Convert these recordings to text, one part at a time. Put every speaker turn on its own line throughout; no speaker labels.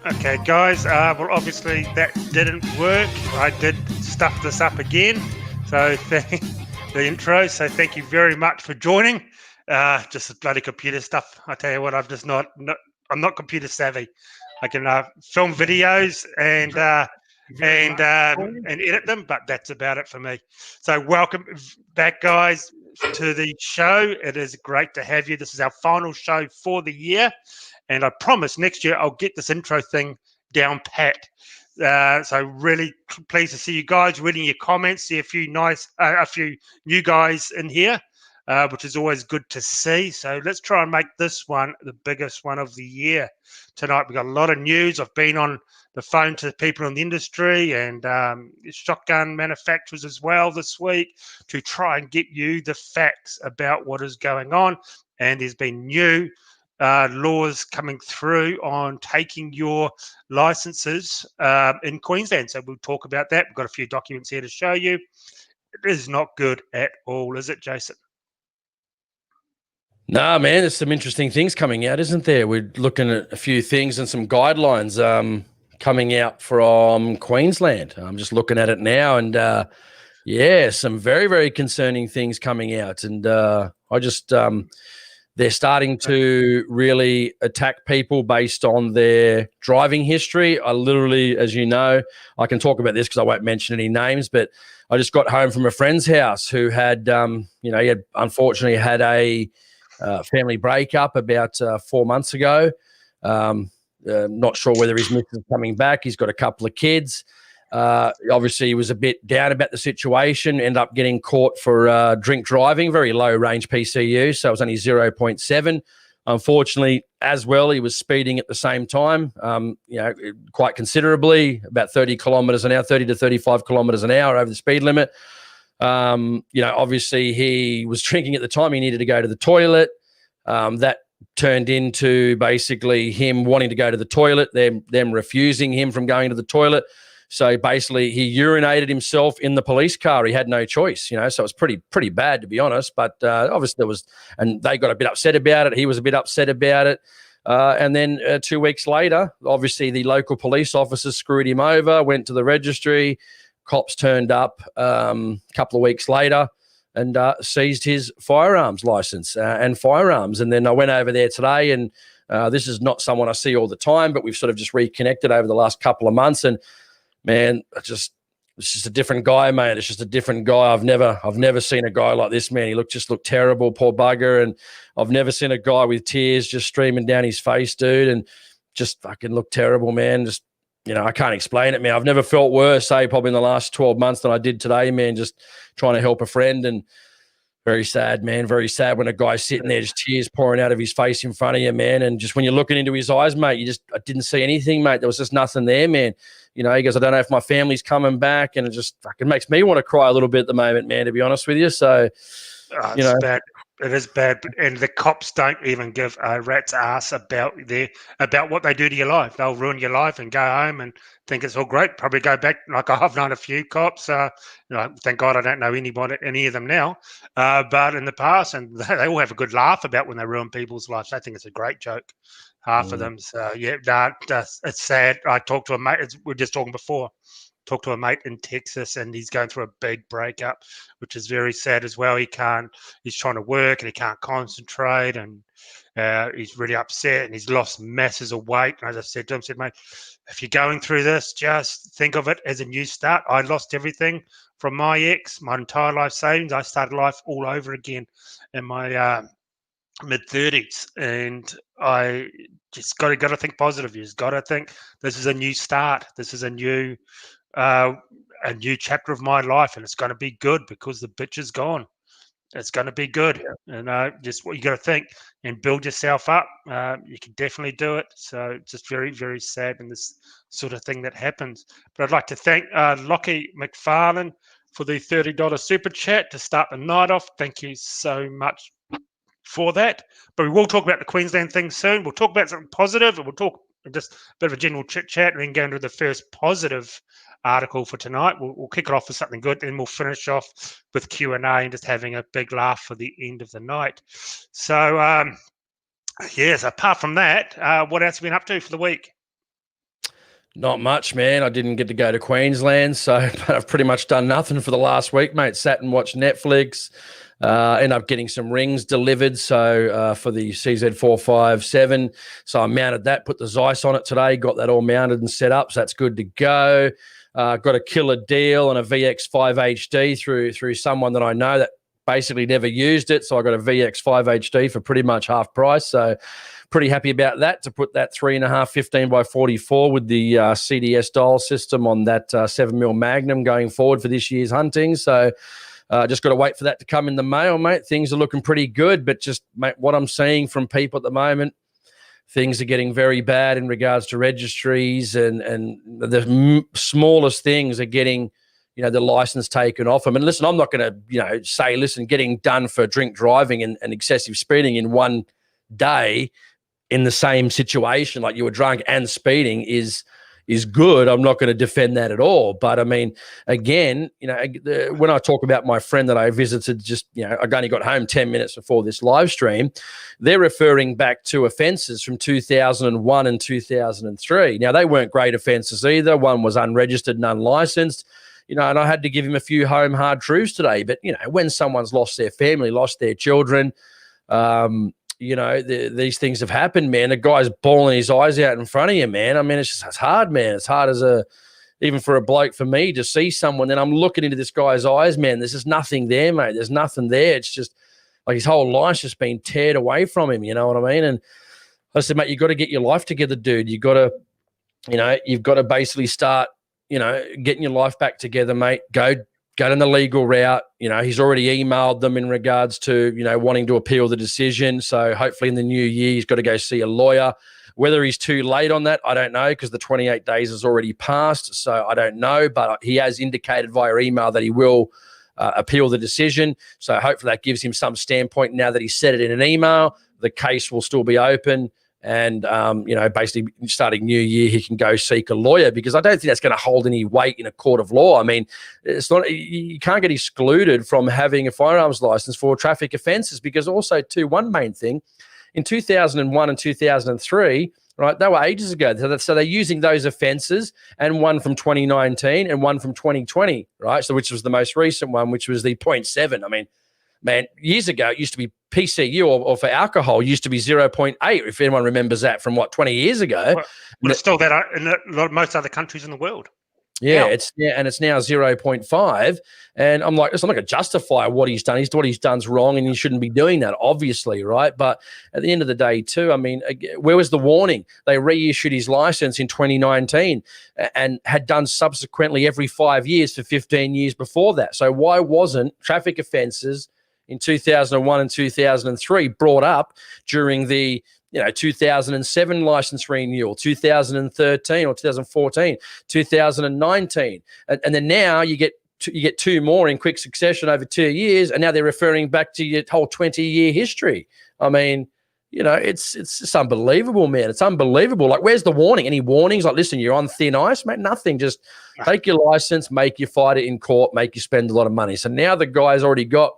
Okay, guys. Well, obviously that didn't work. I did stuff this up again. So the intro. So thank you very much for joining. Just the bloody computer stuff. I tell you what, I'm not computer savvy. I can film videos and edit them, but that's about it for me. So welcome back, guys, to the show. It is great to have you. This is our final show for the year. And I promise next year I'll get this intro thing down pat. So really pleased to see you guys reading your comments. See a few new guys in here, which is always good to see. So let's try and make this one the biggest one of the year. Tonight we've got a lot of news. I've been on the phone to people in the industry and shotgun manufacturers as well this week to try and get you the facts about what is going on. And there's been new laws coming through on taking your licenses in Queensland. So we'll talk about that. We've got a few documents here to show you. It is not good at all, is it, Jason?
No, man, there's some interesting things coming out, isn't there? We're looking at a few things and some guidelines coming out from Queensland. I'm just looking at it now, and some very, very concerning things coming out. And they're starting to really attack people based on their driving history. I literally, as you know, I can talk about this because I won't mention any names, but I just got home from a friend's house who had, he had unfortunately had a family breakup about 4 months ago. Not sure whether his missus is coming back. He's got a couple of kids. Obviously, he was a bit down about the situation, ended up getting caught for drink driving, very low range PCU, so it was only 0.7. Unfortunately, as well, he was speeding at the same time, quite considerably, about 30 kilometres an hour, 30 to 35 kilometres an hour over the speed limit. Obviously, he was drinking at the time. He needed to go to the toilet. That turned into basically him wanting to go to the toilet, them refusing him from going to the toilet. So basically, he urinated himself in the police car. He had no choice, so it was pretty bad, to be honest. But obviously and they got a bit upset about it. He was a bit upset about it. And then 2 weeks later, obviously the local police officers screwed him over, went to the registry. Cops turned up a couple of weeks later and seized his firearms license and firearms. And then I went over there today, and this is not someone I see all the time, but we've sort of just reconnected over the last couple of months. And man, it's just a different guy, mate. It's just a different guy. I've never seen a guy like this, man. He looked terrible, poor bugger. And I've never seen a guy with tears just streaming down his face, dude, and just fucking looked terrible, man. Just, I can't explain it, man. I've never felt worse, probably in the last 12 months than I did today, man, just trying to help a friend. And very sad, man. Very sad when a guy's sitting there, just tears pouring out of his face in front of you, man. And just when you're looking into his eyes, mate, I didn't see anything, mate. There was just nothing there, man. He goes, I don't know if my family's coming back. And it just fucking makes me want to cry a little bit at the moment, man, to be honest with you. So,
it's bad. It is bad, and the cops don't even give a rat's ass about what they do to your life. They'll ruin your life and go home and think it's all great. Probably go back, like I've known a few cops. Thank God I don't know any of them now. But in the past, and they all have a good laugh about when they ruin people's lives. They think it's a great joke, half of them. So it's sad. I talked to a mate. We were just talking before. Talked to a mate in Texas, and he's going through a big breakup, which is very sad as well. He's trying to work and he can't concentrate, and he's really upset, and he's lost masses of weight. And as I said to him, mate, if you're going through this, just think of it as a new start. I lost everything from my ex, my entire life savings. I started life all over again in my mid-30s, and I just got to think positive. You've got to think this is a new start. This is a new chapter of my life, and it's going to be good because the bitch is gone. It's going to be good. And just what you got to think and build yourself up. You can definitely do it. So it's just very, very sad in this sort of thing that happens. But I'd like to thank Lockie McFarlane for the $30 super chat to start the night off. Thank you so much for that. But we will talk about the Queensland thing soon. We'll talk about something positive, and we'll talk just a bit of a general chit chat, and then go into the first positive article for tonight. We'll kick it off with something good, and we'll finish off with Q&A and just having a big laugh for the end of the night. So, yes, apart from that, what else have you been up to for the week?
Not much, man. I didn't get to go to Queensland, so but I've pretty much done nothing for the last week, mate. Sat and watched Netflix. End up getting some rings delivered, so for the CZ457. So I mounted that, put the Zeiss on it today, got that all mounted and set up, so that's good to go. Got a killer deal on a VX5 HD through someone that I know that basically never used it, so I got a VX5 HD for pretty much half price, so pretty happy about that, to put that 3.5 15x44 with the CDS dial system on that 7mm Magnum going forward for this year's hunting. So just got to wait for that to come in the mail, mate. Things are looking pretty good, but just, mate, what I'm seeing from people at the moment, things are getting very bad in regards to registries, and the smallest things are getting, the license taken off them. And listen, I'm not going to, say, listen, getting done for drink driving and excessive speeding in one day in the same situation, like you were drunk and speeding, is good. I'm not going to defend that at all. But I mean, again, when I talk about my friend that I visited, just, I only got home 10 minutes before this live stream, they're referring back to offences from 2001 and 2003. Now, they weren't great offences either. One was unregistered and unlicensed, and I had to give him a few home hard truths today. But, when someone's lost their family, lost their children, these things have happened, man. A guy's bawling his eyes out in front of you, man. I mean, it's hard, man. It's hard even for a bloke, for me, to see someone. Then I'm looking into this guy's eyes, man. There's just nothing there, mate. There's nothing there. It's just like his whole life's just been teared away from him. You know what I mean? And I said, mate, you got to get your life together, dude. You got to, you've got to basically start, getting your life back together, mate. Go down the legal route. He's already emailed them in regards to, wanting to appeal the decision. So hopefully in the new year, he's got to go see a lawyer. Whether he's too late on that, I don't know, because the 28 days has already passed. So I don't know, but he has indicated via email that he will appeal the decision. So hopefully that gives him some standpoint now that he said it in an email. The case will still be open. And, basically starting new year, he can go seek a lawyer, because I don't think that's going to hold any weight in a court of law. I mean, it's not, you can't get excluded from having a firearms license for traffic offences, because also, too, one main thing, in 2001 and 2003, right, they were ages ago. So they're using those offences, and one from 2019 and one from 2020, right? So which was the most recent one, which was the 0.7. I mean, man, years ago, it used to be PCU or for alcohol used to be 0.8, if anyone remembers that from 20 years ago.
Well, it's still that in most other countries in the world.
Yeah, it's now 0.5. And I'm like, listen, I'm not going to justify what he's done. What he's done's wrong, and he shouldn't be doing that, obviously, right? But at the end of the day, too, I mean, where was the warning? They reissued his license in 2019 and had done subsequently every 5 years for 15 years before that. So why wasn't traffic offences in 2001 and 2003 brought up during the 2007 license renewal, 2013 or 2014, 2019, and then now you get two more in quick succession over 2 years, and now they're referring back to your whole 20-year history. I mean, it's just unbelievable, man. It's unbelievable. Like, where's the warning? Any warnings? Like, listen, you're on thin ice, mate. Nothing. Just take your license, make you fight it in court, make you spend a lot of money. So now the guy's already got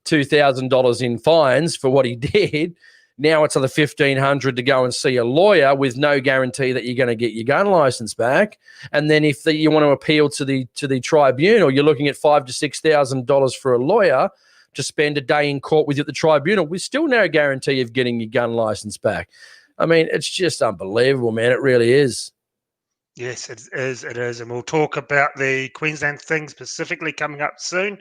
$2,000 in fines for what he did. Now it's another $1,500 to go and see a lawyer with no guarantee that you're going to get your gun license back. And then if you want to appeal to the tribunal, you're looking at $5,000 to $6,000 for a lawyer to spend a day in court with you at the tribunal with still no guarantee of getting your gun license back. I mean, it's just unbelievable, man. It really is.
Yes, it is. It is. And we'll talk about the Queensland thing specifically coming up soon.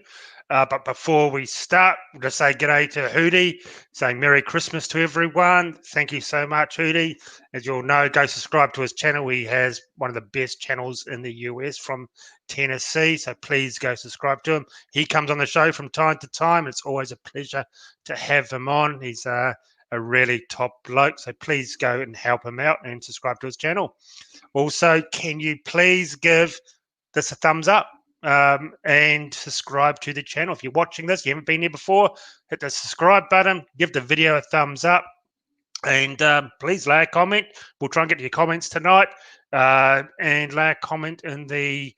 But before we start, we'll just say g'day to Hootie, saying Merry Christmas to everyone. Thank you so much, Hootie. As you'll know, go subscribe to his channel. He has one of the best channels in the US from Tennessee, so please go subscribe to him. He comes on the show from time to time. It's always a pleasure to have him on. He's a really top bloke, so please go and help him out and subscribe to his channel. Also, can you please give this a thumbs up? And subscribe to the channel. If you're watching this, you haven't been here before, hit the subscribe button, give the video a thumbs up, and please lay a comment. We'll try and get to your comments tonight, and lay a comment in the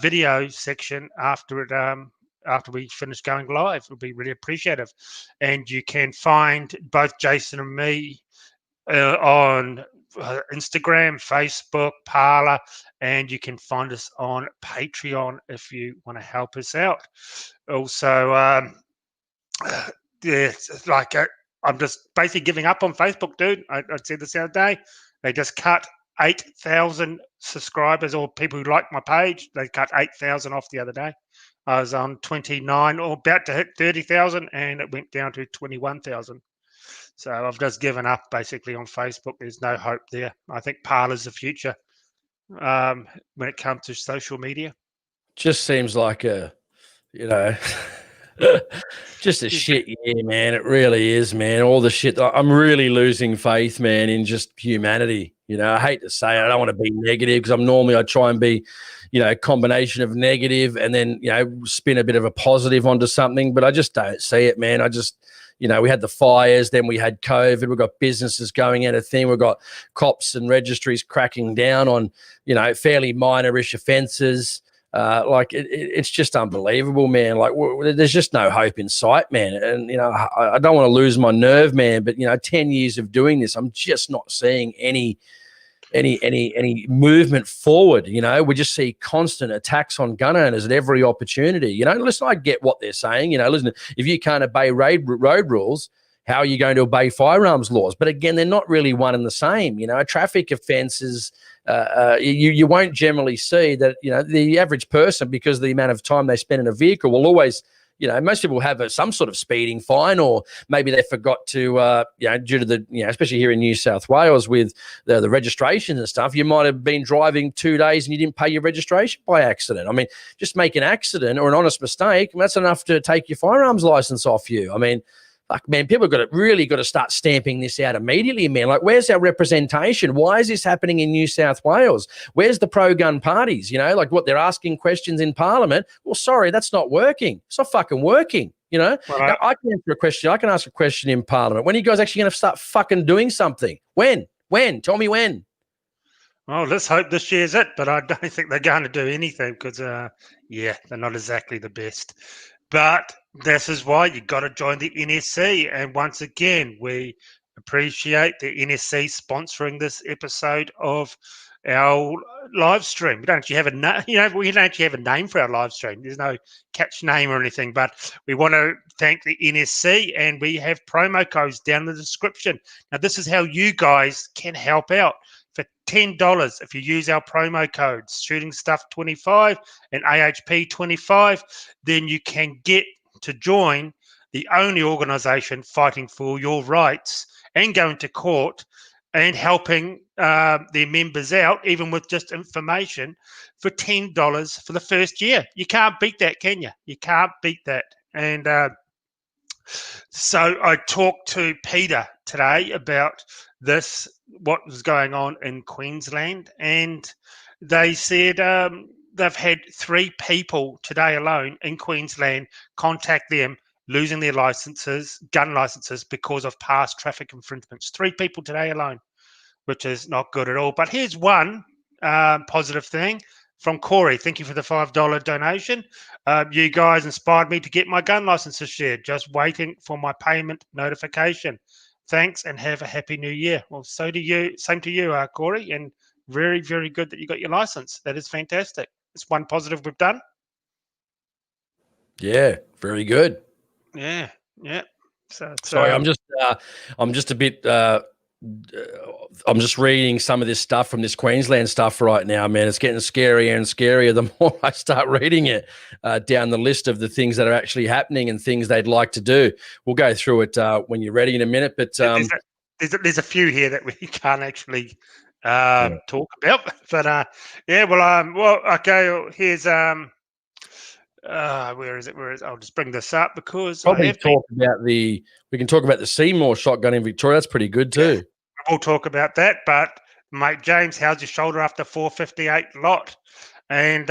video section after we finish going live. It would be really appreciative. And you can find both Jason and me on Instagram, Facebook, Parler, and you can find us on Patreon if you want to help us out. Also, yeah, it's like I'm just basically giving up on Facebook, dude. I said this the other day. They just cut 8,000 subscribers or people who like my page. They cut 8,000 off the other day. I was on 29 or about to hit 30,000, and it went down to 21,000. So I've just given up basically on Facebook. There's no hope there. I think Parler's the future when it comes to social media.
Just seems like a, just a shit year, man. It really is, man. All the shit. I'm really losing faith, man, in just humanity. I hate to say it. I don't want to be negative because I try and be, a combination of negative and then, spin a bit of a positive onto something, but I just don't see it, man. We had the fires, then we had COVID, we've got businesses going out of thing, we've got cops and registries cracking down on, fairly minor-ish offences. It's just unbelievable, man. Like, there's just no hope in sight, man. And, I don't want to lose my nerve, man, but, 10 years of doing this, I'm just not seeing any movement forward. We just see constant attacks on gun owners at every opportunity. Listen, I get what they're saying. Listen, if you can't obey road rules, how are you going to obey firearms laws? But again, they're not really one and the same. Traffic offences, you won't generally see that, the average person, because of the amount of time they spend in a vehicle, will always, most people have some sort of speeding fine, or maybe they forgot to, due to the, especially here in New South Wales with the registrations and stuff, you might have been driving 2 days and you didn't pay your registration by accident. I mean, just make an accident or an honest mistake, that's enough to take your firearms license off you. I mean, like, man, people have really got to start stamping this out immediately, man. Like, where's our representation? Why is this happening in New South Wales? Where's the pro-gun parties? Like what they're asking questions in Parliament. Well, sorry, that's not working. It's not fucking working. Now, I can answer a question. I can ask a question in Parliament. When are you guys actually going to start fucking doing something? When? Tell me when.
Well, let's hope this year's it, but I don't think they're going to do anything because, they're not exactly the best. But this is why you got to join the NSC. And once again, we appreciate the NSC sponsoring this episode of our live stream. We don't actually have we don't actually have a name for our live stream. There's no catch name or anything, but we want to thank the NSC, and we have promo codes down in the description. Now, this is how you guys can help out. For $10, if you use our promo codes, Shooting Stuff 25 and AHP 25, then you can get to join the only organisation fighting for your rights and going to court and helping their members out, even with just information, for $10 for the first year. You can't beat that, can you? You can't beat that. And so I talked to Peter today about this, what was going on in Queensland, and they said they've had 3 people today alone in Queensland contact them, losing their gun licenses, because of past traffic infringements. 3 people today alone, which is not good at all. But here's one positive thing from Corey. Thank you for the $5 donation. You guys inspired me to get my gun license this year. Just waiting for my payment notification. Thanks, and have a happy new year. Well, so do you. Same to you, Corey. And very, very good that you got your license. That is fantastic. It's one positive we've done.
Yeah, very good.
Yeah. So
sorry, I'm just a bit. I'm just reading some of this stuff from this Queensland stuff right now, man. It's getting scarier and scarier the more I start reading it down the list of the things that are actually happening and things they'd like to do. We'll go through it when you're ready in a minute. But
there's a few here that we can't actually talk about. But okay. Here's where is it? I'll just bring this up because
we can talk about the Seymour shotgun in Victoria. That's pretty good too.
Yeah. We'll talk about that, but mate James, how's your shoulder after 458 lot? And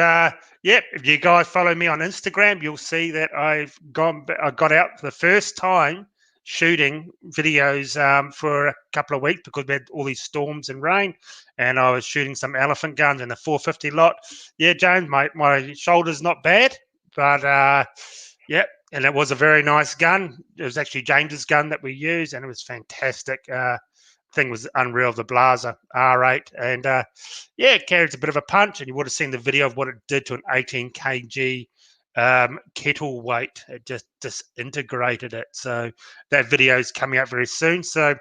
if you guys follow me on Instagram, you'll see that I got out for the first time shooting videos for a couple of weeks because we had all these storms and rain, and I was shooting some elephant guns in the 450 lot. Yeah, James, my shoulder's not bad, but and it was a very nice gun. It was actually James's gun that we used, and it was fantastic. thing was unreal, the Blazer R8. And it carries a bit of a punch. And you would have seen the video of what it did to an 18 kg kettle weight. It just disintegrated it. So that video is coming out very soon. So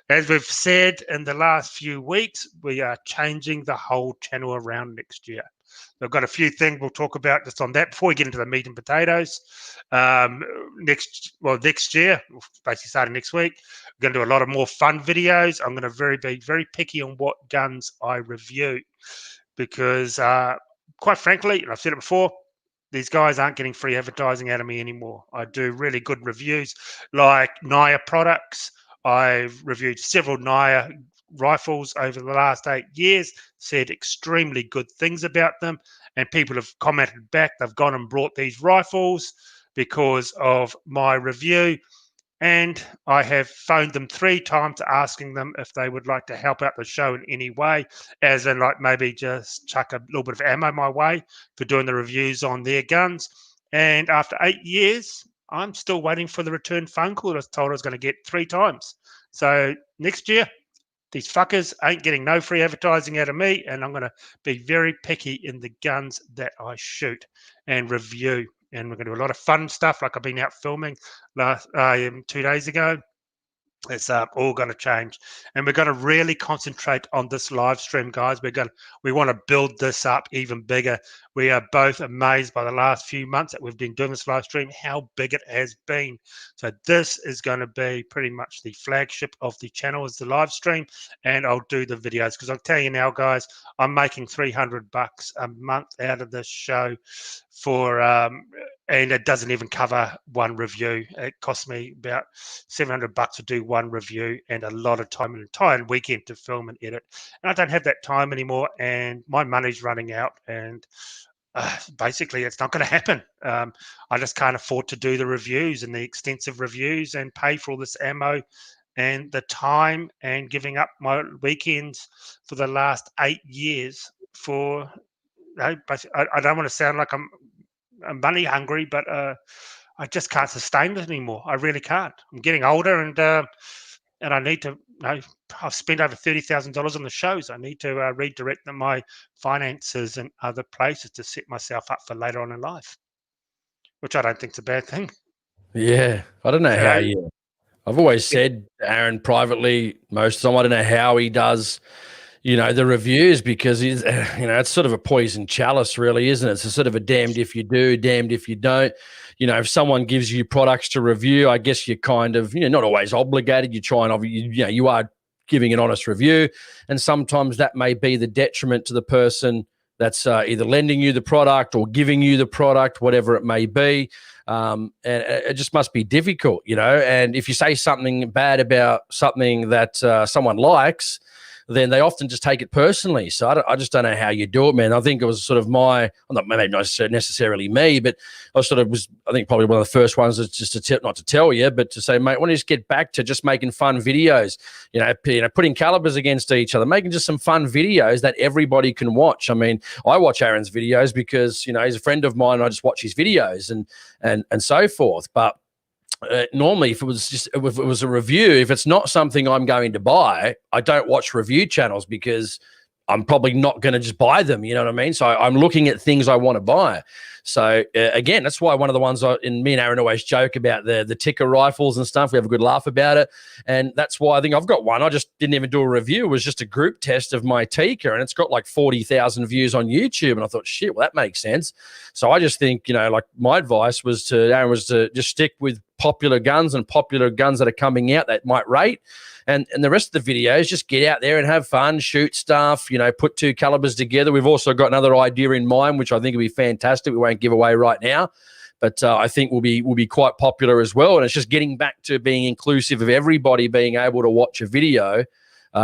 as we've said in the last few weeks, we are changing the whole channel around next year. I've got a few things we'll talk about just on that before we get into the meat and potatoes. Next year, basically starting next week, we're going to do a lot of more fun videos. I'm going to be very picky on what guns I review because, quite frankly, and I've said it before, these guys aren't getting free advertising out of me anymore. I do really good reviews like Naya products. I've reviewed several Naya rifles over the last 8 years, said extremely good things about them, and people have commented back. They've gone and brought these rifles because of my review, and I have phoned them 3 times asking them if they would like to help out the show in any way, as in like maybe just chuck a little bit of ammo my way for doing the reviews on their guns. And after 8 years, I'm still waiting for the return phone call that I was told I was going to get 3 times. So next year, these fuckers ain't getting no free advertising out of me, and I'm going to be very picky in the guns that I shoot and review. And we're going to do a lot of fun stuff like I've been out filming 2 days ago. It's all going to change, and we're going to really concentrate on this live stream, guys. We want to build this up even bigger. We are both amazed by the last few months that we've been doing this live stream, how big it has been. So this is going to be pretty much the flagship of the channel, is the live stream, and I'll do the videos because I'll tell you now, guys, I'm making $300 a month out of this show for and it doesn't even cover one review. It costs me about $700 to do one review and a lot of time, an entire weekend to film and edit. And I don't have that time anymore, and my money's running out, and basically it's not going to happen. I just can't afford to do the reviews and the extensive reviews and pay for all this ammo and the time and giving up my weekends for the last 8 years for, I don't want to sound like I'm money hungry, but I just can't sustain it anymore. I really can't. I'm getting older, and I need to. I've spent over $30,000 on the shows. I need to redirect my finances and other places to set myself up for later on in life, which I don't think is a bad thing.
Yeah, I don't know how you. I've always said, Aaron, privately, most of the time, I don't know how he does, the reviews, because he's, it's sort of a poison chalice, really, isn't it? It's a sort of a damned if you do, damned if you don't. If someone gives you products to review, I guess you're kind of, not always obligated. You try and, you are giving an honest review, and sometimes that may be the detriment to the person that's either lending you the product or giving you the product, whatever it may be. And it just must be difficult, and if you say something bad about something that someone likes, then they often just take it personally. So I just don't know how you do it, man. I think it was sort of maybe not necessarily me, but I think probably one of the first ones is just not to tell you, but to say, mate, why don't you just get back to just making fun videos, putting calibers against each other, making just some fun videos that everybody can watch. I mean, I watch Aaron's videos because, he's a friend of mine. I just watch his videos and so forth. But normally, if it was a review, if it's not something I'm going to buy, I don't watch review channels because I'm probably not going to just buy them. You know what I mean? So I'm looking at things I want to buy. So again, that's why one of the ones me and Aaron always joke about the ticker rifles and stuff. We have a good laugh about it. And that's why I think I've got one. I just didn't even do a review. It was just a group test of my ticker, and it's got like 40,000 views on YouTube. And I thought, shit, well, that makes sense. So I just think, like my advice was Aaron was to just stick with popular guns and popular guns that are coming out that might rate. And the rest of the videos, just get out there and have fun, shoot stuff, put 2 calibers together. We've also got another idea in mind, which I think will be fantastic. We won't give away right now, but I think will be quite popular as well. And it's just getting back to being inclusive of everybody being able to watch a video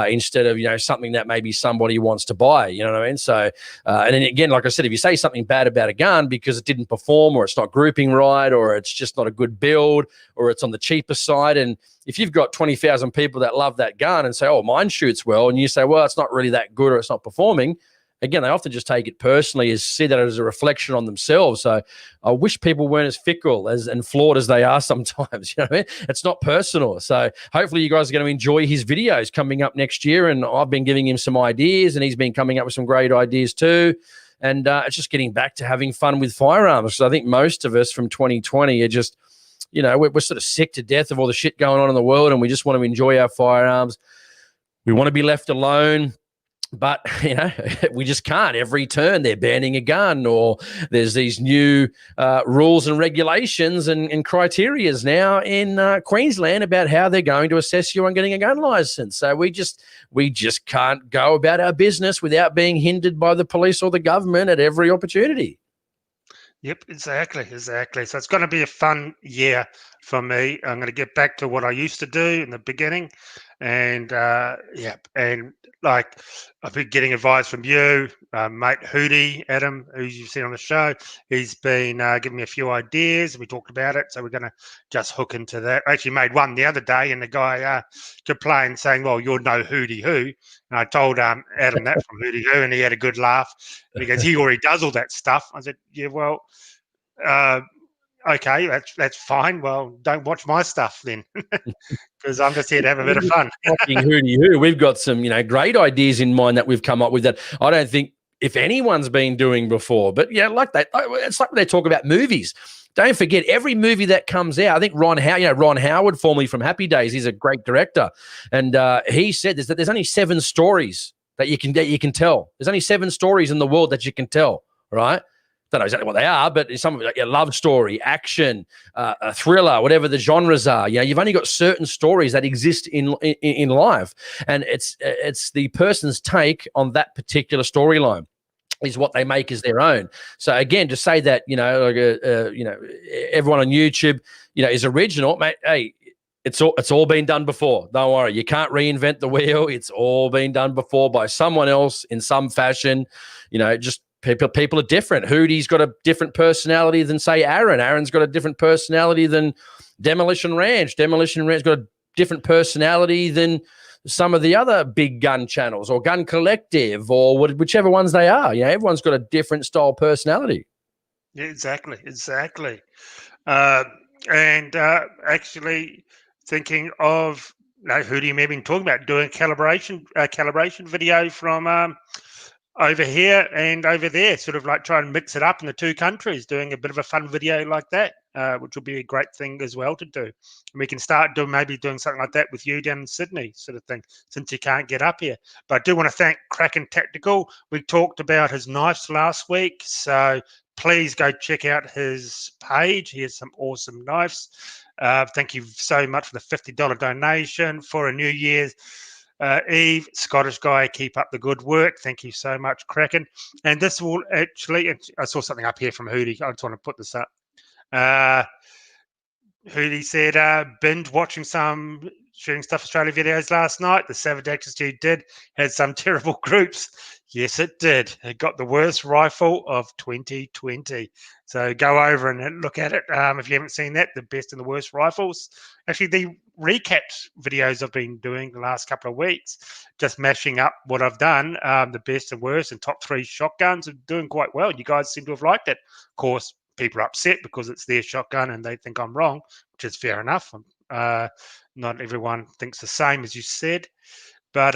instead of, something that maybe somebody wants to buy, you know what I mean? So, and then again, like I said, if you say something bad about a gun because it didn't perform or it's not grouping right or it's just not a good build or it's on the cheaper side, and if you've got 20,000 people that love that gun and say, oh, mine shoots well, and you say, well, it's not really that good or it's not performing, again, they often just take it personally, as see that as a reflection on themselves. So I wish people weren't as fickle and flawed as they are sometimes. You know what I mean? It's not personal. So hopefully you guys are going to enjoy his videos coming up next year. And I've been giving him some ideas, and he's been coming up with some great ideas too. And it's just getting back to having fun with firearms. So I think most of us from 2020 are just, you know, we're sort of sick to death of all the shit going on in the world, and we just want to enjoy our firearms. We want to be left alone, but, you know, we just can't. Every turn they're banning a gun, or there's these new rules and regulations and criterias now in Queensland about how they're going to assess you on getting a gun license. So we just can't go about our business without being hindered by the police or the government at every opportunity.
Yep, exactly. So it's going to be a fun year for me. I'm going to get back to what I used to do in the beginning, and and like I've been getting advice from you, mate Hootie, Adam, who you've seen on the show. He's been giving me a few ideas. We talked about it, so we're going to just hook into that. I actually made one the other day, and the guy complained, saying, "Well, you're no Hootie who." And I told Adam that from Hootie who, and he had a good laugh because he already does all that stuff. I said, "Yeah, well, okay, that's fine. Well, don't watch my stuff then." Because I'm just here to have a bit of fun.
We've got some, you know, great ideas in mind that we've come up with that I don't think if anyone's been doing before. But yeah, like that, it's like when they talk about movies. Don't forget, every movie that comes out, I think Ron Howard, formerly from Happy Days, he's a great director, and he said that there's only 7 stories that you can tell. There's only 7 stories in the world that you can tell, right? Don't know exactly what they are, but some of it, like a love story, action, a thriller, whatever the genres are. You know, you've only got certain stories that exist in life, and it's the person's take on that particular storyline is what they make as their own. So again, to say that, you know, like you know, everyone on YouTube, you know, is original, mate. Hey, it's all been done before. Don't worry, you can't reinvent the wheel. It's all been done before by someone else in some fashion. You know, just people are different. Hootie's got a different personality than, say, Aaron. Aaron's got a different personality than Demolition Ranch. Demolition Ranch's got a different personality than some of the other big gun channels or Gun Collective or whichever ones they are. You know, everyone's got a different style personality.
Yeah, exactly. Actually thinking of, you know, Hootie may have been talking about doing calibration video from over here and over there, sort of like try and mix it up in the two countries, doing a bit of a fun video like that, which will be a great thing as well to do. And we can start doing something like that with you down in Sydney, sort of thing, since you can't get up here. But I do want to thank Kraken Tactical. We talked about his knives last week, so please go check out his page. He has some awesome knives. Thank you so much for the $50 donation for a New Year's Eve. Scottish guy, keep up the good work. Thank you so much, Kraken. And this will actually, I saw something up here from Hootie. I just want to put this up. Hootie said, binge watching some Shooting Stuff Australia videos last night. The Savage Attitude had some terrible groups. Yes, it did. It got the worst rifle of 2020. So go over and look at it. If you haven't seen that, the best and the worst rifles. Actually, the recap videos I've been doing the last couple of weeks, just mashing up what I've done, the best and worst and top 3 shotguns are doing quite well. You guys seem to have liked it. Of course, people are upset because it's their shotgun and they think I'm wrong, which is fair enough. Not everyone thinks the same as you said. But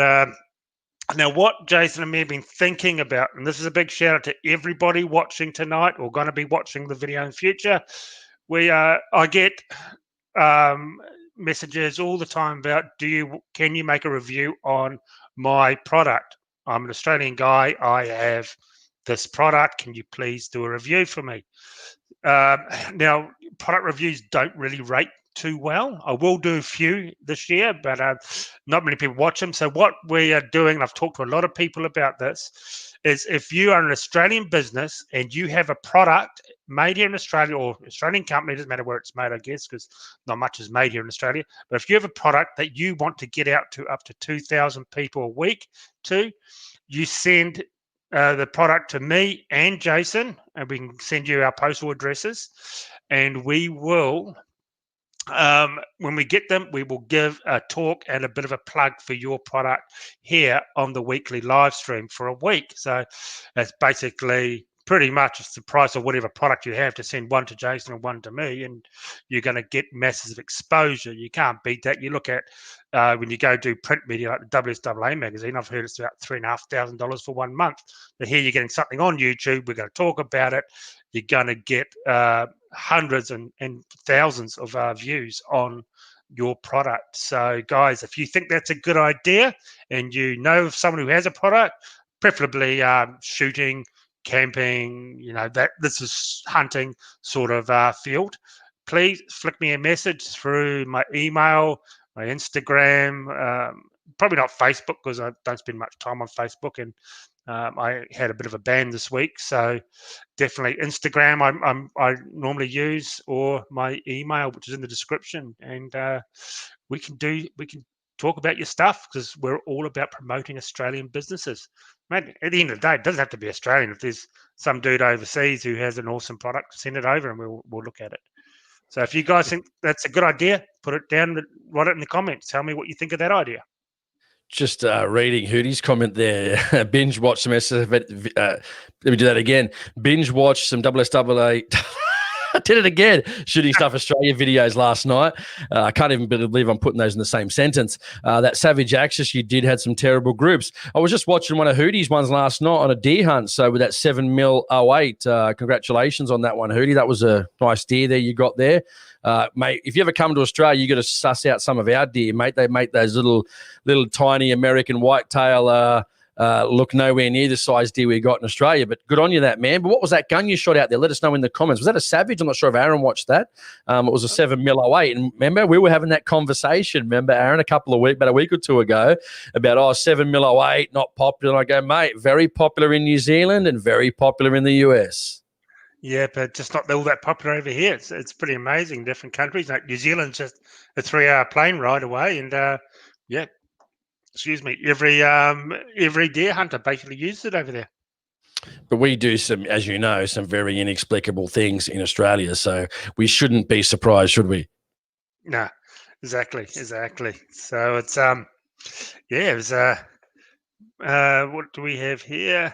now what Jason and me have been thinking about, and this is a big shout out to everybody watching tonight or going to be watching the video in future. I get messages all the time about, can you make a review on my product? I'm an Australian guy. I have this product. Can you please do a review for me? Now, product reviews don't really rate too well. I will do a few this year, but not many people watch them. So what we are doing, and I've talked to a lot of people about this, is if you are an Australian business and you have a product made here in Australia or Australian company, doesn't matter where it's made, I guess, because not much is made here in Australia. But if you have a product that you want to get out to up to 2,000 people a week to, you send the product to me and Jason, and we can send you our postal addresses, and we will When we get them, we will give a talk and a bit of a plug for your product here on the weekly live stream for a week. So it's basically pretty much it's the price of whatever product you have to send one to Jason and one to me, and you're going to get massive exposure. You can't beat that. You look at when you go do print media like the WSAA magazine, I've heard it's about $3,500 for 1 month. But here you're getting something on YouTube. We're going to talk about it. You're going to get hundreds and thousands of views on your product. So, guys, if you think that's a good idea and you know of someone who has a product, preferably shooting, camping, that this is hunting sort of field, please flick me a message through my email, my Instagram, probably not Facebook because I don't spend much time on Facebook, and I had a bit of a ban this week, so definitely Instagram I normally use, or my email, which is in the description, and we can talk about your stuff because we're all about promoting Australian businesses. Mate, at the end of the day, it doesn't have to be Australian. If there's some dude overseas who has an awesome product, send it over and we'll look at it. So if you guys think that's a good idea, put it down, write it in the comments. Tell me what you think of that idea.
Just reading Hootie's comment there. Binge watch some let me do that again. Binge watch some WSAA. I did it again. Shooting Stuff Australia videos last night. I can't even believe I'm putting those in the same sentence. That Savage Axis you did had some terrible groups. I was just watching one of Hootie's ones last night on a deer hunt. So with that 7mm 08, congratulations on that one, Hootie. That was a nice deer there you got there. Mate, if you ever come to Australia, you got to suss out some of our deer, mate. They make those little tiny American whitetail look nowhere near the size deer we got in Australia. But good on you, that man. But what was that gun you shot out there? Let us know in the comments. Was that a Savage? I'm not sure if Aaron watched that. It was a 7mm 08. And remember, we were having that conversation. Remember, Aaron, about a week or two ago, about 7mm 08 not popular. And I go, mate, very popular in New Zealand and very popular in the US.
Yeah, but just not all that popular over here. It's pretty amazing. Different countries, like New Zealand's just a 3-hour plane ride away, and every deer hunter basically uses it over there.
But we do some, as you know, some very inexplicable things in Australia, so we shouldn't be surprised, should we?
No, exactly. So it's it was what do we have here?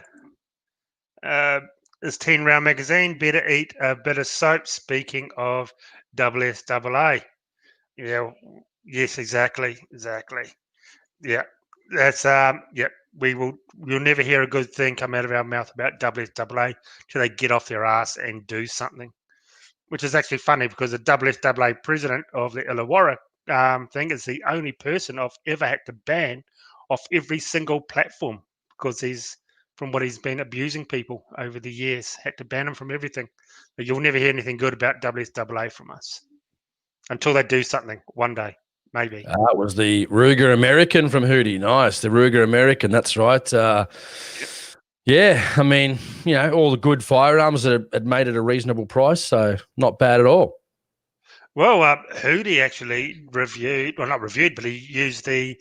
This Teen Round magazine, better eat a bit of soap. Speaking of WSAA, yes, exactly. Yeah, that's You'll never hear a good thing come out of our mouth about WSAA till they get off their ass and do something, which is actually funny because the WSAA president of the Illawarra thing is the only person I've ever had to ban off every single platform because from what he's been abusing people over the years, had to ban him from everything. But you'll never hear anything good about WSAA from us until they do something one day, maybe.
It was the Ruger American from Hootie. Nice, the Ruger American. That's right. Yeah, I mean, all the good firearms that had made it a reasonable price, so not bad at all.
Well, Hootie actually not reviewed, but he used the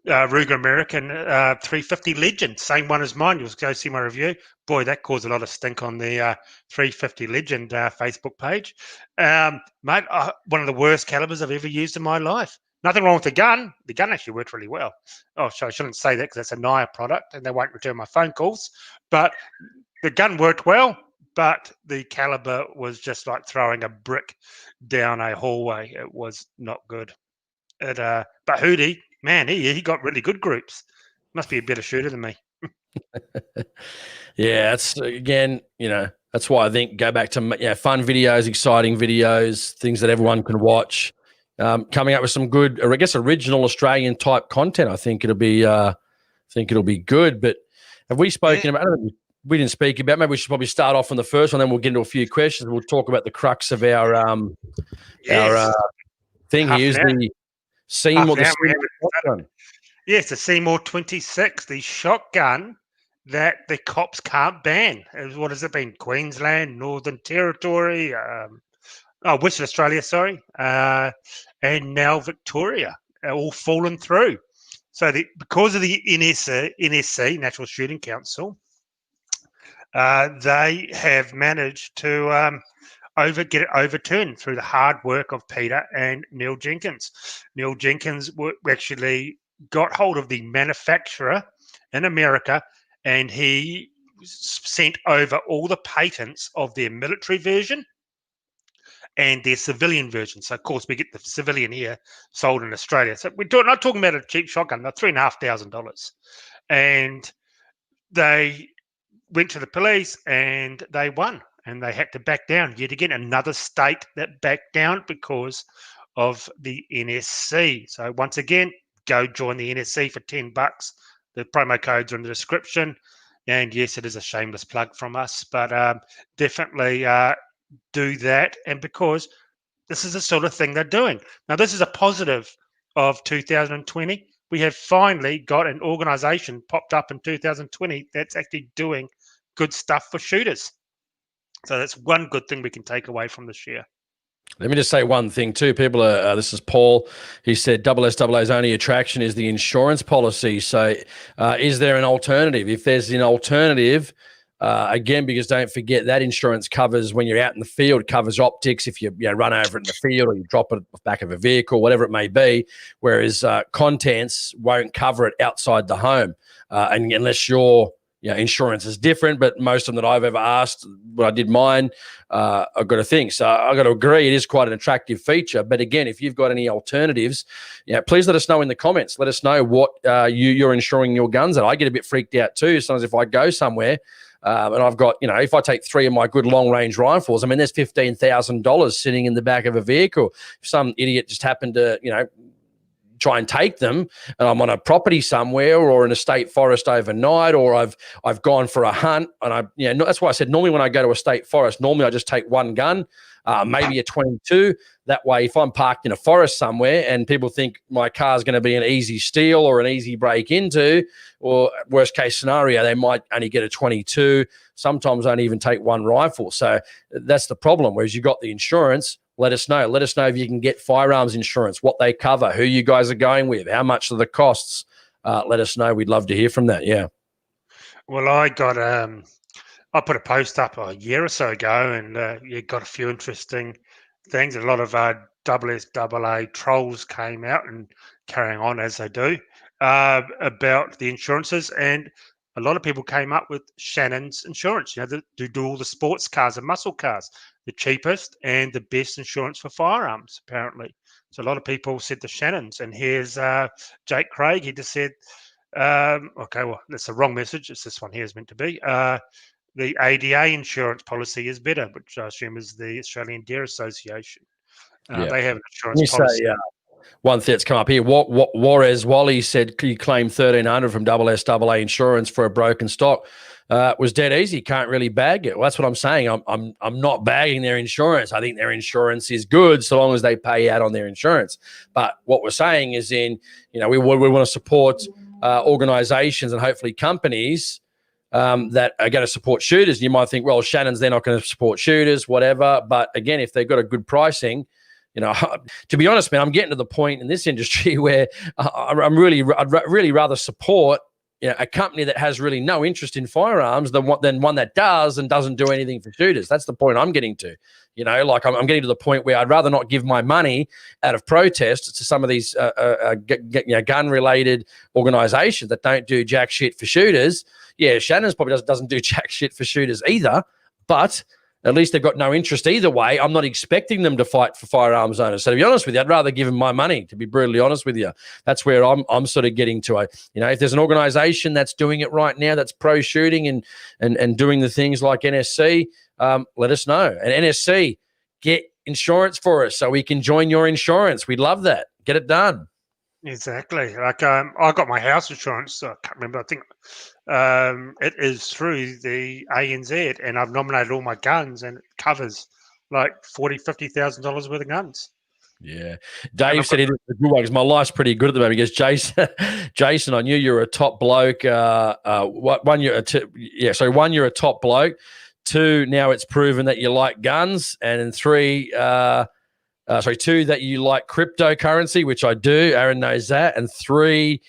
Ruger American 350 Legend, same one as mine. You'll go see my review. Boy, that caused a lot of stink on the 350 Legend Facebook page. Mate, one of the worst calibers I've ever used in my life. Nothing wrong with the gun. The gun actually worked really well. Oh, so I shouldn't say that because that's a NIA product and they won't return my phone calls. But the gun worked well, but the caliber was just like throwing a brick down a hallway. It was not good. But Hootie, man, he got really good groups. Must be a better shooter than me.
Yeah, that's again, that's why I think go back to fun videos, exciting videos, things that everyone can watch. Coming up with some good, I guess, original Australian type content. I think it'll be good. But have we spoken about? I don't know, we didn't speak about. Maybe we should probably start off on the first one, then we'll get into a few questions. We'll talk about the crux of our thing here. Is the Seymour, shotgun.
Yes, the Seymour 26, the shotgun that the cops can't ban. What has it been? Queensland, Northern Territory, Western Australia, sorry, and now Victoria, all fallen through. So because of the NSC, Natural Shooting Council, they have managed to get it overturned through the hard work of Peter and Neil Jenkins. Neil Jenkins actually got hold of the manufacturer in America, and he sent over all the patents of their military version and their civilian version. So, of course, we get the civilian here sold in Australia. So we're not talking about a cheap shotgun. They're $3,500. And they went to the police and they won. And they had to back down. Yet again, another state that backed down because of the NSC. So once again, go join the NSC for $10. The promo codes are in the description. And yes, it is a shameless plug from us, but definitely do that. And because this is the sort of thing they're doing. Now, this is a positive of 2020. We have finally got an organization popped up in 2020 that's actually doing good stuff for shooters. So that's one good thing we can take away from this year.
Let me just say one thing too. People are, this is Paul. He said SSAA's only attraction is the insurance policy. So is there an alternative? If there's an alternative, again, because don't forget that insurance covers when you're out in the field, covers optics if you run over it in the field or you drop it off the back of a vehicle, whatever it may be, whereas contents won't cover it outside the home. And unless your insurance is different, but most of them that I've ever asked when I did mine, I've got a thing. So I've got to agree, it is quite an attractive feature. But again, if you've got any alternatives, please let us know in the comments. Let us know what you're insuring your guns at. I get a bit freaked out too. Sometimes if I go somewhere and I've got, if I take 3 of my good long-range rifles, I mean, there's $15,000 sitting in the back of a vehicle. If some idiot just happened to, try and take them and I'm on a property somewhere or in a state forest overnight, or I've gone for a hunt and that's why I said normally when I go to a state forest, normally I just take one gun, maybe a 22. That way, if I'm parked in a forest somewhere and people think my car's going to be an easy steal or an easy break into, or worst case scenario, they might only get a 22. Sometimes I don't even take one rifle. So that's the problem. Whereas you got the insurance, let us know. Let us know if you can get firearms insurance, what they cover, who you guys are going with, how much are the costs. Let us know. We'd love to hear from that. Yeah.
Well, I put a post up a year or so ago, and you got a few interesting things. A lot of SSAA trolls came out and carrying on as they do about the insurances, and a lot of people came up with Shannon's insurance. To do all the sports cars and muscle cars, the cheapest and the best insurance for firearms, apparently. So a lot of people said the Shannon's, and here's Jake Craig. He just said, okay, well, that's the wrong message. It's this one here is meant to be. The ADA insurance policy is better, which I assume is the Australian Deer Association. They have an insurance policy.
One thing that's come up here, Juarez Wally said he claimed $1,300 from SSAA insurance for a broken stock. Was dead easy. Can't really bag it. Well, that's what I'm saying. I'm not bagging their insurance. I think their insurance is good so long as they pay out on their insurance. But what we're saying is we want to support organizations and hopefully companies that are going to support shooters. You might think, well, Shannon's, they're not going to support shooters, whatever. But again, if they've got a good pricing, to be honest, man, I'm getting to the point in this industry where I'd really rather support a company that has really no interest in firearms than one that does and doesn't do anything for shooters. That's the point I'm getting to. I'm getting to the point where I'd rather not give my money out of protest to some of these gun-related organizations that don't do jack shit for shooters. Yeah, Shannon's probably doesn't do jack shit for shooters either, but at least they've got no interest either way. I'm not expecting them to fight for firearms owners. So to be honest with you, I'd rather give them my money, to be brutally honest with you. That's where I'm sort of getting to. If there's an organization that's doing it right now, that's pro-shooting and doing the things like NSC, let us know. And NSC, get insurance for us so we can join your insurance. We'd love that. Get it done.
Exactly. Like I got my house insurance. So I can't remember. I think it is through the ANZ, and I've nominated all my guns, and it covers like $40,000-$50,000 worth of guns.
Yeah, Dave said it is a good one because my life's pretty good at the moment. He goes, Jason, I knew you're a top bloke. One, you're a top bloke. 2, now it's proven that you like guns, and then 3. 2, that you like cryptocurrency, which I do. Aaron knows that. And 3,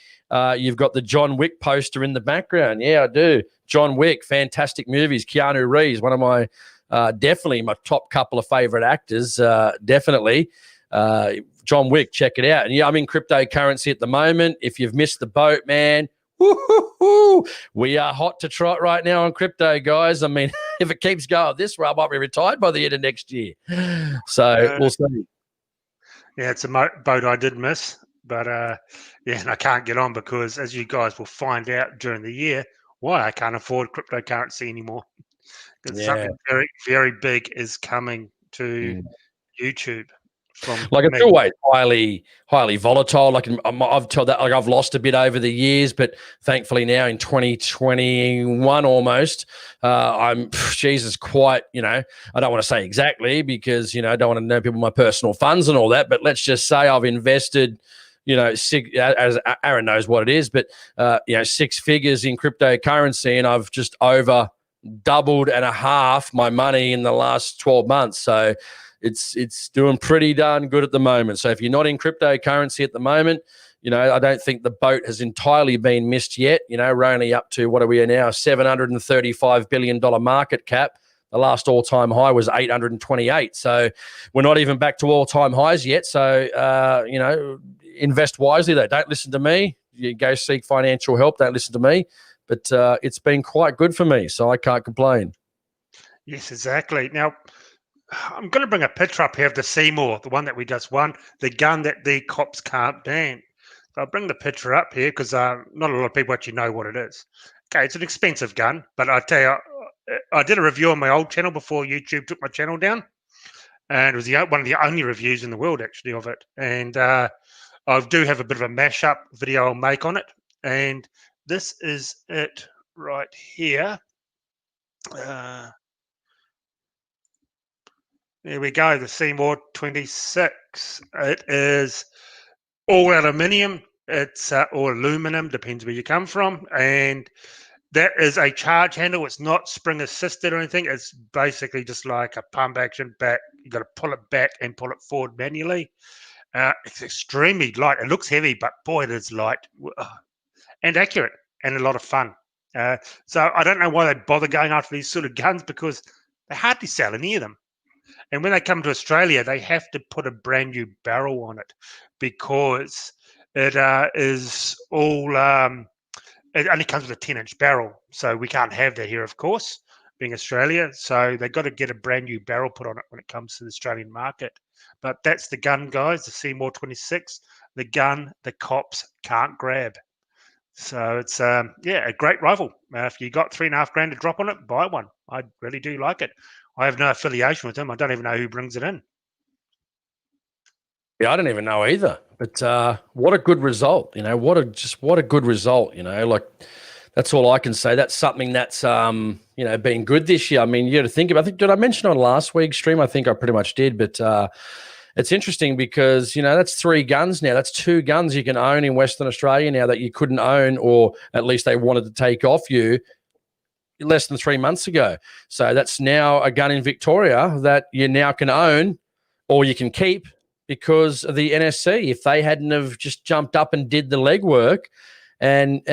you've got the John Wick poster in the background. Yeah, I do. John Wick, fantastic movies. Keanu Reeves, one of my definitely my top couple of favorite actors. Definitely. John Wick, check it out. And yeah, I'm in cryptocurrency at the moment. If you've missed the boat, man, woo-hoo-hoo, we are hot to trot right now on crypto, guys. I mean, if it keeps going this way, I might be retired by the end of next year. So we'll see.
Yeah, it's a boat I did miss. But, yeah, and I can't get on because, as you guys will find out during the year, why I can't afford cryptocurrency anymore. Because something very, very big is coming to YouTube.
Like it's always highly volatile. Like I've told that, like I've lost a bit over the years, but thankfully now in 2021 almost, I'm quite, I don't want to say exactly because I don't want to know people my personal funds and all that, but let's just say I've invested, as Aaron knows what it is, but 6 figures in cryptocurrency, and I've just over doubled and a half my money in the last 12 months. So it's doing pretty darn good at the moment. So if you're not in cryptocurrency at the moment, I don't think the boat has entirely been missed yet. We're only up to, what are we now, $735 billion market cap. The last all-time high was 828. So we're not even back to all-time highs yet. So, invest wisely, though. Don't listen to me. You go seek financial help. Don't listen to me. But it's been quite good for me, so I can't complain.
Yes, exactly. Now, I'm going to bring a picture up here of the Seymour, the one that we just won, the gun that the cops can't ban. So I'll bring the picture up here because not a lot of people actually know what it is. Okay, it's an expensive gun, but I tell you, I did a review on my old channel before YouTube took my channel down, and it was one of the only reviews in the world, actually, of it. And I do have a bit of a mashup video I'll make on it, and this is it right here. There we go, the Seymour 26. It is all aluminium. It's or aluminum, depends where you come from. And that is a charge handle. It's not spring assisted or anything. It's basically just like a pump action back. You got to pull it back and pull it forward manually. It's extremely light. It looks heavy, but boy, it is light and accurate and a lot of fun. So I don't know why they bother going after these sort of guns because they hardly sell any of them. And when they come to Australia, they have to put a brand new barrel on it because it is all, it only comes with a 10-inch barrel. So we can't have that here, of course, being Australia. So they've got to get a brand new barrel put on it when it comes to the Australian market. But that's the gun, guys, the Seymour 26, the gun the cops can't grab. So it's, a great rifle. If you got $3,500 to drop on it, buy one. I really do like it. I have no affiliation with them. I don't even know who brings it in.
Yeah, I don't even know either. But what a good result, what a good result, like that's all I can say. That's something that's, been good this year. I mean, you got to think about, I think, did I mention on last week's stream? I think I pretty much did, but it's interesting because, that's 3 guns now. That's 2 guns you can own in Western Australia now that you couldn't own, or at least they wanted to take off you less than 3 months ago. So that's now a gun in Victoria that you now can own or you can keep because of the NSC. If they hadn't have just jumped up and did the legwork and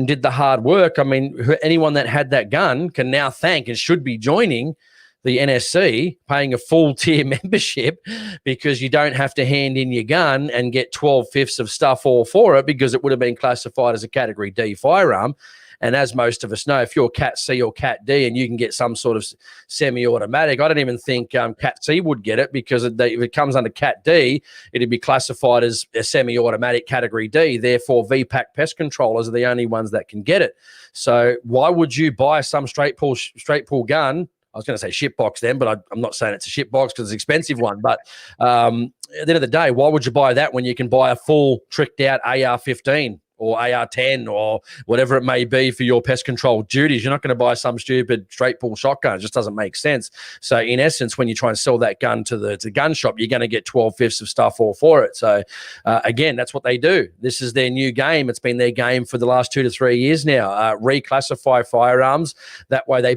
did the hard work, I mean, anyone that had that gun can now thank and should be joining the NSC, paying a full tier membership because you don't have to hand in your gun and get 12/5 of stuff all for it because it would have been classified as a Category D firearm. And as most of us know, if you're Cat C or Cat D and you can get some sort of semi-automatic, I don't even think Cat C would get it because if it comes under Cat D, it'd be classified as a semi-automatic Category D. Therefore, VPAC pest controllers are the only ones that can get it. So why would you buy some straight pull gun? I was going to say shit box then, but I'm not saying it's a shit box because it's an expensive one. But at the end of the day, why would you buy that when you can buy a full tricked out AR-15? Or AR-10 or whatever it may be for your pest control duties? You're not going to buy some stupid straight pull shotgun. It just doesn't make sense. So in essence, when you try and sell that gun to the gun shop, you're going to get 12/5 of stuff all for it. So again, that's what they do. This is their new game. It's been their game for the last 2 to 3 years now. Reclassify firearms. That way they,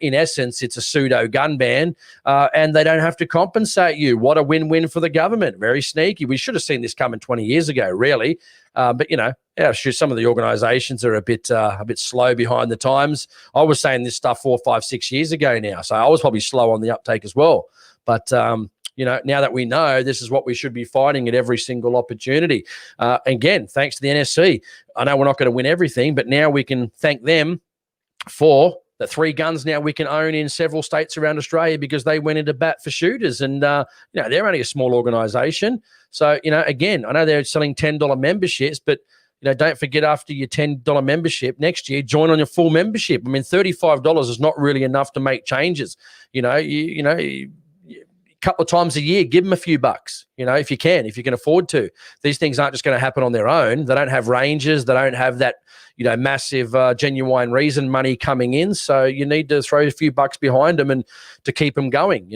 in essence, it's a pseudo gun ban and they don't have to compensate you. What a win-win for the government. Very sneaky. We should have seen this coming 20 years ago, really. But, Yeah, sure. Some of the organisations are a bit slow behind the times. I was saying this stuff 4, 5, 6 years ago now, so I was probably slow on the uptake as well. But now that we know, this is what we should be fighting at every single opportunity. Again, thanks to the NSC. I know we're not going to win everything, but now we can thank them for the 3 guns now we can own in several states around Australia because they went into bat for shooters. And, they're only a small organisation. So, again, I know they're selling $10 memberships, but don't forget after your $10 membership next year, join on your full membership. I mean, $35 is not really enough to make changes. A couple of times a year, give them a few bucks, if you can afford to. These things aren't just going to happen on their own. They don't have ranges. They don't have that, massive genuine reason money coming in. So you need to throw a few bucks behind them and to keep them going,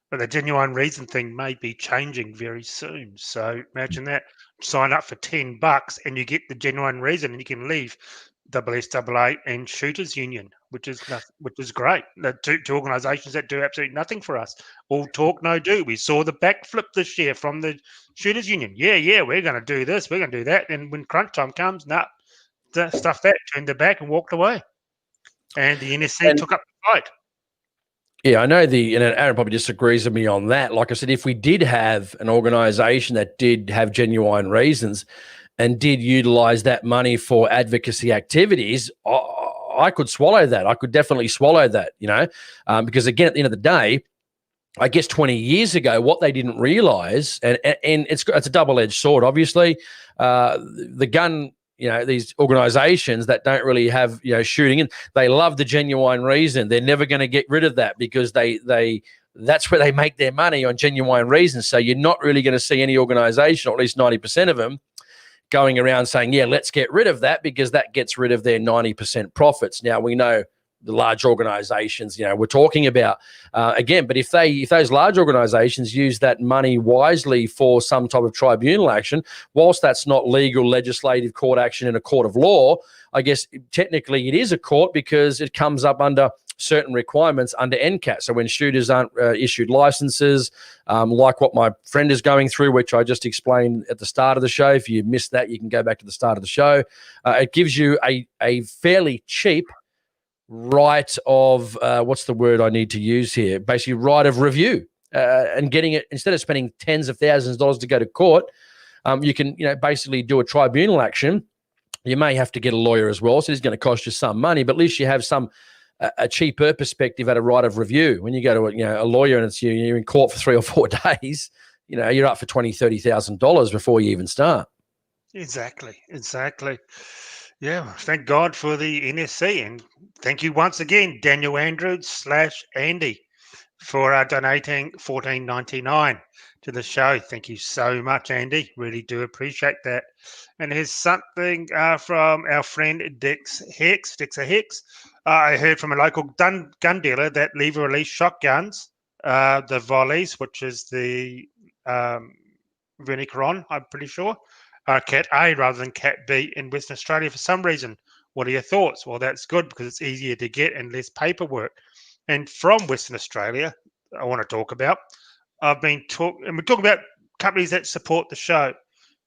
But the genuine reason thing may be changing very soon. So imagine that. Sign up for $10 and you get the genuine reason, and you can leave SSAA and Shooters Union, which is great. The two organisations that do absolutely nothing for us. All talk, no do. We saw the backflip this year from the Shooters Union. Yeah, we're going to do this, we're going to do that. And when crunch time comes, stuff that, turned their back and walked away. And the NSC took up the fight.
Yeah, I know and Aaron probably disagrees with me on that. Like I said, if we did have an organisation that did have genuine reasons and did utilise that money for advocacy activities, I could swallow that. I could definitely swallow that, because again, at the end of the day, I guess 20 years ago, what they didn't realise, and it's a double-edged sword, obviously, the gun. These organizations that don't really have, shooting, and they love the genuine reason. They're never going to get rid of that because that's where they make their money, on genuine reasons. So you're not really going to see any organization, or at least 90% of them, going around saying, yeah, let's get rid of that, because that gets rid of their 90% profits. Now, we know the large organizations, we're talking about, again, but if those large organizations use that money wisely for some type of tribunal action, whilst that's not legal legislative court action in a court of law, I guess technically it is a court, because it comes up under certain requirements under NCAT. So when shooters aren't issued licenses, like what my friend is going through, which I just explained at the start of the show. If you missed that, you can go back to the start of the show. It gives you a fairly cheap right of what's the word I need to use here? Basically, right of review, and getting it, instead of spending tens of thousands of dollars to go to court, you can basically do a tribunal action. You may have to get a lawyer as well, so it's going to cost you some money, but at least you have a cheaper perspective at a right of review. When you go to a lawyer and it's you're in court for 3 or 4 days, you're up for $20,000-$30,000 before you even start.
Exactly. Yeah, thank God for the NSC, and thank you once again, Daniel Andrews / Andy, for donating $14.99 to the show. Thank you so much, Andy. Really do appreciate that. And here's something from our friend Dixer Hicks. I heard from a local gun dealer that lever release shotguns, the volleys, which is the Vernicaron, I'm pretty sure, Cat A rather than Cat B in Western Australia for some reason. What are your thoughts? Well, that's good, because it's easier to get and less paperwork. And from Western Australia, I want to talk about, we're talking about companies that support the show.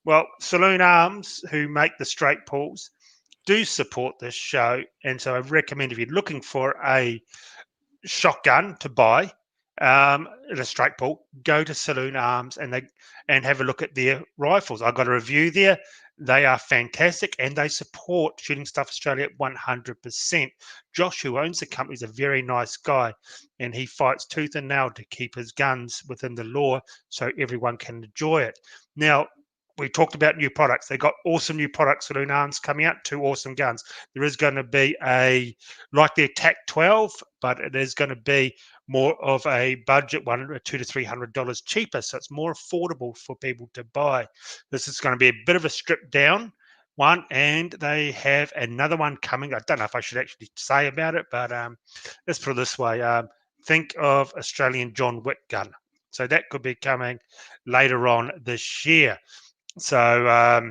Well, Saloon Arms, who make the straight pulls, do support this show. And so I recommend, if you're looking for a shotgun to buy, the straight pull, go to Saloon Arms and have a look at their rifles. I got a review there. They are fantastic, and they support Shooting Stuff Australia 100%. Josh, who owns the company, is a very nice guy, and he fights tooth and nail to keep his guns within the law so everyone can enjoy it. Now, we talked about new products. They got awesome new products, Saloon Arms, coming out, 2 awesome guns. There is going to be like the Attack 12, but it is going to be more of a budget one, $200 to $300 cheaper, so it's more affordable for people to buy. This is going to be a bit of a stripped down one, and they have another one coming. I don't know if I should actually say about it, but let's put it this way. Think of Australian John Wick gun. So that could be coming later on this year. So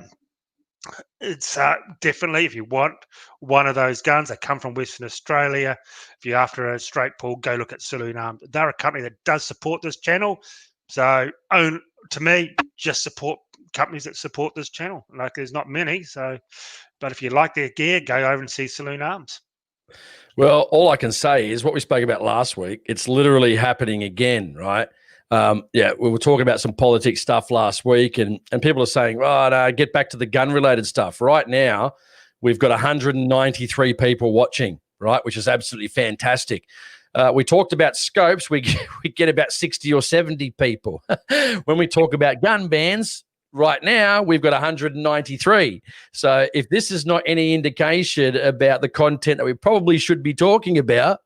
it's definitely, if you want one of those guns, they come from Western Australia. If you're after a straight pull, go look at Saloon Arms. They're a company that does support this channel. So, to me, just support companies that support this channel. Like, there's not many. So, but if you like their gear, go over and see Saloon Arms.
Well, all I can say is what we spoke about last week. It's literally happening again, right? Yeah, we were talking about some politics stuff last week, and people are saying, "Oh, no, get back to the gun-related stuff." Right now, we've got 193 people watching, right, which is absolutely fantastic. We talked about scopes. We get about 60 or 70 people. When we talk about gun bans, right now we've got 193. So if this is not any indication about the content that we probably should be talking about,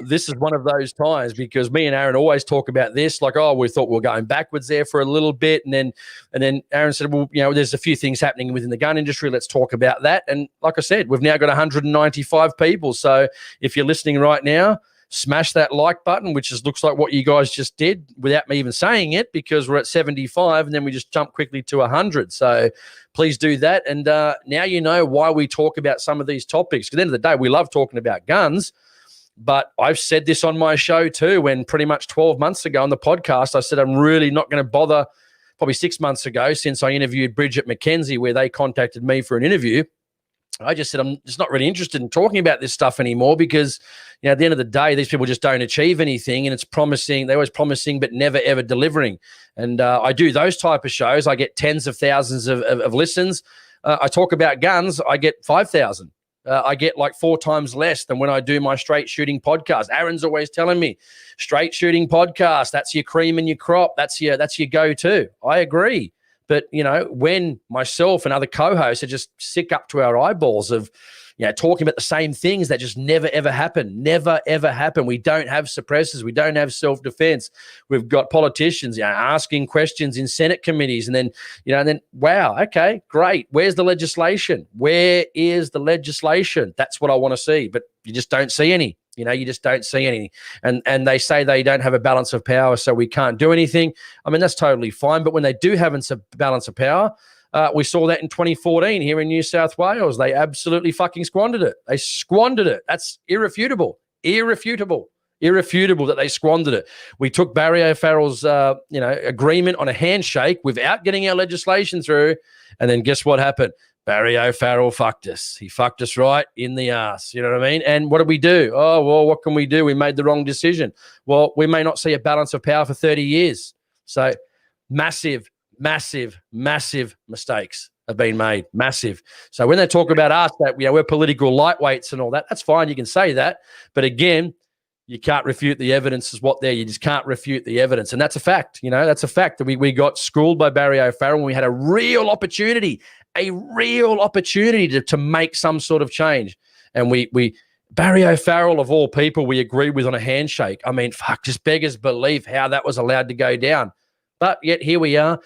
this is one of those times, because me and Aaron always talk about this, like, oh, we thought we were going backwards there for a little bit, and then Aaron said, well, there's a few things happening within the gun industry. Let's talk about that. And like I said, we've now got 195 people. So if you're listening right now, smash that like button, which looks like what you guys just did without me even saying it, because we're at 75 and then we just jumped quickly to 100. So please do that. And now you know why we talk about some of these topics. Because at the end of the day, we love talking about guns. But I've said this on my show too, when pretty much 12 months ago on the podcast, I said I'm really not going to bother, probably 6 months ago, since I interviewed Bridget McKenzie, where they contacted me for an interview. I just said I'm just not really interested in talking about this stuff anymore, because at the end of the day, these people just don't achieve anything, and it's promising. They're always promising but never ever delivering. And I do those type of shows. I get tens of thousands of listens. I talk about guns. I get 5,000. I get like 4 times less than when I do my straight shooting podcast. Aaron's always telling me, straight shooting podcast, that's your cream and your crop. That's your go-to. I agree. But, when myself and other co-hosts are just sick up to our eyeballs of, talking about the same things that just never, ever happen, we don't have suppressors. We don't have self-defense. We've got politicians, asking questions in Senate committees. And then, wow, okay, great. Where's the legislation? Where is the legislation? That's what I want to see. But you just don't see any. You just don't see any. And they say they don't have a balance of power, so we can't do anything. I mean, that's totally fine. But when they do have a balance of power, we saw that in 2014 here in New South Wales. They absolutely fucking squandered it. They squandered it. That's irrefutable that they squandered it. We took Barry O'Farrell's, agreement on a handshake without getting our legislation through. And then guess what happened? Barry O'Farrell fucked us. He fucked us right in the ass. You know what I mean? And what did we do? Oh, well, what can we do? We made the wrong decision. Well, we may not see a balance of power for 30 years. So massive mistakes have been made. Massive. So when they talk about us, that we're political lightweights and all that, that's fine. You can say that. But again, you can't refute the evidence is what there. You just can't refute the evidence. And that's a fact. That's a fact that we got schooled by Barry O'Farrell when we had a real opportunity to make some sort of change. And we Barry O'Farrell, of all people, we agreed with on a handshake. I mean, fuck, just beggars belief how that was allowed to go down. But yet here we are,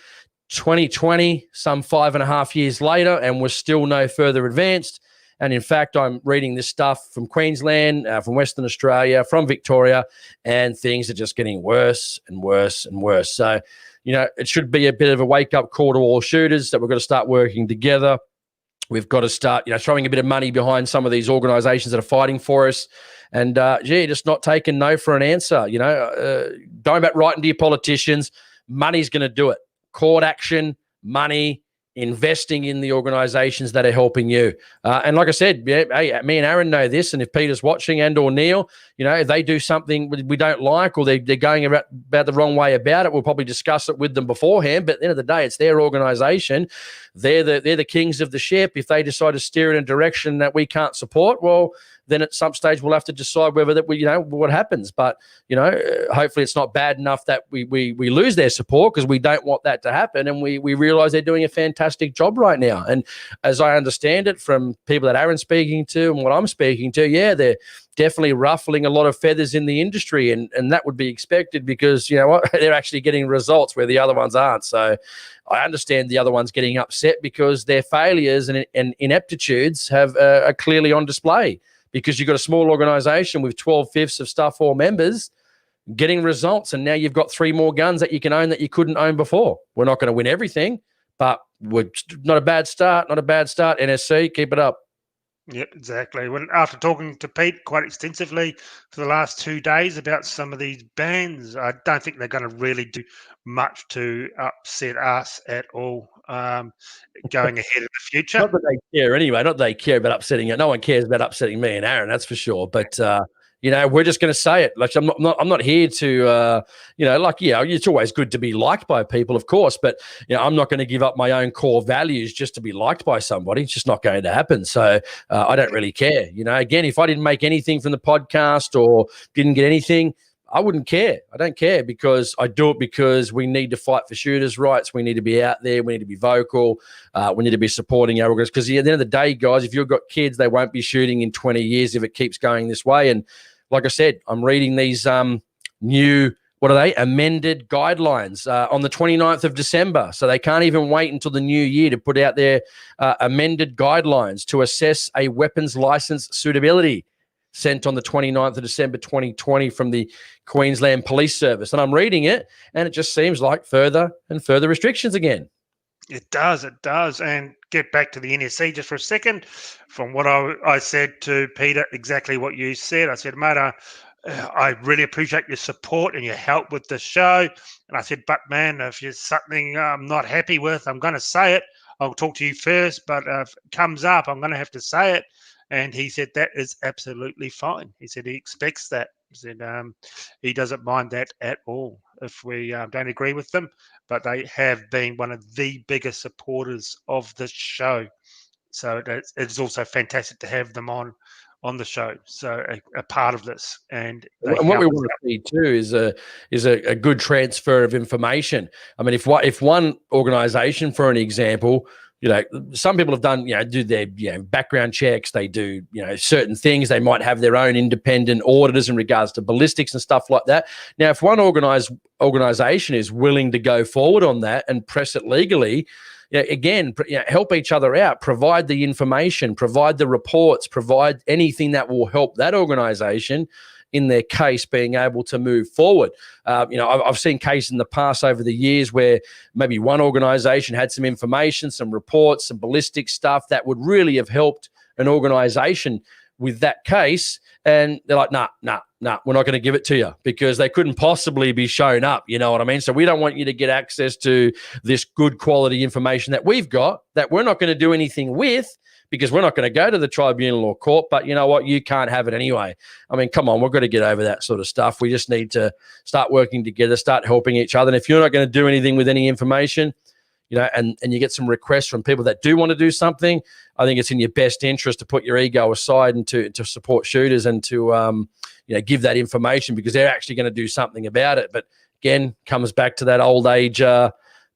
2020, some 5.5 years later, and we're still no further advanced. And in fact, I'm reading this stuff from Queensland, from Western Australia, from Victoria, and things are just getting worse and worse and worse. So, it should be a bit of a wake-up call to all shooters that we've got to start working together. We've got to start, throwing a bit of money behind some of these organisations that are fighting for us. And, just not taking no for an answer. Going back right into your politicians, money's going to do it. Court action, money, investing in the organisations that are helping you. And like I said, hey, me and Aaron know this, and if Peter's watching and or Neil, if they do something we don't like, or they're going about the wrong way about it, we'll probably discuss it with them beforehand. But at the end of the day, it's their organisation. They're the kings of the ship. If they decide to steer in a direction that we can't support, well, then at some stage we'll have to decide whether that what happens. But hopefully it's not bad enough that we lose their support, because we don't want that to happen. And we realize they're doing a fantastic job right now. And as I understand it from people that Aaron's speaking to and what I'm speaking to, they're definitely ruffling a lot of feathers in the industry, and that would be expected, because they're actually getting results where the other ones aren't. So I understand the other ones getting upset because their failures and ineptitudes are clearly on display, because you've got a small organization with 12/5 of staff or members getting results, and now you've got 3 more guns that you can own that you couldn't own before. We're not going to win everything, but we're not a bad start. NSC, keep it up.
Yep, exactly. When after talking to Pete quite extensively for the last 2 days about some of these bans, I don't think they're going to really do much to upset us at all going ahead in the future.
Not that they care anyway. Not that they care about upsetting it. No one cares about upsetting me and Aaron. That's for sure. But we're just going to say it. Like I'm not here to, it's always good to be liked by people, of course. But I'm not going to give up my own core values just to be liked by somebody. It's just not going to happen. So I don't really care. Again, if I didn't make anything from the podcast or didn't get anything, I wouldn't care. I don't care because I do it because we need to fight for shooters' rights. We need to be out there. We need to be vocal. We need to be supporting our organizations because at the end of the day, guys, if you've got kids, they won't be shooting in 20 years if it keeps going this way. And like I said, I'm reading these new, amended guidelines on the 29th of December. So they can't even wait until the new year to put out their amended guidelines to assess a weapons license suitability, sent on the 29th of December 2020 from the Queensland Police Service. And I'm reading it, and it just seems like further and further restrictions again.
It does. And get back to the NSC just for a second. From what I said to Peter, exactly what you said. I said, mate, I really appreciate your support and your help with the show. And I said, but man, if there's something I'm not happy with, I'm going to say it. I'll talk to you first, but if it comes up, I'm going to have to say it. And he said that is absolutely fine. He said he expects that. He said he doesn't mind that at all if we don't agree with them. But they have been one of the biggest supporters of this show. So it's also fantastic to have them on the show. So a part of this. And
what we want to see too is a good transfer of information. I mean, if one organization, for an example, some people have done, do their, background checks. They do, certain things. They might have their own independent auditors in regards to ballistics and stuff like that. Now, if one organization is willing to go forward on that and press it legally, help each other out, provide the information, provide the reports, provide anything that will help that organization in their case being able to move forward. I've seen cases in the past over the years where maybe one organization had some information, some reports, some ballistic stuff that would really have helped an organization with that case. And they're like, nah, we're not going to give it to you because they couldn't possibly be shown up. You know what I mean? So we don't want you to get access to this good quality information that we've got that we're not going to do anything with, because we're not going to go to the tribunal or court, but you know what? You can't have it anyway. I mean, come on, we've got to get over that sort of stuff. We just need to start working together, start helping each other. And if you're not going to do anything with any information, and you get some requests from people that do want to do something, I think it's in your best interest to put your ego aside and to support shooters and to, give that information because they're actually going to do something about it. But again, comes back to that old age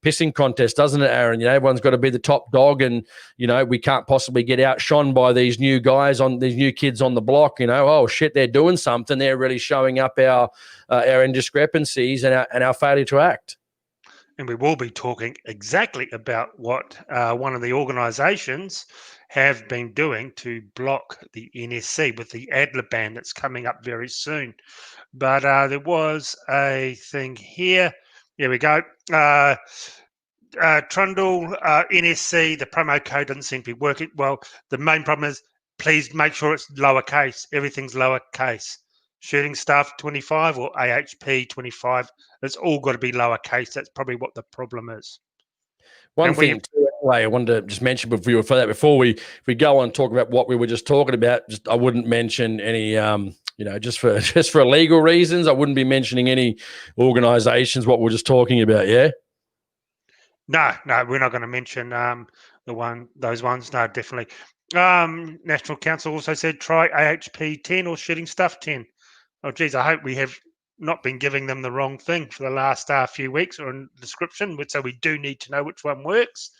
pissing contest, doesn't it, Aaron? Everyone's got to be the top dog, and we can't possibly get outshone by these new guys these new kids on the block. Oh shit, they're doing something. They're really showing up our indiscrepancies and our failure to act.
And we will be talking exactly about what one of the organisations have been doing to block the NSC with the Adler ban that's coming up very soon. But there was a thing here. Here we go. Trundle, NSC, the promo code doesn't seem to be working. Well, the main problem is please make sure it's lowercase. Everything's lowercase. Shooting Stuff 25 or AHP 25. It's all got to be lowercase. That's probably what the problem is.
One thing I wanted to just mention before we go on and talk about what we were just talking about, I wouldn't mention any just for legal reasons, I wouldn't be mentioning any organizations, what we're just talking about, yeah?
No, we're not going to mention those ones. No, definitely. National Council also said try AHP 10 or Shooting Stuff 10. Oh, geez, I hope we have not been giving them the wrong thing for the last few weeks or in description. So we do need to know which one works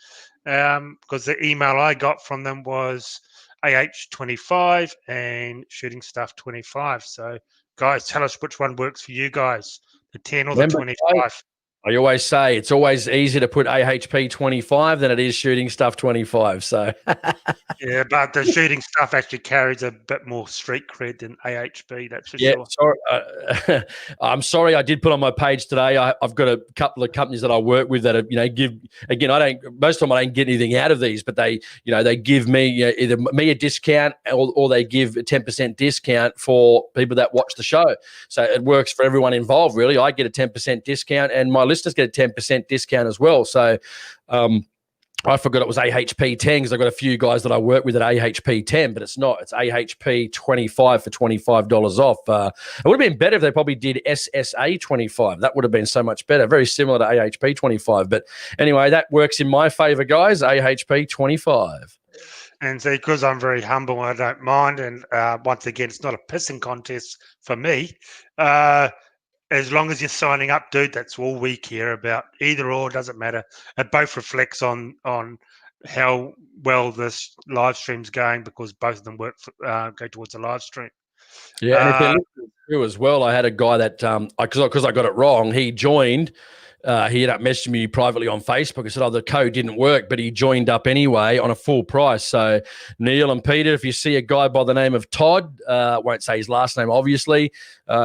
because the email I got from them was AH25 and Shooting Stuff 25. So, guys, tell us which one works for you guys, the 10 or the 25.
I always say it's always easier to put AHP 25 than it is shooting stuff 25. So
Yeah, but the shooting stuff actually carries a bit more street cred than AHP, that's for
yeah,
sure.
sorry. I'm sorry. I did put on my page today. I've got a couple of companies that I work with that are, give again. Most of the time I don't get anything out of these, but they give me either me a discount or they give a 10% discount for people that watch the show. So it works for everyone involved. Really, I get a 10% discount, and my listeners get a 10% discount as well. So. I forgot it was AHP 10 because I've got a few guys that I work with at AHP 10, but it's not. It's AHP 25 for $25 off. It would have been better if they probably did SSA 25. That would have been so much better. Very similar to AHP 25. But anyway, that works in my favor, guys. AHP 25.
And so because I'm very humble, I don't mind. And once again, it's not a pissing contest for me. As long as you're signing up, dude, that's all we care about. Either or, doesn't matter. It both reflects on how well this live stream's going because both of them go towards the live stream.
Yeah, and if they're listening through as well, I had a guy that because I got it wrong, he joined. He ended up messaging me privately on Facebook and said, the code didn't work, but he joined up anyway on a full price. So Neil and Peter, if you see a guy by the name of Todd, won't say his last name, obviously,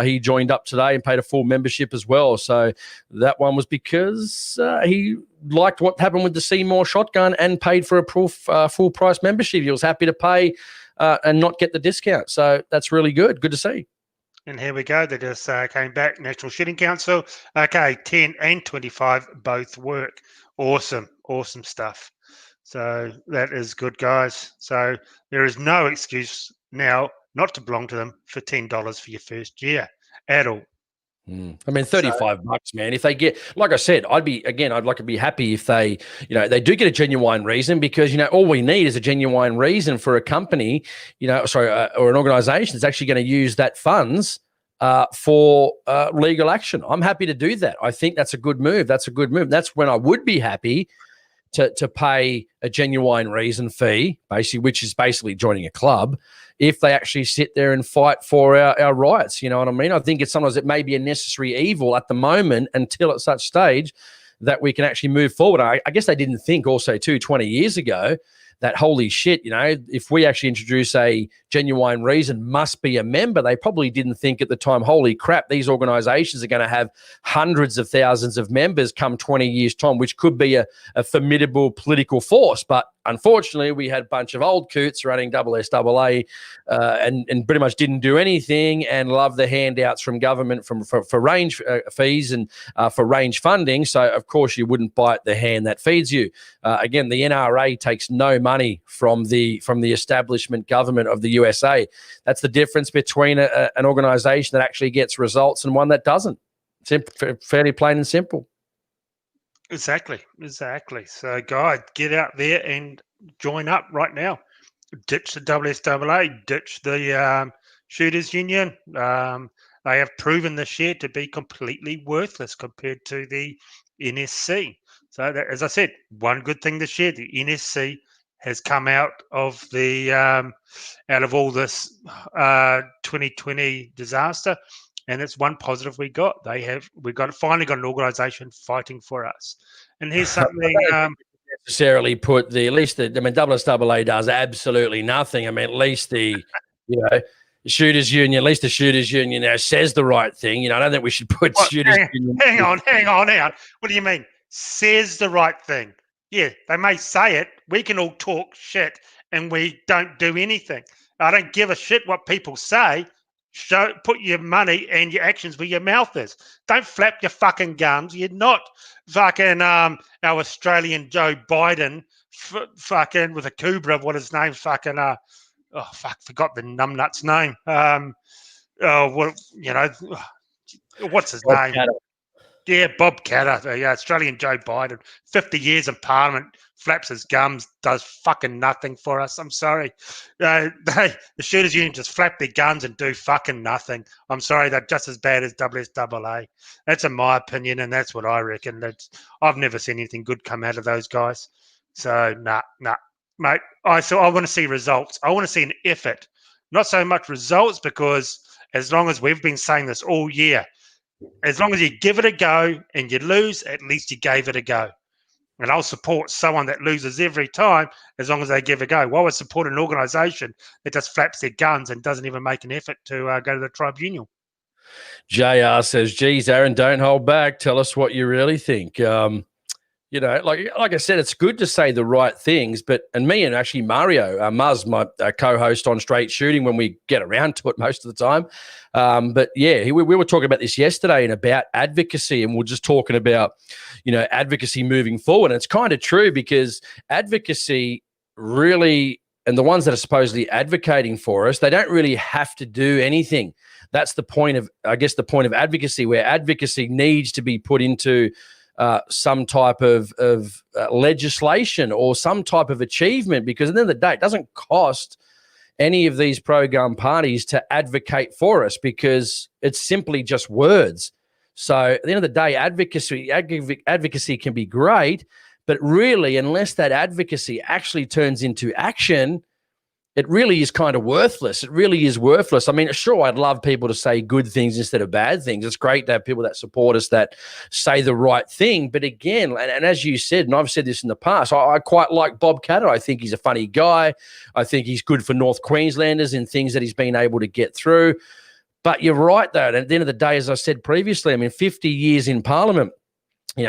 he joined up today and paid a full membership as well. So that one was because he liked what happened with the Seymour shotgun and paid for a full price membership. He was happy to pay and not get the discount. So that's really good. Good to see.
And here we go. They just came back. National Shooting Council. Okay, 10 and 25 both work. Awesome. Awesome stuff. So that is good, guys. So there is no excuse now not to belong to them for $10 for your first year at all.
I mean, $35, man. If they get, like I said, I'd like to be happy if they, they do get a genuine reason because, all we need is a genuine reason for a company, or an organization that's actually going to use that funds for legal action. I'm happy to do that. I think that's a good move. That's when I would be happy to pay a genuine reason fee, which is basically joining a club, if they actually sit there and fight for our rights. You know what I mean? I think sometimes it may be a necessary evil at the moment until at such stage that we can actually move forward. I guess they didn't think also too 20 years ago that holy shit, if we actually introduce a genuine reason must be a member, they probably didn't think at the time, holy crap, these organizations are going to have hundreds of thousands of members come 20 years time, which could be a formidable political force. But unfortunately, we had a bunch of old coots running SSAA and pretty much didn't do anything and love the handouts from government for range fees and for range funding. So, of course, you wouldn't bite the hand that feeds you. Again, the NRA takes no money from the establishment government of the USA. That's the difference between an organization that actually gets results and one that doesn't. It's fairly plain and simple.
Exactly. So, guys, get out there and join up right now. Ditch the SSAA, ditch the Shooters Union. They have proven this year to be completely worthless compared to the NSC. So, as I said, one good thing this year, the NSC has come out of all this 2020 disaster. And it's one positive we got. Finally got an organisation fighting for us. And here's something.
Necessarily put SSAA does absolutely nothing. I mean, at least the Shooters Union, now says the right thing. I don't think we should put Shooters Union.
Hang on. What do you mean? Says the right thing? Yeah, they may say it. We can all talk shit and we don't do anything. I don't give a shit what people say. Put your money and your actions where your mouth is. Don't flap your fucking gums. You're not fucking our Australian Joe Biden fucking with a Cobra. What his name? Fucking forgot the numbnut's name. What's his name?
Catter.
Yeah, Bob Catter. Yeah, Australian Joe Biden. 50 years in Parliament, flaps his gums, does fucking nothing for us. I'm sorry. The Shooters Union just flap their guns and do fucking nothing. I'm sorry, they're just as bad as SSAA. That's in my opinion, and that's what I reckon. I've never seen anything good come out of those guys. So, nah, mate. I want to see results. I want to see an effort. Not so much results because as long as we've been saying this all year, As long as you give it a go and you lose, at least you gave it a go. And I'll support someone that loses every time as long as they give it a go. Why would I support an organisation that just flaps their guns and doesn't even make an effort to go to the tribunal?
JR says, geez, Aaron, don't hold back. Tell us what you really think. Like I said, it's good to say the right things, and me and actually Mario, Muzz, my co-host on Straight Shooting, when we get around to it most of the time. We were talking about this yesterday and about advocacy, and we're just talking about, advocacy moving forward. And it's kind of true, because advocacy really, and the ones that are supposedly advocating for us, they don't really have to do anything. That's the point of advocacy, where advocacy needs to be put into some type of legislation or some type of achievement, because at the end of the day, it doesn't cost any of these pro-gun parties to advocate for us, because it's simply just words. So at the end of the day, advocacy can be great, but really, unless that advocacy actually turns into action, it really is kind of worthless. It really is worthless. I mean, sure, I'd love people to say good things instead of bad things. It's great to have people that support us that say the right thing. But again, and as you said, and I've said this in the past, I quite like Bob Catter. I think he's a funny guy. I think he's good for North Queenslanders in things that he's been able to get through. But you're right, though. At the end of the day, as I said previously, I mean, 50 years in Parliament,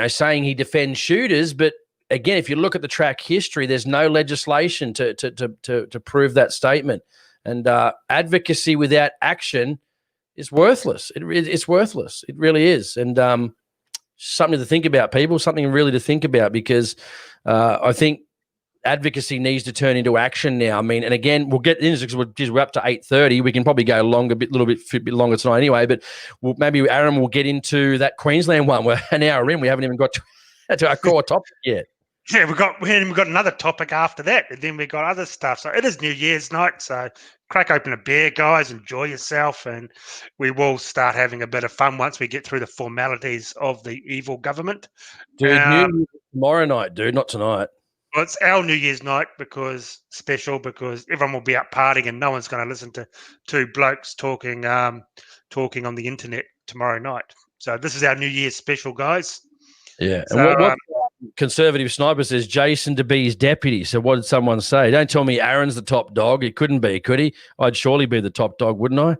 saying he defends shooters, but again, if you look at the track history, there's no legislation to prove that statement. And advocacy without action is worthless. It's worthless. It really is. And something to think about, people, something really to think about, because I think advocacy needs to turn into action now. I mean, and again, we'll get into this because we're up to 8:30. We can probably go longer, a little bit longer tonight anyway, but maybe Aaron will get into that Queensland one. We're an hour in. We haven't even got to our core topic yet.
Yeah, we've got another topic after that, and then we got other stuff. So it is New Year's night, so crack open a beer, guys, enjoy yourself, and we will start having a bit of fun once we get through the formalities of the evil government.
Dude, New Year's tomorrow night, dude, not tonight.
Well, it's our New Year's night because everyone will be out partying and no one's going to listen to two blokes talking on the internet tomorrow night. So this is our New Year's special, guys.
Yeah. So, and what Conservative Sniper says Jason to be his deputy. So what did someone say? Don't tell me Aaron's the top dog. He couldn't be, could he? I'd surely be the top dog, wouldn't I?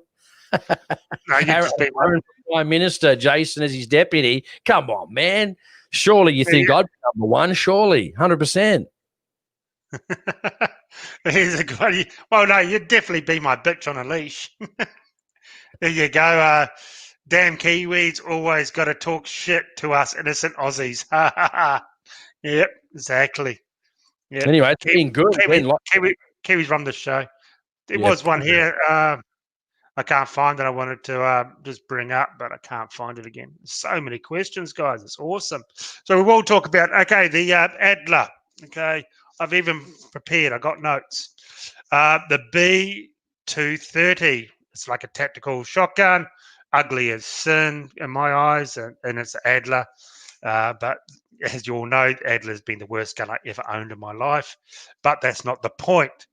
No,
Aaron, Prime Minister, Jason as his deputy. Come on, man. Surely you think I'd be number one? Surely, 100%.
Here's a good. Well, no, you'd definitely be my bitch on a leash. There you go. Damn Kiwis always got to talk shit to us innocent Aussies. Yep, exactly. Yep.
Anyway, it's been good.
Kiwis run the show. There was one here. I can't find it. I wanted to just bring up, but I can't find it again. So many questions, guys. It's awesome. So we will talk about, the Adler. Okay, I've even prepared. I got notes. The B230. It's like a tactical shotgun. Ugly as sin in my eyes, and it's Adler. But as you all know, Adler's been the worst gun I ever owned in my life. But that's not the point.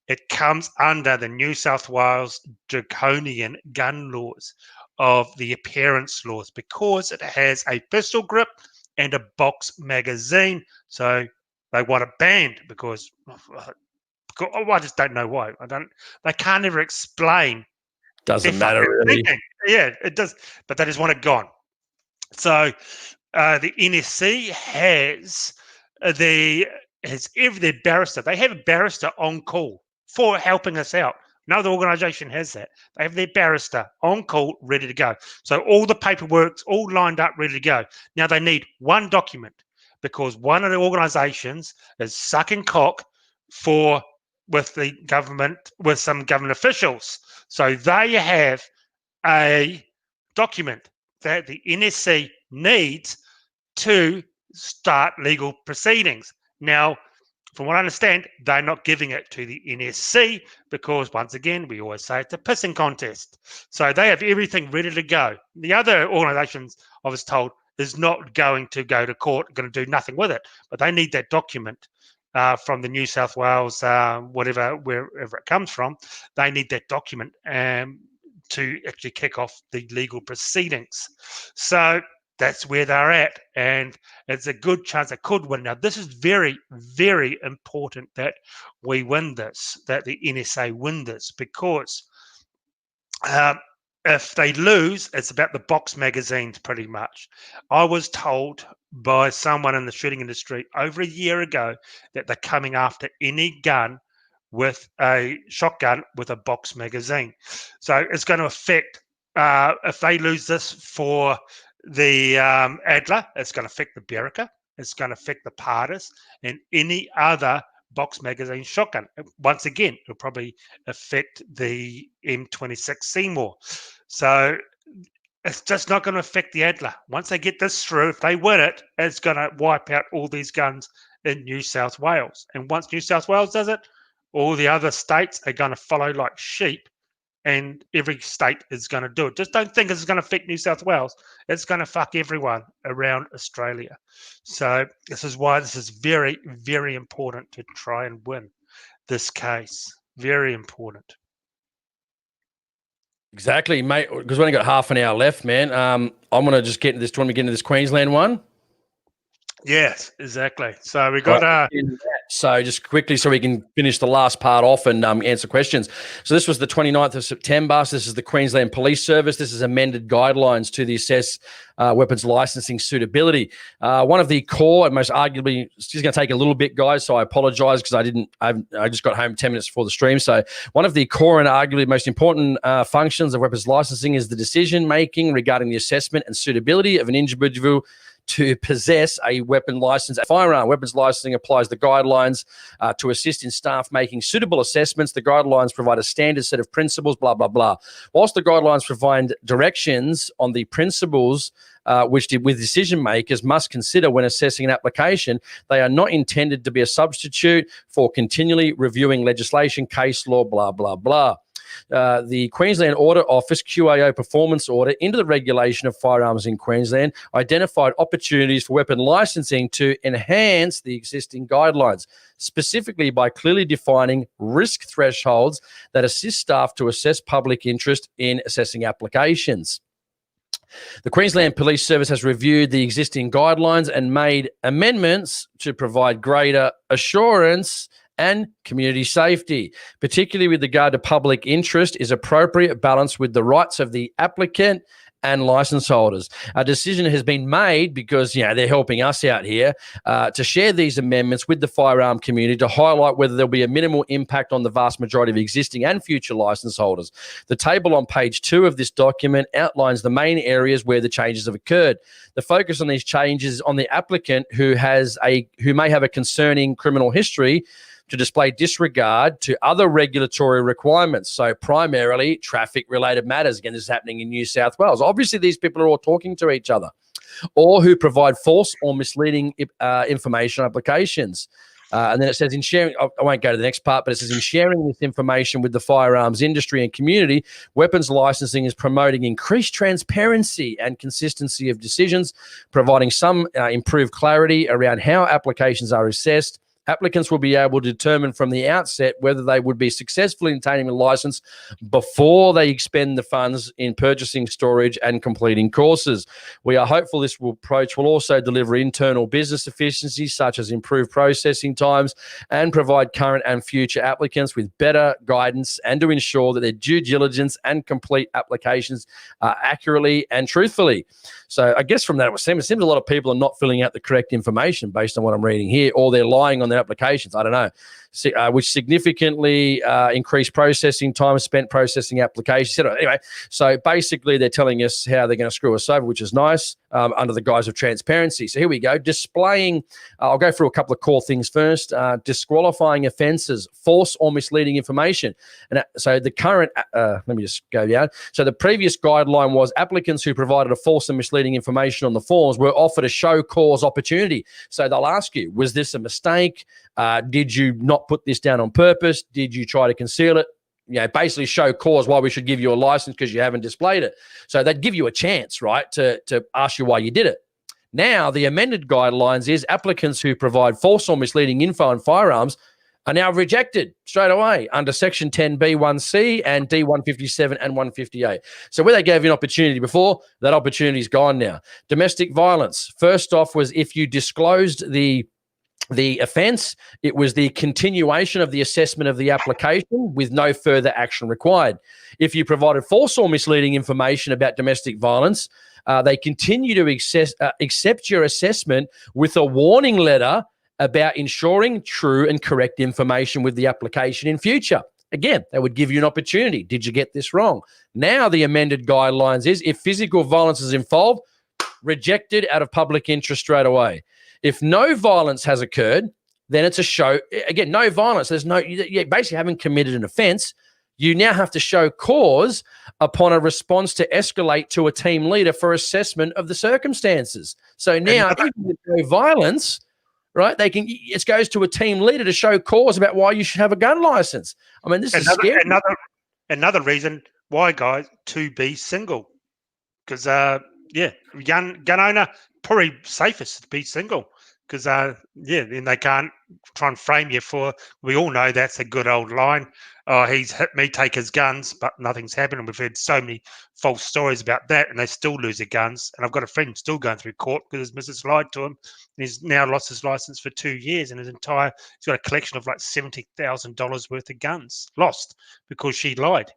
It comes under the New South Wales draconian gun laws of the appearance laws because it has a pistol grip and a box magazine. So they want it banned because I just don't know why. They can't ever explain.
Doesn't matter really.
Thinking. Yeah, it does, but they just want it gone. So the NSC has their barrister. They have a barrister on call for helping us out. No other organisation has that. They have their barrister on call, ready to go. So all the paperwork's all lined up, ready to go. Now they need one document because one of the organisations is sucking cock with the government, with some government officials. So they have a document that the NSC needs to start legal proceedings. Now, from what I understand, they're not giving it to the NSC because, once again, we always say it's a pissing contest. So they have everything ready to go. The other organisations, I was told, is not going to go to court, going to do nothing with it, but they need that document. From the New South Wales, wherever it comes from, they need that document to actually kick off the legal proceedings. So that's where they're at, and it's a good chance they could win. Now, this is very, very important that we win this, that the NSA win this, because if they lose, it's about the box magazines pretty much. I was told by someone in the shooting industry over a year ago that they're coming after any gun with a shotgun with a box magazine. So it's going to affect, if they lose this for the Adler, it's going to affect the Berica, it's going to affect the Pardes, and any other box magazine shotgun. Once again, it'll probably affect the M26 Seymour. So it's just not going to affect the Adler. Once they get this through, if they win it, it's going to wipe out all these guns in New South Wales. And once New South Wales does it, all the other states are going to follow like sheep, and every state is going to do it. Just don't think it's going to affect New South Wales. It's going to fuck everyone around Australia. So this is why this is very, very important to try and win this case. Very important.
Exactly, mate, because we only got half an hour left, man. I'm going to just get into this. Do you want me to get into this Queensland one?
Yes, exactly. So we got
so just quickly so we can finish the last part off and answer questions. So this was the 29th of September. So this is the Queensland Police Service. This is amended guidelines to the assess weapons licensing suitability. One of the core and most arguably, it's just going to take a little bit, guys, so I apologize because I just got home 10 minutes before the stream. So one of the core and arguably most important functions of weapons licensing is the decision-making regarding the assessment and suitability of an individual to possess a weapon license. A firearm weapons licensing applies the guidelines to assist in staff making suitable assessments. The guidelines provide a standard set of principles, blah, blah, blah. Whilst the guidelines provide directions on the principles which with decision makers must consider when assessing an application, they are not intended to be a substitute for continually reviewing legislation, case law, blah, blah, blah. The Queensland Audit Office QAO performance audit into the regulation of firearms in Queensland identified opportunities for weapon licensing to enhance the existing guidelines, specifically by clearly defining risk thresholds that assist staff to assess public interest in assessing applications. The Queensland Police Service has reviewed the existing guidelines and made amendments to provide greater assurance and community safety, particularly with regard to public interest, is appropriate balance with the rights of the applicant and license holders. A decision has been made because, they're helping us out here to share these amendments with the firearm community to highlight whether there'll be a minimal impact on the vast majority of existing and future license holders. The table on page 2 of this document outlines the main areas where the changes have occurred. The focus on these changes on the applicant who may have a concerning criminal history to display disregard to other regulatory requirements. So primarily traffic-related matters. Again, this is happening in New South Wales. Obviously, these people are all talking to each other, or who provide false or misleading information applications. And then it says in sharing, I won't go to the next part, but it says in sharing this information with the firearms industry and community, weapons licensing is promoting increased transparency and consistency of decisions, providing some improved clarity around how applications are assessed. Applicants will be able to determine from the outset whether they would be successful in obtaining a license before they expend the funds in purchasing, storage, and completing courses. We are hopeful this approach will also deliver internal business efficiencies, such as improved processing times, and provide current and future applicants with better guidance, and to ensure that their due diligence and complete applications accurately and truthfully. So I guess from that, it seems a lot of people are not filling out the correct information based on what I'm reading here, or they're lying on their applications. I don't know. Which significantly increased processing time spent processing applications. Anyway, so basically they're telling us how they're going to screw us over, which is nice, under the guise of transparency. So here we go. Displaying, I'll go through a couple of core things first. Disqualifying offences, false or misleading information. And so the current, let me just go down. So the previous guideline was applicants who provided a false and misleading information on the forms were offered a show cause opportunity. So they'll ask you, was this a mistake? Did you not put this down on purpose? Did you try to conceal it? Basically show cause why we should give you a license because you haven't displayed it. So they'd give you a chance, right, to ask you why you did it. Now, the amended guidelines is applicants who provide false or misleading info on firearms are now rejected straight away under Section 10B1C and D157 and 158. So where they gave you an opportunity before, that opportunity's gone now. Domestic violence. First off was if you disclosed the offence, it was the continuation of the assessment of the application with no further action required. If you provided false or misleading information about domestic violence, they continue to accept your assessment with a warning letter about ensuring true and correct information with the application in future. Again, they would give you an opportunity. Did you get this wrong? Now the amended guidelines is if physical violence is involved, rejected out of public interest straight away. If no violence has occurred, then it's a show. Again, no violence. You basically haven't committed an offence. You now have to show cause upon a response to escalate to a team leader for assessment of the circumstances. So now, even with no violence, right? It goes to a team leader to show cause about why you should have a gun license. I mean, this is scary.
Another reason why, guys, to be single, because gun owner probably safest to be single, because then they can't try and frame you for. We all know that's a good old line. Oh, he's hit me, take his guns, but nothing's happened. And we've heard so many false stories about that, and they still lose their guns. And I've got a friend still going through court because his missus lied to him. And he's now lost his license for 2 years, and he's got a collection of like $70,000 worth of guns lost because she lied.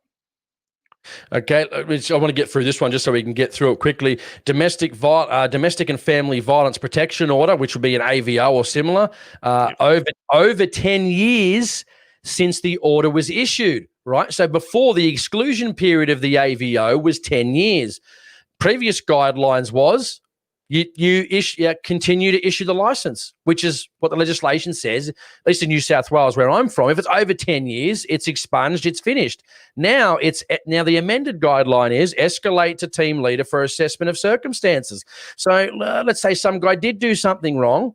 Okay, I want to get through this one just so we can get through it quickly. Domestic and family violence protection order, which would be an AVO or similar, over 10 years since the order was issued, right? So before the exclusion period of the AVO was 10 years. Previous guidelines was you continue to issue the license, which is what the legislation says, at least in New South Wales where I'm from. If it's over 10 years, it's expunged, it's finished. Now the amended guideline is escalate to team leader for assessment of circumstances. So let's say some guy did do something wrong.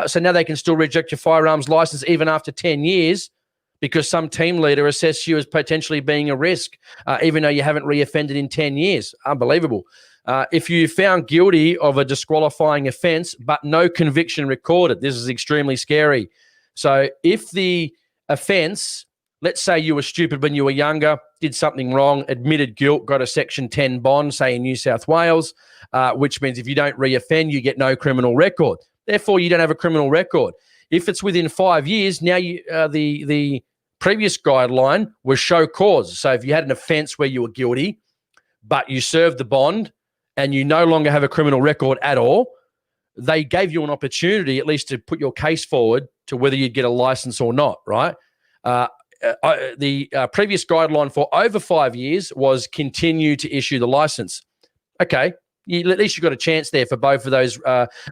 So now they can still reject your firearms license even after 10 years because some team leader assessed you as potentially being a risk, even though you haven't reoffended in 10 years. Unbelievable. If you found guilty of a disqualifying offence but no conviction recorded, this is extremely scary. So if the offence, let's say you were stupid when you were younger, did something wrong, admitted guilt, got a Section 10 bond, say in New South Wales, which means if you don't reoffend, you get no criminal record. Therefore, you don't have a criminal record. If it's within 5 years, now the previous guideline was show cause. So if you had an offence where you were guilty, but you served the bond, and you no longer have a criminal record at all, they gave you an opportunity at least to put your case forward to whether you'd get a license or not, right? The previous guideline for over 5 years was continue to issue the license. Okay, at least you've got a chance there for both of those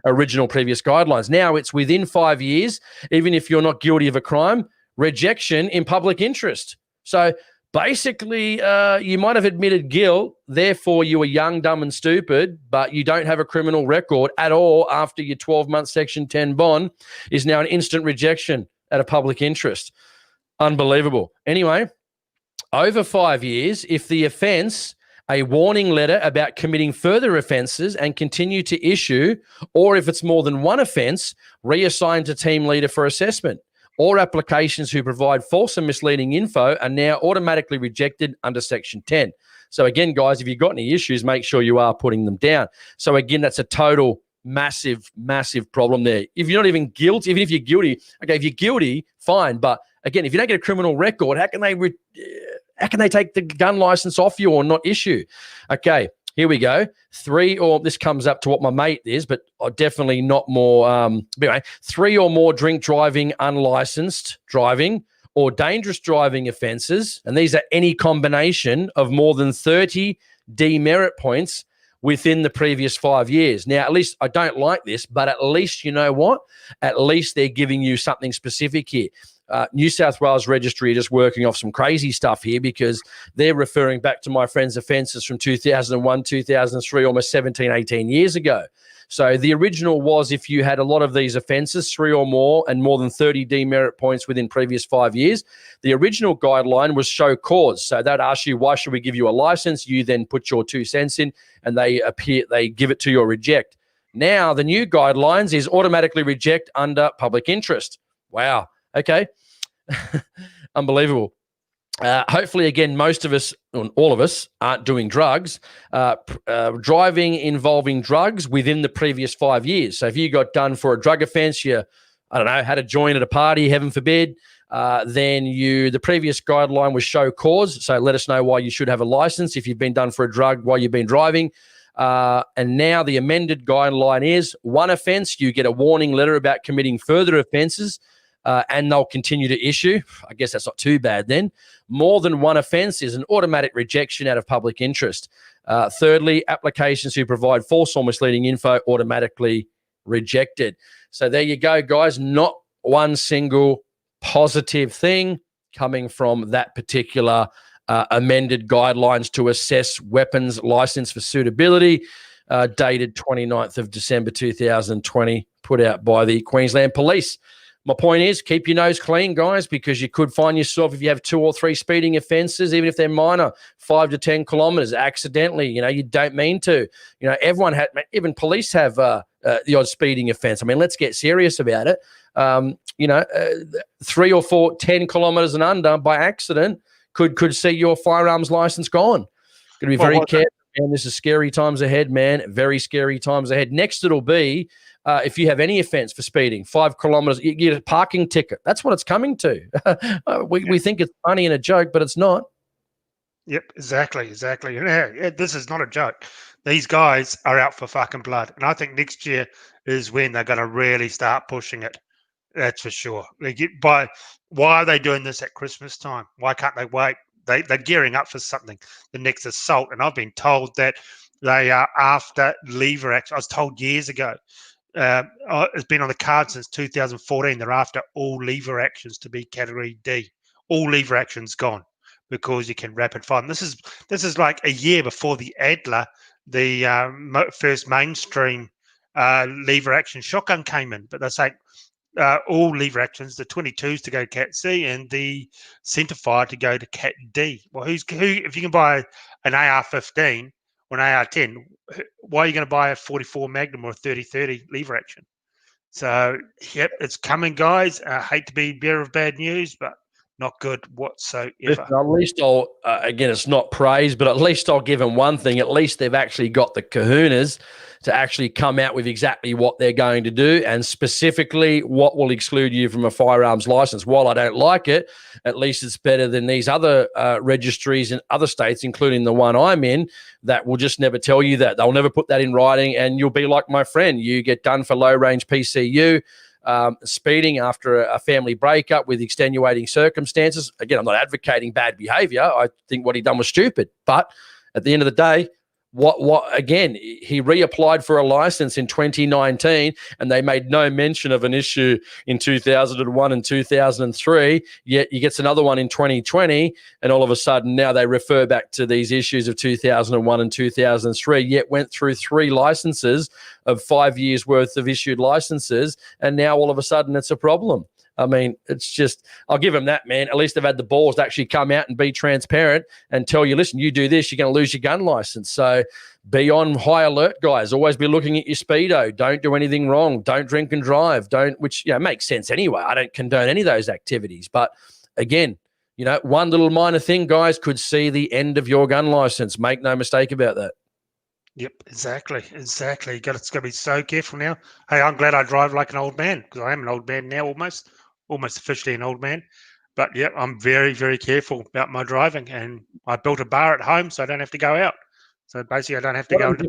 original previous guidelines. Now it's within 5 years, even if you're not guilty of a crime, rejection in public interest. So basically, you might have admitted guilt, therefore you were young, dumb, and stupid, but you don't have a criminal record at all after your 12-month Section 10 bond is now an instant rejection out of public interest. Unbelievable. Anyway, over 5 years, if the offence, a warning letter about committing further offences and continue to issue, or if it's more than one offence, reassigned to team leader for assessment. Or applications who provide false and misleading info are now automatically rejected under Section 10. So again, guys, if you've got any issues, make sure you are putting them down. So again, that's a total massive, massive problem there. If you're not even guilty, even if you're guilty, okay, if you're guilty, fine. But again, if you don't get a criminal record, how can they take the gun license off you or not issue? Okay. Here we go. This comes up to what my mate is, but definitely not more. Anyway, 3 or more drink driving, unlicensed driving, or dangerous driving offences, and these are any combination of more than 30 demerit points within the previous 5 years. Now, at least I don't like this, but at least you know what? At least they're giving you something specific here. New South Wales Registry are just working off some crazy stuff here because they're referring back to my friend's offences from 2001, 2003, almost 17, 18 years ago. So the original was if you had a lot of these offences, 3 or more, and more than 30 demerit points within previous 5 years. The original guideline was show cause. So that asks you, why should we give you a licence? You then put your 2 cents in and they give it to you or reject. Now the new guidelines is automatically reject under public interest. Wow. Okay. Unbelievable. Hopefully, again, most of us, all of us, aren't doing drugs. Driving involving drugs within the previous 5 years. So if you got done for a drug offence, you, I don't know, had a joint at a party, heaven forbid, then the previous guideline was show cause. So let us know why you should have a license if you've been done for a drug while you've been driving. And now the amended guideline is one offence, you get a warning letter about committing further offences. And they'll continue to issue. I guess that's not too bad then. More than one offence is an automatic rejection out of public interest. Thirdly, applications who provide false or misleading info automatically rejected. So there you go, guys. Not one single positive thing coming from that particular amended guidelines to assess weapons license for suitability, dated 29th of December 2020, put out by the Queensland Police. My point is, keep your nose clean, guys, because you could find yourself, if you have 2 or 3 speeding offences, even if they're minor, 5 to 10 kilometres accidentally, you don't mean to. Everyone had, even police have the odd speeding offence. I mean, let's get serious about it. 3 or 4, 10 kilometres and under by accident could see your firearms licence gone. Got to be very careful, man. This is scary times ahead, man. Very scary times ahead. Next, it'll be, if you have any offence for speeding, 5 kilometres, you get a parking ticket. That's what it's coming to. We think it's funny and a joke, but it's not.
Yep, exactly. Yeah, this is not a joke. These guys are out for fucking blood. And I think next year is when they're going to really start pushing it. That's for sure. Why are they doing this at Christmas time? Why can't they wait? They're gearing up for something, the next assault. And I've been told that they are after lever action. I was told years ago. It's been on the card since 2014. They're after all lever actions to be category D. All lever actions gone because you can rapid fire. And this is like a year before the Adler, the first mainstream lever action shotgun came in. But they're saying all lever actions, the 22s to go Cat C and the centerfire to go to Cat D. Well, who if you can buy an AR-15 or an AR-10, why are you going to buy a 44 Magnum or a 30-30 lever action? So, yep, it's coming, guys. I hate to be bearer of bad news, but not good whatsoever.
At least I'll, again, it's not praise, but at least I'll give them one thing. At least they've actually got the kahunas to actually come out with exactly what they're going to do and specifically what will exclude you from a firearms license. While I don't like it, at least it's better than these other registries in other states, including the one I'm in, that will just never tell you that. They'll never put that in writing, and you'll be like my friend. You get done for low-range PCU, speeding after a family breakup with extenuating circumstances. Again, I'm not advocating bad behavior. I think what he done was stupid. But at the end of the day, again, he reapplied for a license in 2019 and they made no mention of an issue in 2001 and 2003, yet he gets another one in 2020 and all of a sudden now they refer back to these issues of 2001 and 2003, yet went through 3 licenses of 5 years worth of issued licenses and now all of a sudden it's a problem. I mean, it's just, I'll give them that, man. At least they've had the balls to actually come out and be transparent and tell you, listen, you do this, you're going to lose your gun license. So be on high alert, guys. Always be looking at your speedo. Don't do anything wrong. Don't drink and drive. Which makes sense anyway. I don't condone any of those activities. But again, one little minor thing, guys, could see the end of your gun license. Make no mistake about that.
Yep, exactly. You got to be so careful now. Hey, I'm glad I drive like an old man because I am an old man now, almost officially an old man. But yeah, I'm very, very careful about my driving, and I built a bar at home so I don't have to go out. So basically, I don't have to go into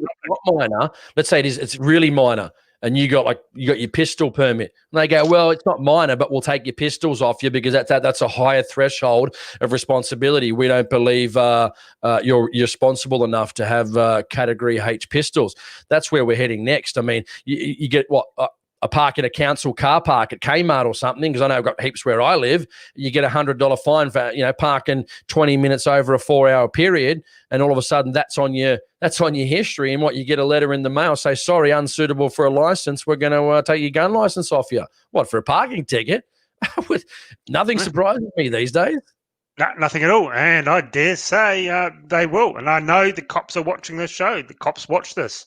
public. Minor. Let's say it's really minor, and you got your pistol permit. And they go, well, it's not minor, but we'll take your pistols off you because that's a higher threshold of responsibility. We don't believe you're responsible enough to have category H pistols. That's where we're heading next. I mean, you get what? A park in a council car park at Kmart or something, because I know I've got heaps where I live, you get $100 fine for parking 20 minutes over a 4-hour period, and all of a sudden that's on your history, and what you get a letter in the mail say, sorry, unsuitable for a license, we're going to take your gun license off you. What, for a parking ticket? Nothing surprises me these days.
No, nothing at all, and I dare say they will. And I know the cops are watching this show. The cops watch this.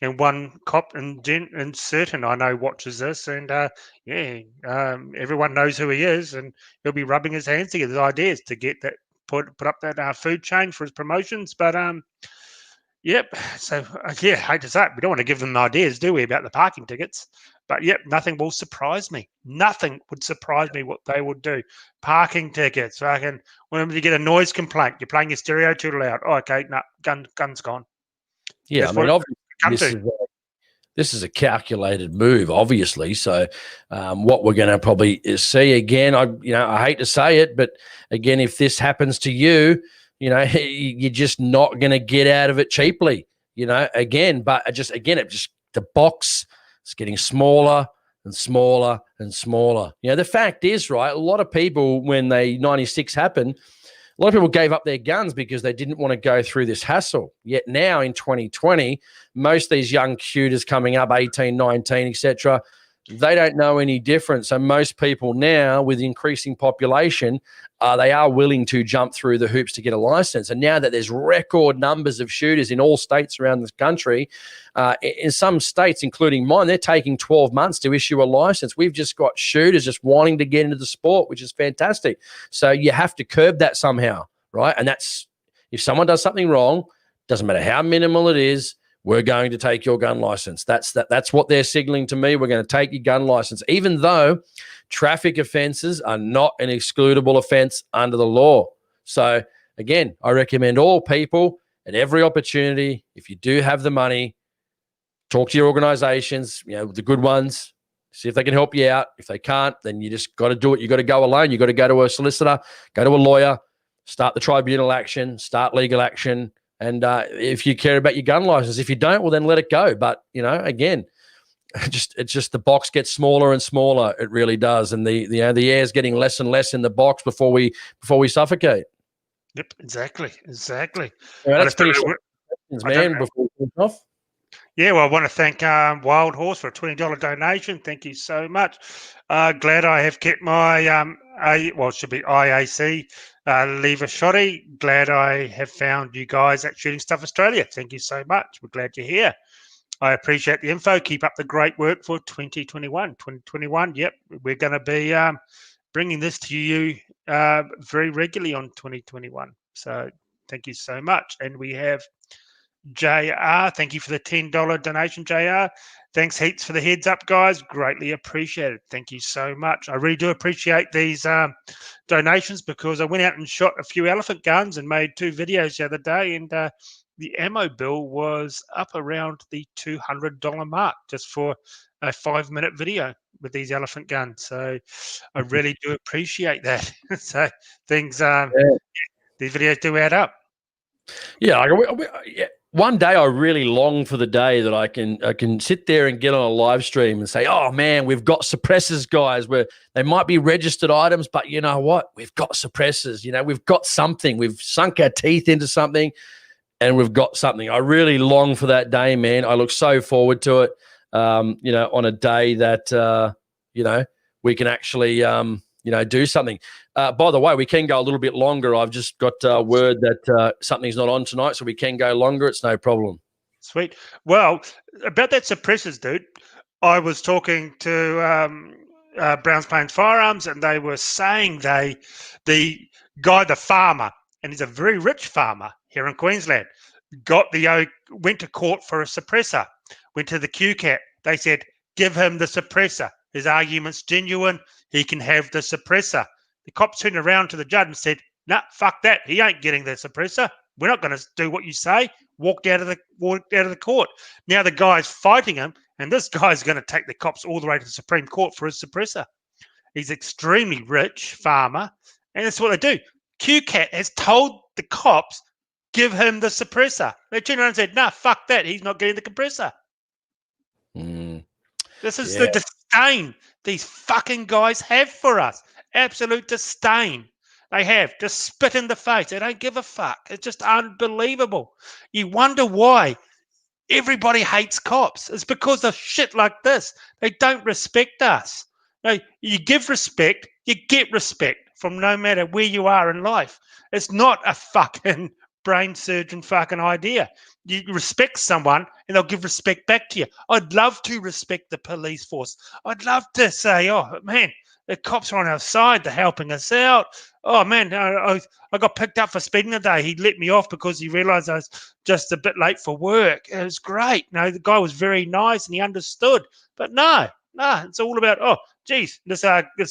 and one cop in certain I know watches this, and everyone knows who he is, and he'll be rubbing his hands together. His ideas to get that put up that food chain for his promotions, but yep. So hate to say it, we don't want to give them ideas, do we, about the parking tickets? But yep, nothing will surprise me. Nothing would surprise me what they would do. Parking tickets. Whenever you get a noise complaint, you're playing your stereo too loud. Oh, okay, no, gun's gone.
Yeah,
That's
I mean,
obviously
this is a calculated move, obviously. So, what we're going to probably see again, I hate to say it, but again, if this happens to you, you're just not going to get out of it cheaply. Again, but the box is getting smaller and smaller and smaller. The fact is, right, a lot of people, when 96 happened, a lot of people gave up their guns because they didn't want to go through this hassle. Yet now in 2020, most of these young shooters coming up, 18, 19, etc., they don't know any different. So most people now, with increasing population, they are willing to jump through the hoops to get a license. And now that there's record numbers of shooters in all states around this country, in some states, including mine, they're taking 12 months to issue a license. We've just got shooters just wanting to get into the sport, which is fantastic. So you have to curb that somehow, right? And that's, if someone does something wrong, doesn't matter how minimal it is, we're going to take your gun license. That's what they're signaling to me. We're going to take your gun license, even though traffic offenses are not an excludable offense under the law. So again, I recommend all people at every opportunity, if you do have the money, talk to your organizations, the good ones, see if they can help you out. If they can't, then you just got to do it. You got to go alone. You got to go to a solicitor, go to a lawyer, start the tribunal action, start legal action. And if you care about your gun license, if you don't, well, then let it go. But, again, it's just the box gets smaller and smaller. It really does. And the air is getting less and less in the box before we suffocate.
Yep, exactly.
That's pretty questions, man, before we finish off.
Yeah, well, I want to thank Wild Horse for a $20 donation. Thank you so much. Glad I have kept my it should be IAC lever shotty. Glad I have found you guys at Shooting Stuff Australia. Thank you so much. We're glad you're here. I appreciate the info. Keep up the great work for 2021. 2021, yep, we're going to be bringing this to you very regularly on 2021. So thank you so much. And we have JR, thank you for the $10 donation, JR. Thanks heaps for the heads up, guys. Greatly appreciated. Thank you so much. I really do appreciate these donations, because I went out and shot a few elephant guns and made 2 videos the other day, and the ammo bill was up around the $200 mark just for a 5-minute video with these elephant guns. So I really do appreciate that. So things, these videos do add up.
Yeah, one day I really long for the day that I can sit there and get on a live stream and say, oh man, we've got suppressors, guys, where they might be registered items, but you know what? We've got suppressors, we've got something. We've sunk our teeth into something and we've got something. I really long for that day, man. I look so forward to it, on a day that, we can actually, do something. By the way, we can go a little bit longer. I've just got word that something's not on tonight, so we can go longer. It's no problem.
Sweet. Well, about that suppressors, dude, I was talking to Browns Plains Firearms, and they were saying the farmer, and he's a very rich farmer here in Queensland, went to court for a suppressor, went to the QCAT. They said, give him the suppressor. His argument's genuine. He can have the suppressor. The cops turned around to the judge and said, nah, fuck that. He ain't getting the suppressor. We're not going to do what you say. Walked out of the court. Now the guy's fighting him, and this guy's going to take the cops all the way to the Supreme Court for his suppressor. He's extremely rich farmer, and that's what they do. QCAT has told the cops, give him the suppressor. They turned around and said, nah, fuck that. He's not getting the compressor. This is the disdain these fucking guys have for us. Absolute disdain. They have. Just spit in the face. They don't give a fuck. It's just unbelievable. You wonder why everybody hates cops. It's because of shit like this. They don't respect us. No, you give respect, you get respect from no matter where you are in life. It's not a fucking brain surgeon fucking idea. You respect someone and they'll give respect back to you. I'd love to respect the police force. I'd love to say, oh, man, the cops are on our side. They're helping us out. Oh, man, I got picked up for speeding today. He let me off because he realised I was just a bit late for work. It was great. No, the guy was very nice and he understood. But no, it's all about, oh, geez, let's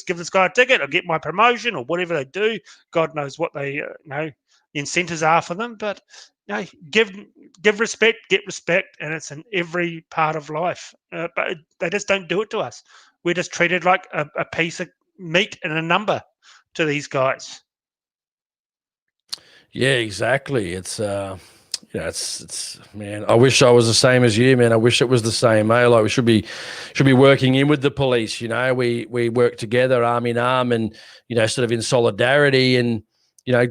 give this guy a ticket or get my promotion or whatever they do. God knows what they, the incentives are for them. But give respect, get respect, and it's in every part of life. But they just don't do it to us. We're just treated like a piece of meat and a number to these guys.
Yeah, exactly. It's it's man. I wish I was the same as you, man. I wish it was the same, mate. Like we should be working in with the police. We work together, arm in arm, and sort of in solidarity, and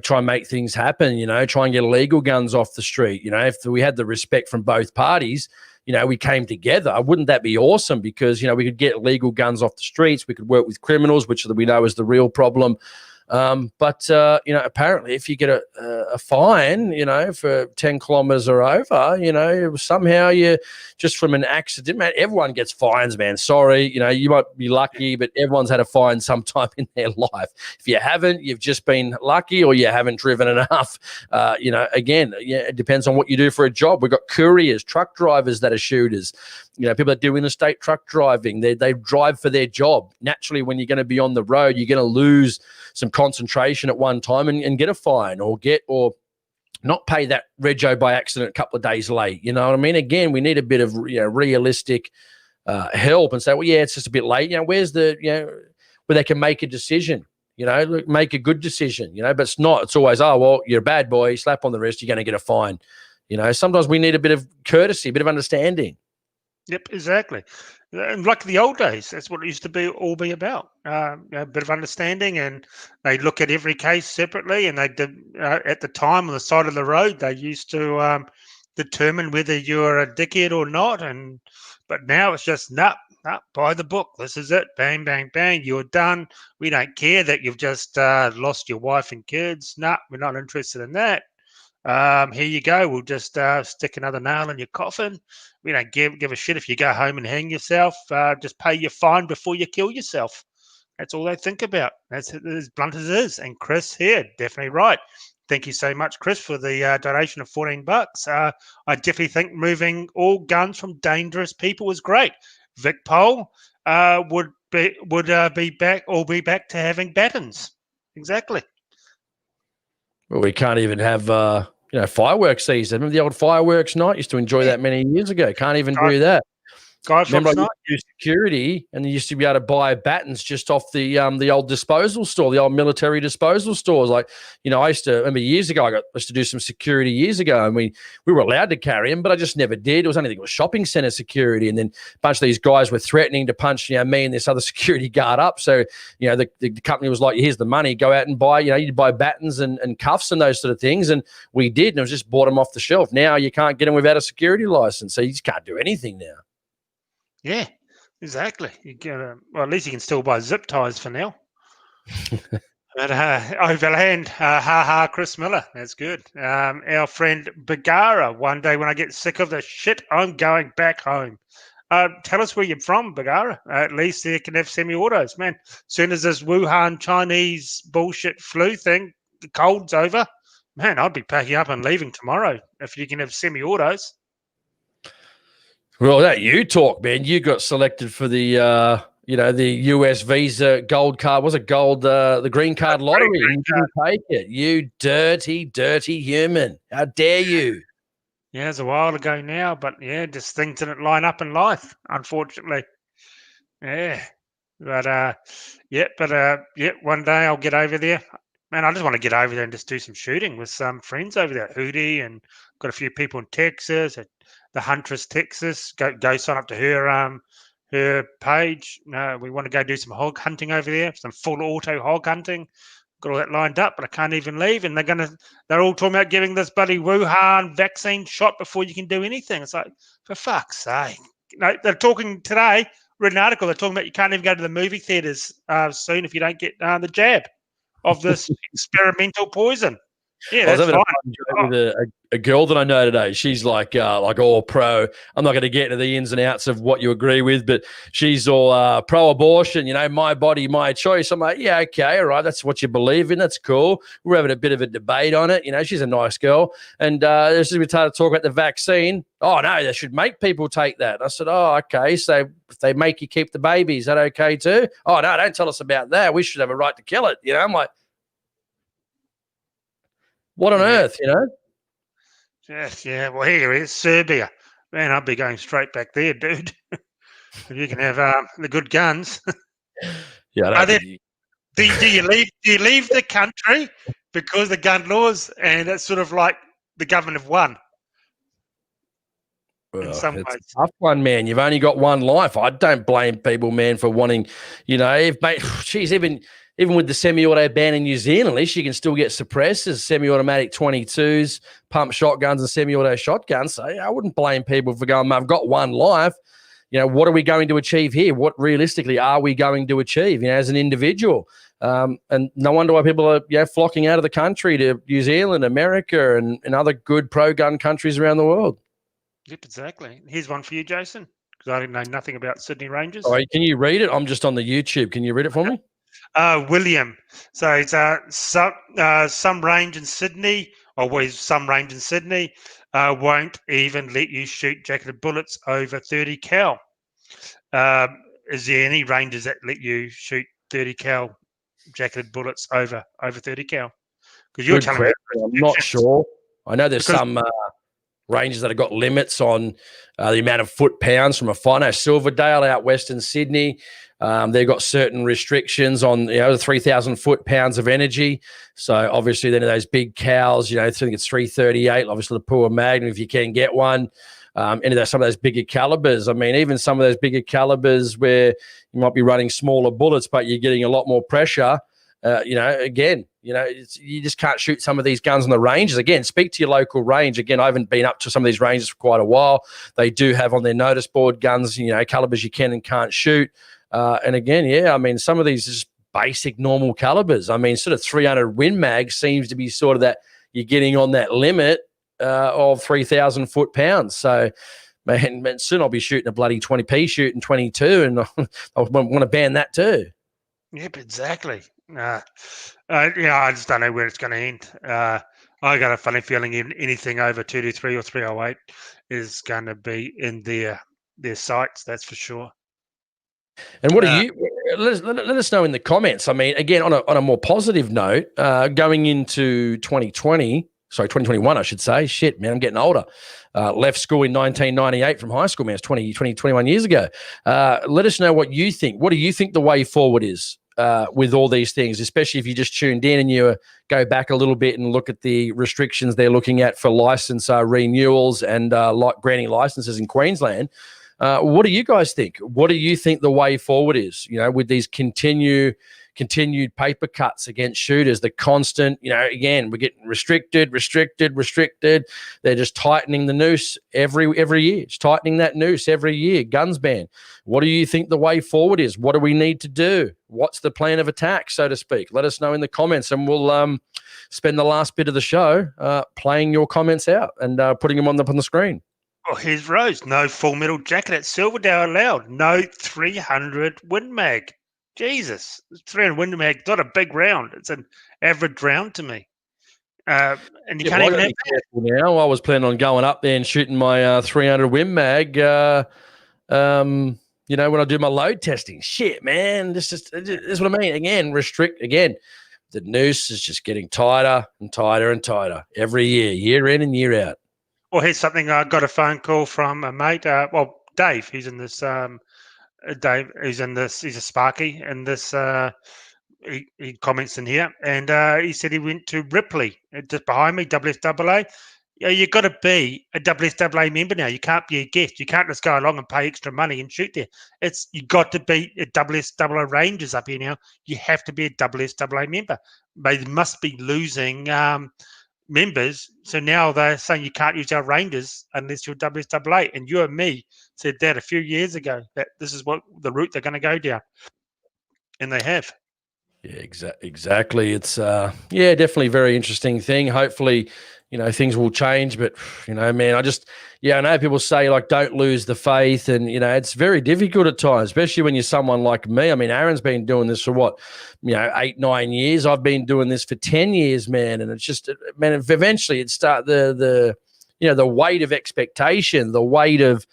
try and make things happen. Try and get illegal guns off the street. If we had the respect from both parties, we came together. Wouldn't that be awesome? Because we could get illegal guns off the streets. We could work with criminals, which we know is the real problem. But apparently if you get a fine, for 10 kilometers or over, somehow you just from an accident, man, everyone gets fines, man. Sorry, you might be lucky, but everyone's had a fine sometime in their life. If you haven't, you've just been lucky or you haven't driven enough. Again, it depends on what you do for a job. We've got couriers, truck drivers that are shooters. People that do interstate truck driving, they drive for their job. Naturally, when you're going to be on the road, you're going to lose some concentration at one time and get a fine or not pay that rego by accident a couple of days late. You know what I mean? Again, we need a bit of realistic help and say, well, yeah, it's just a bit late. Where's where they can make a decision? Make a good decision. But it's not. It's always, oh well, you're a bad boy. Slap on the wrist. You're going to get a fine. Sometimes we need a bit of courtesy, a bit of understanding.
Yep, exactly. And like the old days, that's what it used to be about. A bit of understanding, and they look at every case separately. And they did at the time on the side of the road, they used to determine whether you're a dickhead or not. But now it's just by the book. This is it. Bang, bang, bang. You're done. We don't care that you've just lost your wife and kids. We're not interested in that. Here you go. We'll just stick another nail in your coffin. We don't give a shit if you go home and hang yourself. Just pay your fine before you kill yourself. That's all they think about. That's as blunt as it is. And Chris here, definitely right. Thank you so much, Chris, for the donation of $14. I definitely think moving all guns from dangerous people is great. Vic Pole would be back to having battens. Exactly.
Well, we can't even have fireworks season. Remember the old fireworks night? Used to enjoy that many years ago. Can't even do that. Remember, I used to do security, and you used to be able to buy battens just off the old disposal store, the old military disposal stores. Like, I used to remember years ago. I used to do some security years ago, and we were allowed to carry them, but I just never did. It was only shopping center security, and then a bunch of these guys were threatening to punch me and this other security guard up. So the company was like, "Here's the money. Go out and buy. You buy battens and cuffs and those sort of things." And we did, and it was just bought them off the shelf. Now you can't get them without a security license, so you just can't do anything now.
Yeah, exactly. You get at least you can still buy zip ties for now. But overland, Chris Miller. That's good. Our friend Bagara. One day when I get sick of the shit, I'm going back home. Tell us where you're from, Bagara. At least they can have semi-autos, man. As soon as this Wuhan Chinese bullshit flu thing, the cold's over, man, I'd be packing up and leaving tomorrow if you can have semi-autos.
Well, that you talk, man. You got selected for the the US Visa gold card. Was it gold? The green card lottery. You didn't take it. You dirty, dirty human. How dare you?
Yeah, it's a while ago now, but yeah, just things didn't line up in life, unfortunately. Yeah, but one day I'll get over there. Man, I just want to get over there and just do some shooting with some friends over there, Hootie, and got a few people in Texas, at the Huntress, Texas. Go sign up to her page. We want to go do some hog hunting over there, some full auto hog hunting. Got all that lined up, but I can't even leave. And they're all talking about giving this bloody Wuhan vaccine shot before you can do anything. It's like, for fuck's sake. They're talking today, read an article, they're talking about you can't even go to the movie theaters soon if you don't get the jab of this experimental poison. Yeah,
I was
that's
having a
fine.
fun joke with a girl that I know today. She's like all pro. I'm not going to get into the ins and outs of what you agree with, but she's all pro-abortion. My body, my choice. I'm like, yeah, okay, all right. That's what you believe in. That's cool. We're having a bit of a debate on it. She's a nice girl, and as we started to talk about the vaccine. Oh no, they should make people take that. I said, oh, okay. So if they make you keep the baby, is that okay too? Oh no, don't tell us about that. We should have a right to kill it. I'm like, what on earth,
Yes, yeah. Well, here is Serbia. Man, I'd be going straight back there, dude. If you can have the good guns.
Yeah, I don't think
do you leave? Do you leave the country because the gun laws, and it's sort of like the government have won in some
it's
ways.
a tough one, man. You've only got one life. I don't blame people, man, for wanting, geez, even with the semi-auto ban in New Zealand, at least you can still get suppressors, semi-automatic 22s, pump shotguns and semi-auto shotguns. So I wouldn't blame people for going, I've got one life. What are we going to achieve here? What realistically are we going to achieve, as an individual? And no wonder why people are flocking out of the country to New Zealand, America, and other good pro-gun countries around the world.
Yep, exactly. Here's one for you, Jason, because I didn't know nothing about Sydney Rangers.
All right, can you read it? I'm just on the YouTube. Can you read it for me?
William. So it's some range in Sydney, some range in Sydney won't even let you shoot jacketed bullets over 30 cal. Is there any ranges that let you shoot 30 cal jacketed bullets over 30 cal? Because you're telling me,
I'm not sure. I know there's some ranges that have got limits on the amount of foot pounds from a fire. No, Silverdale out Western Sydney. They've got certain restrictions on the 3,000 foot pounds of energy. So obviously, then those big cows, I think it's 338. Obviously, the Pua Magnum, if you can get one. Some of those bigger calibers. I mean, even some of those bigger calibers where you might be running smaller bullets, but you're getting a lot more pressure. You just can't shoot some of these guns on the ranges. Again, speak to your local range. Again, I haven't been up to some of these ranges for quite a while. They do have on their notice board guns, calibers you can and can't shoot. And again, some of these are just basic normal calibers. I mean, sort of 300 Win Mag seems to be sort of that you're getting on that limit of 3,000 foot pounds. So, man, soon I'll be shooting a bloody 20p shooting 22, and I want to ban that too.
Yep, exactly. I just don't know where it's going to end. I got a funny feeling anything over 223 or 308 is going to be in their sights. That's for sure.
And what do you let us know in the comments? I mean, again, on a more positive note, going into 2021, I should say. Shit, man, I'm getting older. Left school in 1998 from high school, man. It's 21 years ago. Let us know what you think. What do you think the way forward is with all these things, especially if you just tuned in and you go back a little bit and look at the restrictions they're looking at for license renewals and granting licenses in Queensland. What do you guys think? What do you think the way forward is, with these continued paper cuts against shooters, the constant, again, we're getting restricted. They're just tightening the noose every year. It's tightening that noose every year. Guns ban. What do you think the way forward is? What do we need to do? What's the plan of attack, so to speak? Let us know in the comments, and we'll spend the last bit of the show playing your comments out and putting them on the screen.
Oh, here's Rose. No full metal jacket at Silverdale allowed. No 300 Win Mag. Jesus, 300 Win Mag, not a big round. It's an average round to me. And you can't even have that.
Now, I was planning on going up there and shooting my 300 Win Mag, when I do my load testing. Shit, man, this is what I mean. Again, the noose is just getting tighter and tighter and tighter every year in and year out.
Well, here's something. I got a phone call from a mate. Dave. He's in this. Dave. He's in this. He's a Sparky, and this. He comments in here, and he said he went to Ripley, just behind me, WSAA. You've got to be a WSAA member now. You can't be a guest. You can't just go along and pay extra money and shoot there. You got to be a WSAA Rangers up here now. You have to be a WSAA member. They must be losing members. So now they're saying you can't use our Rangers unless you're WSAA. And you and me said that a few years ago, that this is what the route they're going to go down. And they have.
Yeah, exactly. It's definitely a very interesting thing. Hopefully, things will change. But man, I know people say like don't lose the faith, and it's very difficult at times, especially when you're someone like me. I mean, Aaron's been doing this for what, 8-9 years. I've been doing this for 10 years, man, and it's just, man, eventually it start the weight of expectation, the weight of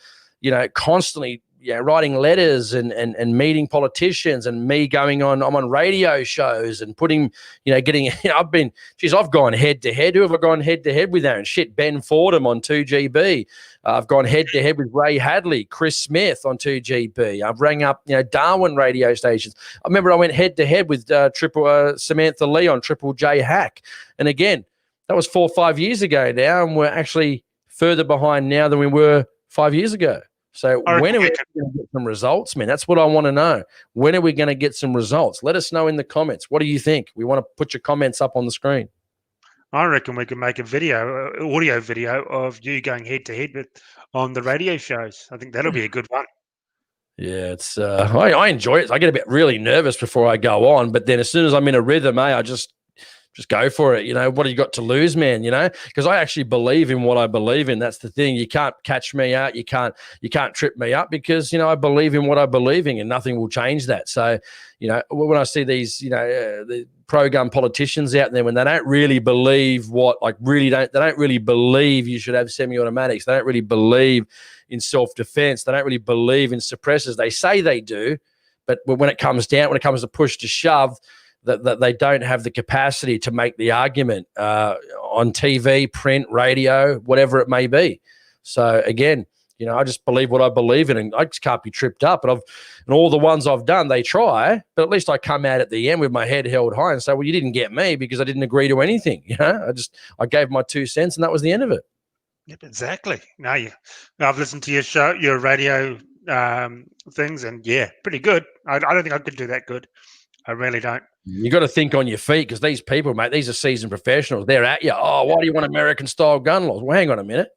constantly writing letters and meeting politicians, and me I'm on radio shows and putting, getting, I've gone head to head. Who have I gone head to head with, Aaron? Shit, Ben Fordham on 2GB. I've gone head to head with Ray Hadley, Chris Smith on 2GB. I've rang up, Darwin radio stations. I remember I went head to head with Samantha Lee on Triple J Hack. And again, that was 4 or 5 years ago now, and we're actually further behind now than we were 5 years ago. So when are we going to get some results, man? That's what I want to know. When are we going to get some results? Let us know in the comments. What do you think? We want to put your comments up on the screen.
I reckon we can make a audio video of you going head to head on the radio shows. I think that'll be a good one.
Yeah, it's I enjoy it. I get a bit really nervous before I go on, but then as soon as I'm in a rhythm, I just go for it. What have you got to lose, man? Because I actually believe in what I believe in. That's the thing. You can't catch me out. You can't trip me up, because, I believe in what I believe in, and nothing will change that. So, when I see these, the pro-gun politicians out there, when they don't really believe they don't really believe you should have semi-automatics. They don't really believe in self-defense. They don't really believe in suppressors. They say they do, but when it comes to push to shove, that they don't have the capacity to make the argument on TV, print, radio, whatever it may be. So again, I just believe what I believe in, and I just can't be tripped up. And all the ones I've done, they try, but at least I come out at the end with my head held high and say, well, you didn't get me because I didn't agree to anything. I gave my 2 cents, and that was the end of it.
Yep, exactly. I've listened to your show, your radio things, and yeah, pretty good. I don't think I could do that good. I really don't.
You got to think on your feet, because these people, mate, these are seasoned professionals. They're at you. Oh, why do you want American-style gun laws? Well, hang on a minute.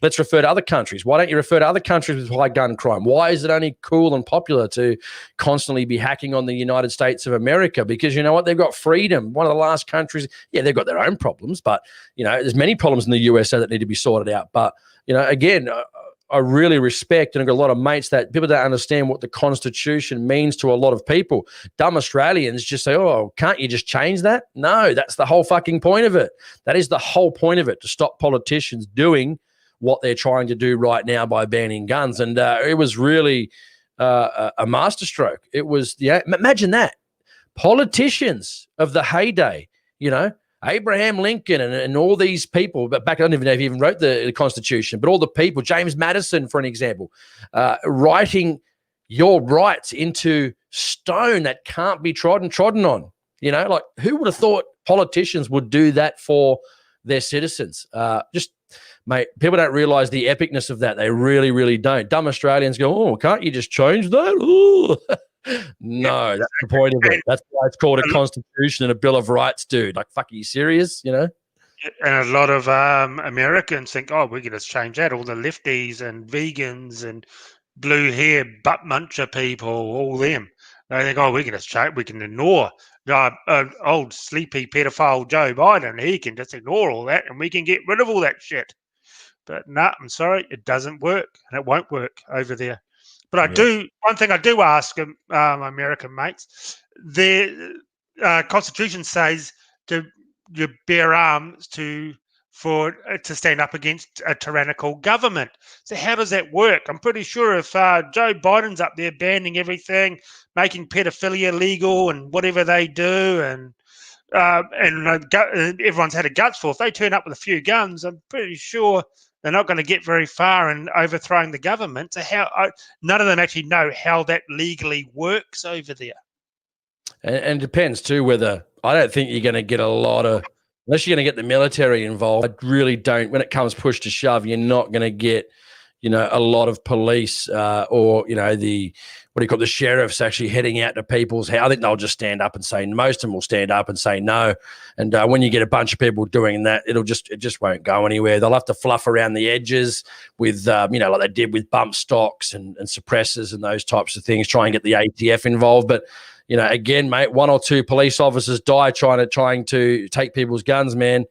Let's refer to other countries. Why don't you refer to other countries with high gun crime? Why is it only cool and popular to constantly be hacking on the United States of America? Because you know what? They've got freedom. One of the last countries. Yeah, they've got their own problems, but there's many problems in the USA that need to be sorted out. But again, I really respect, and I've got a lot of mates that people don't understand what the Constitution means to a lot of people. Dumb Australians just say, oh, can't you just change that? No, that's the whole fucking point of it. That is the whole point of it, to stop politicians doing what they're trying to do right now by banning guns. And it was really a masterstroke. It was, imagine that. Politicians of the heyday, Abraham Lincoln and all these people, but back, I don't even know if he even wrote the Constitution, but all the people, James Madison, for an example, writing your rights into stone that can't be trodden on. Like, who would have thought politicians would do that for their citizens? Mate, people don't realize the epicness of that. They really, really don't. Dumb Australians go, oh, can't you just change that? Ooh. No, that's the point of it. That's why it's called a Constitution and a Bill of Rights, dude. Like, fuck, are you serious?
And a lot of Americans think, oh, we can just change that. All the lefties and vegans and blue hair butt muncher people, all them. They think, oh, we can just change. We can ignore old sleepy pedophile Joe Biden. He can just ignore all that, and we can get rid of all that shit. But no, I'm sorry, it doesn't work, and it won't work over there. But one thing I do ask my American mates, the Constitution says you bear arms to stand up against a tyrannical government. So how does that work? I'm pretty sure if Joe Biden's up there banning everything, making pedophilia legal and whatever they do, and everyone's had a guts for, if they turn up with a few guns, I'm pretty sure they're not going to get very far in overthrowing the government. So none of them actually know how that legally works over there.
And it depends too whether, I don't think you're going to get a lot of, unless you're going to get the military involved. I really don't. When it comes push to shove, you're not going to get, a lot of police or, the sheriffs actually heading out to people's house. I think they'll just stand up and say, most of them will stand up and say no. And when you get a bunch of people doing that, it just won't go anywhere. They'll have to fluff around the edges with, like they did with bump stocks and suppressors and those types of things, try and get the ATF involved. But, again, mate, 1 or 2 police officers die trying to take people's guns, man.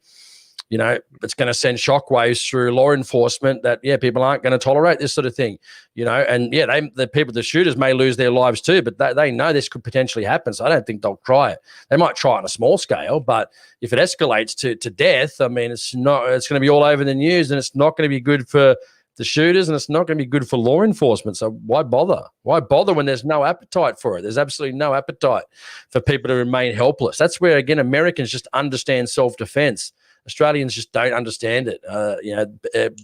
It's going to send shockwaves through law enforcement that, people aren't going to tolerate this sort of thing, and the shooters may lose their lives too, but they know this could potentially happen. So I don't think they'll try it. They might try on a small scale, but if it escalates to death, I mean, it's going to be all over the news, and it's not going to be good for the shooters, and it's not going to be good for law enforcement. So why bother? Why bother when there's no appetite for it? There's absolutely no appetite for people to remain helpless. That's where, again, Americans just understand self-defense. Australians just don't understand it.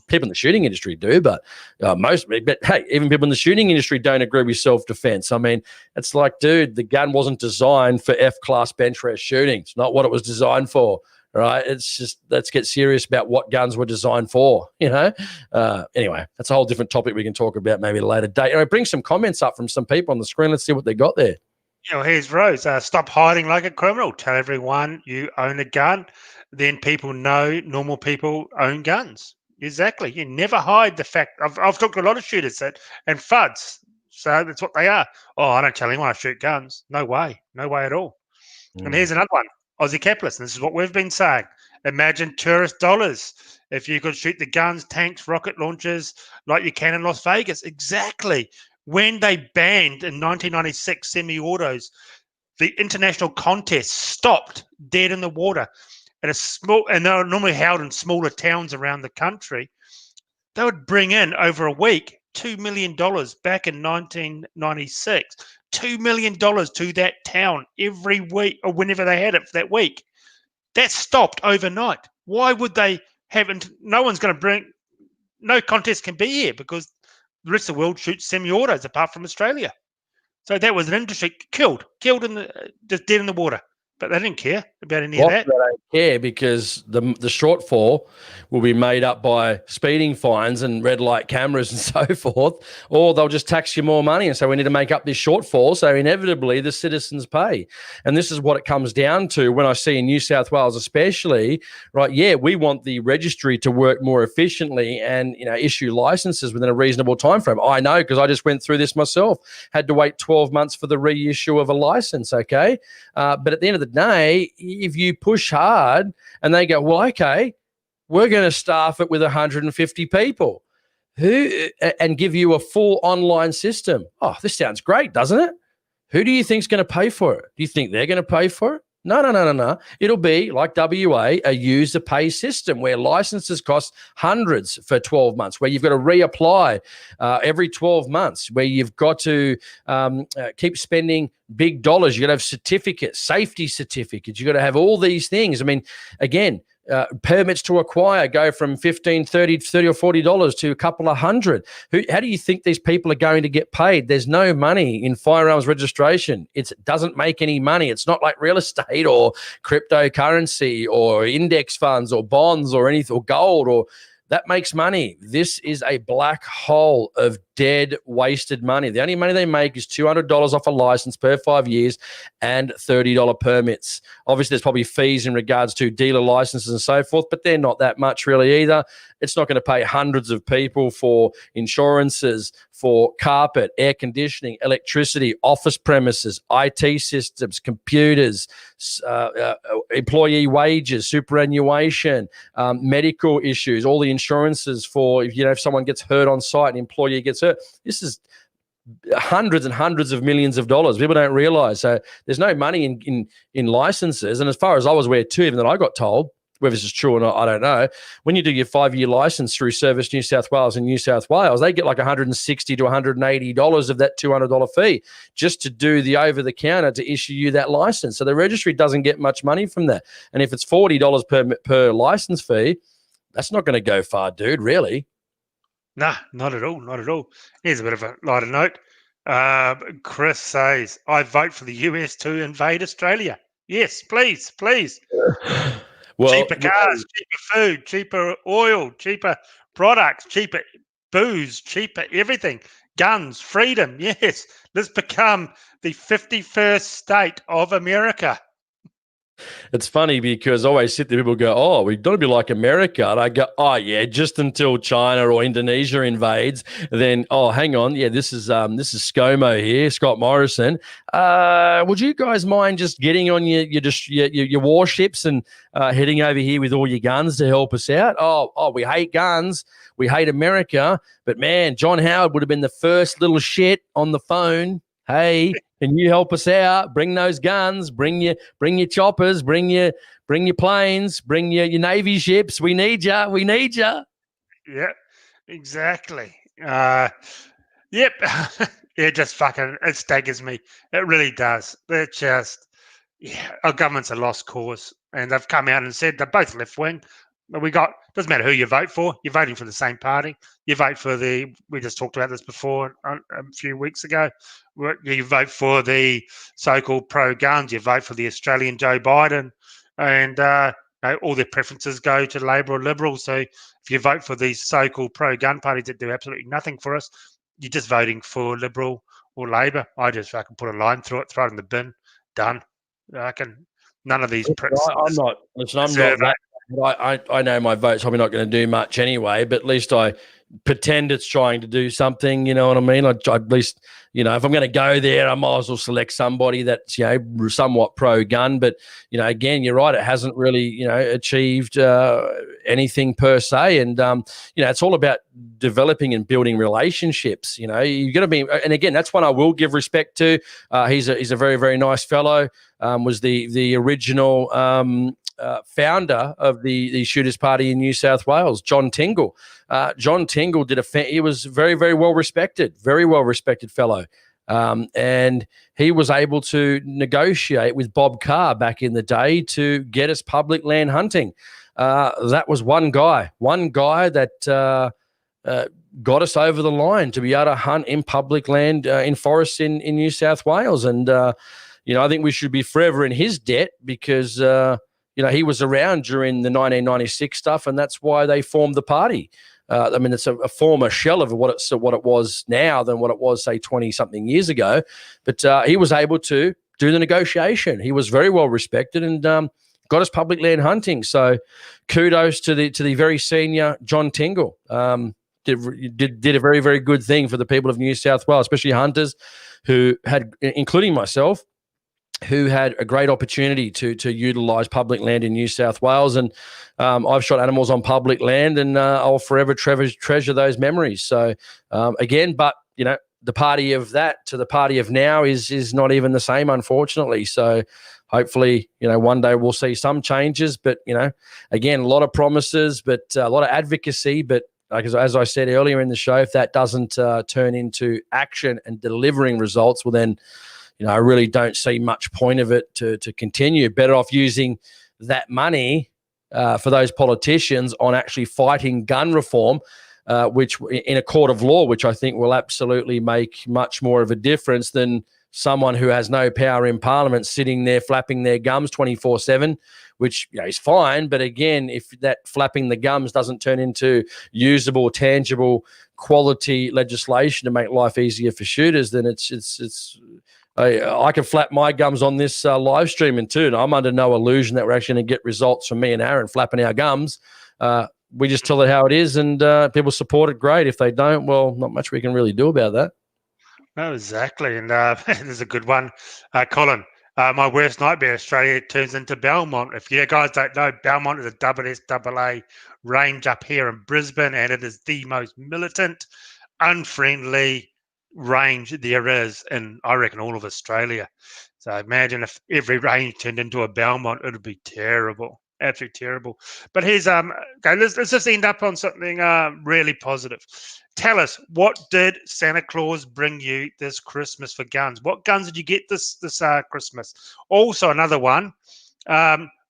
People in the shooting industry do, but hey, even people in the shooting industry don't agree with self-defense. I mean, it's like, dude, the gun wasn't designed for F-class bench press shooting. It's not what it was designed for, right? It's just, let's get serious about what guns were designed for, Anyway, that's a whole different topic we can talk about maybe at a later date. Bring some comments up from some people on the screen. Let's see what they got there.
Here's Rose. Stop hiding like a criminal. Tell everyone you own a gun. Then people know normal people own guns. Exactly. You never hide the fact. I've talked to a lot of shooters and FUDs. So that's what they are. Oh, I don't tell anyone I shoot guns. No way. No way at all. And here's another one. Aussie capitalists. This is what we've been saying. Imagine tourist dollars. If you could shoot the guns, tanks, rocket launchers like you can in Las Vegas. Exactly. When they banned in 1996 semi-autos, the international contest stopped dead in the water. And they were normally held in smaller towns around the country. They would bring in over a week $2 million back in 1996. $2 million to that town every week or whenever they had it for that week. That stopped overnight. Why would they have it? No one's going to bring, no contest can be here because the rest of the world shoots semi-autos apart from Australia. So that was an industry killed just dead in the water. But they didn't care about any of that.
They don't care because the shortfall will be made up by speeding fines and red light cameras and so forth, or they'll just tax you more money. And so we need to make up this shortfall. So inevitably the citizens pay. And this is what it comes down to when I see in New South Wales especially, right? Yeah, we want the registry to work more efficiently and, issue licenses within a reasonable time frame. I know because I just went through this myself. Had to wait 12 months for the reissue of a license, okay? But at the end of the day, if you push hard and they go, well, okay, we're going to staff it with 150 people and give you a full online system. Oh, this sounds great, doesn't it? Who do you think is going to pay for it? Do you think they're going to pay for it? No. It'll be like WA, a user pay system where licenses cost hundreds for 12 months, where you've got to reapply every 12 months, where you've got to keep spending big dollars. You've got to have certificates, safety certificates. You've got to have all these things. I mean, again, permits to acquire go from $15, $30 or $40 to a couple of hundred. How do you think these people are going to get paid? There's no money in firearms registration. It doesn't make any money. It's not like real estate or cryptocurrency or index funds or bonds or anything or gold or that makes money. This is a black hole of dead, wasted money. The only money they make is $200 off a license per 5 years and $30 permits. Obviously, there's probably fees in regards to dealer licenses and so forth, but they're not that much really either. It's not going to pay hundreds of people for insurances, for carpet, air conditioning, electricity, office premises, IT systems, computers, employee wages, superannuation, medical issues, all the insurances for if someone gets hurt on site, an employee gets hurt. This is hundreds and hundreds of millions of dollars. People don't realize. So there's no money in licenses. And as far as I was aware too, even that I got told, whether this is true or not, I don't know. When you do your 5-year license through Service New South Wales and New South Wales, they get like $160 to $180 of that $200 fee just to do the over-the-counter to issue you that license. So the registry doesn't get much money from that. And if it's $40 per license fee, that's not going to go far, dude, really.
Nah, not at all. Not at all. Here's a bit of a lighter note. Chris says, I vote for the US to invade Australia. Yes, please. Well, cheaper cars, cheaper food, cheaper oil, cheaper products, cheaper booze, cheaper everything. Guns, freedom. Yes, let's become the 51st state of America.
It's funny because I always sit there, people go, oh, we've got to be like America. And I go, oh, yeah, just until China or Indonesia invades. Then, oh, hang on. Yeah, this is ScoMo here, Scott Morrison. Would you guys mind just getting on your warships and heading over here with all your guns to help us out? Oh, we hate guns. We hate America. But, man, John Howard would have been the first little shit on the phone. Hey, can you help us out? Bring those guns. Bring your choppers. Bring your planes. Bring your Navy ships. We need you. We need you.
Yeah, exactly. Yep. It just fucking, it staggers me. It really does. It just, yeah, our government's a lost cause. And they've come out and said they're both left wing. Doesn't matter who you vote for, you're voting for the same party. You vote for we just talked about this before a few weeks ago. You vote for the so-called pro-guns, you vote for the Australian Joe Biden, and all their preferences go to Labor or Liberal. So if you vote for these so-called pro-gun parties that do absolutely nothing for us, you're just voting for Liberal or Labor. I can put a line through it, throw it in the bin, done. None of these pricks.
I'm not that. I know my vote's probably not going to do much anyway, but at least I pretend it's trying to do something. You know what I mean? I at least, if I'm going to go there, I might as well select somebody that's, somewhat pro-gun. But, again, you're right. It hasn't really, achieved anything per se. And, it's all about developing and building relationships. You've got to be, and again, that's one I will give respect to. He's a very, very nice fellow. Was the original founder of the Shooters Party in New South Wales, John Tingle. John Tingle he was very, very well respected fellow. And he was able to negotiate with Bob Carr back in the day to get us public land hunting. That was one guy that got us over the line to be able to hunt in public land in forests in New South Wales. And, I think we should be forever in his debt because, he was around during the 1996 stuff, and that's why they formed the party. It's a former shell of what it was now than what it was, say, 20-something years ago. But he was able to do the negotiation. He was very well respected and got us public land hunting. So kudos to the very senior John Tingle. Did a very, very good thing for the people of New South Wales, especially hunters who had, including myself, who had a great opportunity to utilise public land in New South Wales. And I've shot animals on public land, and I'll forever treasure those memories. So again, but, the party of that to the party of now is not even the same, unfortunately. So hopefully, one day we'll see some changes. But, again, a lot of promises, but a lot of advocacy. But as I said earlier in the show, if that doesn't turn into action and delivering results, well then, I really don't see much point of it to continue. Better off using that money for those politicians on actually fighting gun reform, which in a court of law, which I think will absolutely make much more of a difference than someone who has no power in Parliament sitting there flapping their gums 24/7, which is fine. But again, if that flapping the gums doesn't turn into usable, tangible, quality legislation to make life easier for shooters, then it's I can flap my gums on this live streaming too, and I'm under no illusion that we're actually going to get results from me and Aaron flapping our gums. We just tell it how it is, and people support it, great. If they don't, well, not much we can really do about that.
No, exactly. And there's a good one. Colin, my worst nightmare, Australia turns into Belmont. If you guys don't know, Belmont is a SSAA range up here in Brisbane, and it is the most militant, unfriendly range there is in, I reckon, all of Australia. So imagine if every range turned into a Belmont, it would be terrible, absolutely terrible. But here's okay, let's just end up on something really positive. Tell us, what did Santa Claus bring you this Christmas for guns? What guns did you get this Christmas? Also, another one,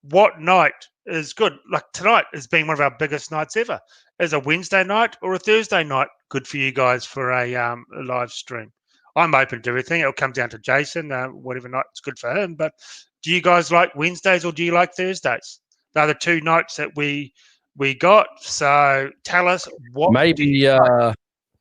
what night is good? Like tonight has been one of our biggest nights ever. Is a Wednesday night or a Thursday night good for you guys for a live stream? I'm open to everything. It'll come down to Jason, whatever night's good for him. But do you guys like Wednesdays or do you like Thursdays? They're the two nights that we got. So tell us what.
Maybe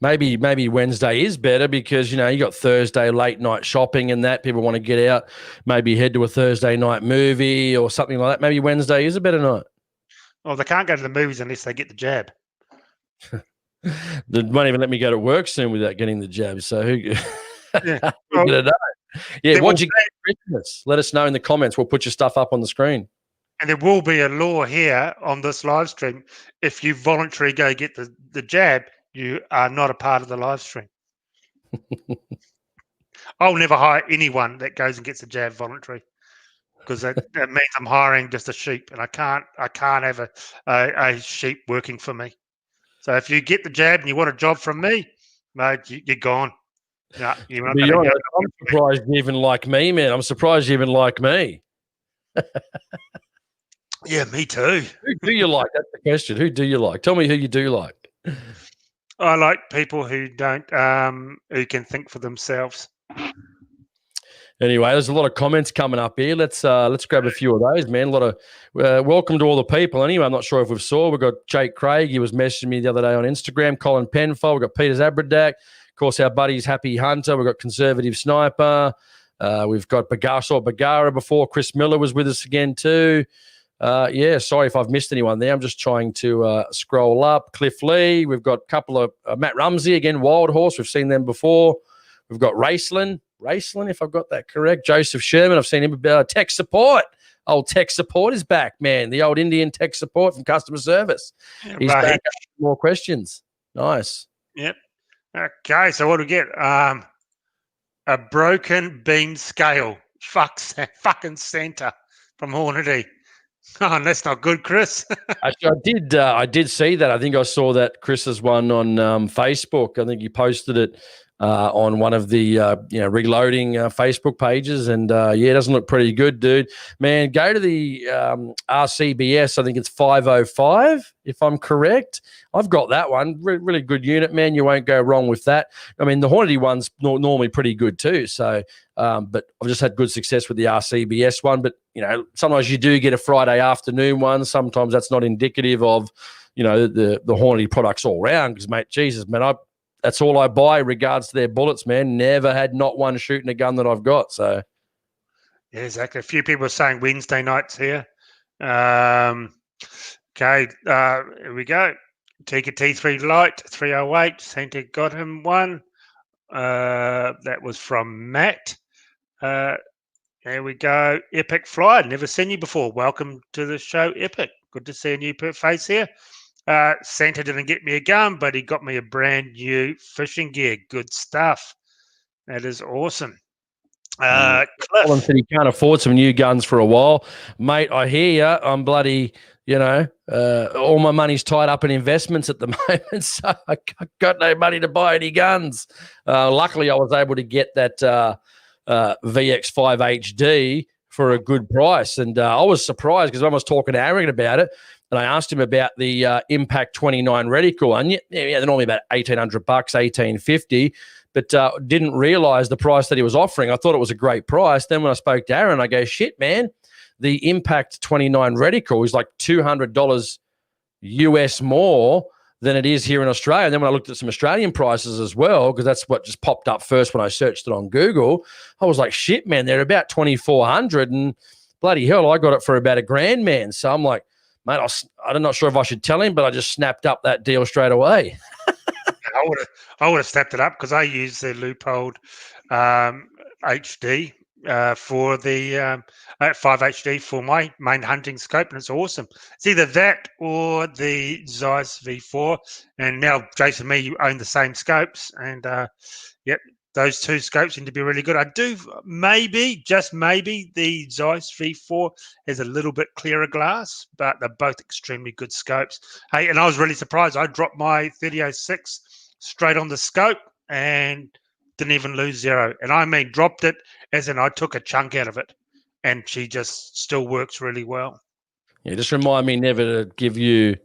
Maybe Wednesday is better because, you got Thursday late night shopping and that. People want to get out, maybe head to a Thursday night movie or something like that. Maybe Wednesday is a better night.
Well, they can't go to the movies unless they get the jab.
They won't even let me go to work soon without getting the jab. So who
Yeah.
What'd you get for Christmas? Let us know in the comments. We'll put your stuff up on the screen.
And there will be a law here on this live stream. If you voluntarily go get the jab, you are not a part of the live stream. I'll never hire anyone that goes and gets a jab voluntary, because that means I'm hiring just a sheep, and I can't have a sheep working for me. So if you get the jab and you want a job from me, mate, you're gone. No, you're not gonna go.
I'm surprised you even like me, man. I'm surprised you even like me.
Yeah, me too.
Who do you like? That's the question. Who do you like? Tell me who you do like.
I like people who don't, who can think for themselves.
Anyway, there's a lot of comments coming up here. Let's grab a few of those, man. A lot of welcome to all the people. Anyway, I'm not sure if we've saw. We've got Jake Craig. He was messaging me the other day on Instagram. Colin Penfold. We've got Peter Zabradak. Of course, our buddies Happy Hunter. We've got Conservative Sniper. We've got Bagara before. Chris Miller was with us again too. Sorry if I've missed anyone there. I'm just trying to scroll up. Cliff Lee. We've got a couple of Matt Rumsey again. Wild Horse. We've seen them before. We've got Raceland, if I've got that correct. Joseph Sherman. I've seen him about tech support. Old tech support is back, man. The old Indian tech support from customer service.
Yeah,
He's back. More questions. Nice.
Yep. Okay, so what do we get? A broken beam scale. Fucking Santa from Hornady. Oh, that's not good, Chris.
Actually, I did see that. I think I saw that Chris's one on Facebook. I think he posted it on one of the reloading Facebook pages, and it doesn't look pretty good, dude. Man, go to the RCBS. I think it's 505, if I'm correct. I've got that one. Really good unit, man. You won't go wrong with that. I mean, the Hornady one's normally pretty good too. So, but I've just had good success with the RCBS one. But sometimes you do get a Friday afternoon one. Sometimes that's not indicative of the Hornady products all round. Because, mate, Jesus, man, that's all I buy in regards to their bullets, man. Never had not one shooting a gun that I've got. So,
yeah, exactly. A few people are saying Wednesday nights here. Okay, here we go. Tika T3 Light 308. Santa got him one. That was from Matt. There we go. Epic Fly. Never seen you before. Welcome to the show, Epic. Good to see a new face here. Santa didn't get me a gun, but he got me a brand new fishing gear. Good stuff. That is awesome. Cliff.
Colin said he can't afford some new guns for a while. Mate, I hear you. I'm bloody, all my money's tied up in investments at the moment, so I got no money to buy any guns. Luckily, I was able to get that VX5 HD for a good price, and I was surprised because I was talking to Aaron about it. And I asked him about the Impact 29 reticle, and they're normally about $1,800, $1,850, but didn't realize the price that he was offering. I thought it was a great price. Then when I spoke to Aaron, I go, shit, man, the Impact 29 reticle is like $200 US more than it is here in Australia. And then when I looked at some Australian prices as well, because that's what just popped up first when I searched it on Google, I was like, shit, man, they're about $2,400, and bloody hell, I got it for about $1,000, man. So I'm like, mate, I'm not sure if I should tell him, but I just snapped up that deal straight away.
I would have snapped it up because I use the Leupold HD for the 5 HD for my main hunting scope, and it's awesome. It's either that or the Zeiss V4, and now Jason and me, you own the same scopes, and yep, those two scopes seem to be really good. I do just maybe, the Zeiss V4 has a little bit clearer glass, but they're both extremely good scopes. Hey, and I was really surprised. I dropped my 3006 straight on the scope and didn't even lose zero. And I mean, dropped it as in I took a chunk out of it, and she just still works really well.
Yeah, just remind me never to give you,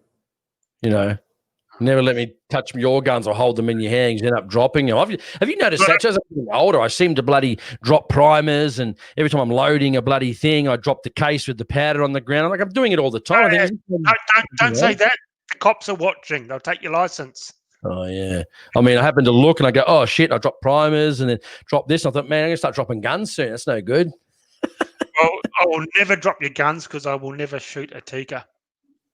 never let me touch your guns or hold them in your hands. You end up dropping them. Have you noticed that? As I'm getting older, I seem to bloody drop primers, and every time I'm loading a bloody thing, I drop the case with the powder on the ground. I'm doing it all the time.
Don't say that. The cops are watching. They'll take your license.
Oh, yeah. I mean, I happened to look and I go, oh, shit, I dropped primers and then dropped this. And I thought, man, I'm going to start dropping guns soon. That's no good.
Well, I will never drop your guns because I will never shoot a Tika.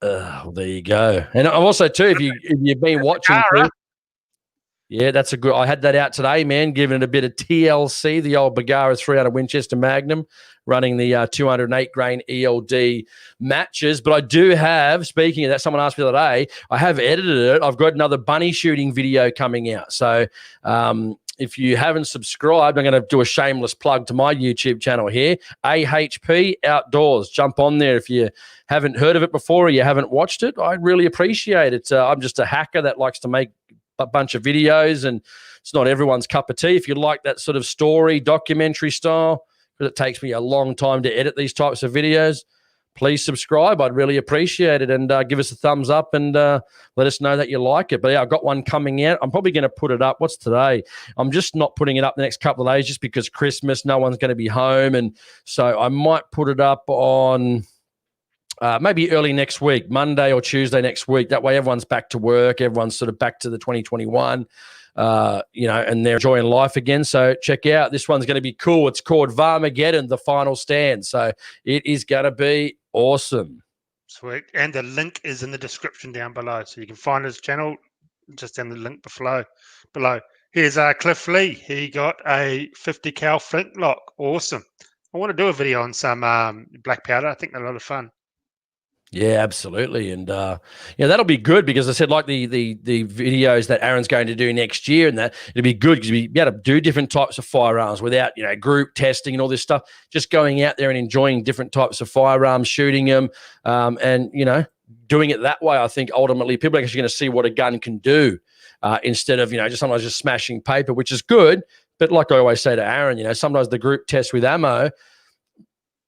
Well, there you go. And I'm also, too, if you've been watching, too, yeah, that's a good. I had that out today, man, giving it a bit of TLC, the old Bagara 300 Winchester Magnum, running the 208 grain ELD matches. But I do have, speaking of that, someone asked me the other day, I have edited it. I've got another bunny shooting video coming out. So if you haven't subscribed, I'm going to do a shameless plug to my YouTube channel here, AHP Outdoors. Jump on there if you haven't heard of it before or you haven't watched it. I'd really appreciate it. I'm just a hacker that likes to make a bunch of videos, and it's not everyone's cup of tea. If you like that sort of story, documentary style, because it takes me a long time to edit these types of videos, please subscribe. I'd really appreciate it, and give us a thumbs up and let us know that you like it. But yeah, I've got one coming out. I'm probably going to put it up. What's today? I'm just not putting it up the next couple of days just because Christmas, no one's going to be home, and so I might put it up on maybe early next week, Monday or Tuesday next week. That way everyone's back to work. Everyone's sort of back to the 2021, and they're enjoying life again. So check out. This one's going to be cool. It's called Varmageddon, The Final Stand. So it is going to be awesome.
Sweet. And the link is in the description down below. So you can find his channel just in the link below. Here's Cliff Lee. He got a 50 cal flintlock. Awesome. I want to do a video on some black powder. I think they're a lot of fun.
Yeah, absolutely. And that'll be good because I said, like the videos that Aaron's going to do next year, and that it'll be good because we'll be able to do different types of firearms without, group testing and all this stuff, just going out there and enjoying different types of firearms, shooting them, and doing it that way. I think ultimately people are actually going to see what a gun can do instead of, just sometimes just smashing paper, which is good. But like I always say to Aaron, sometimes the group test with ammo,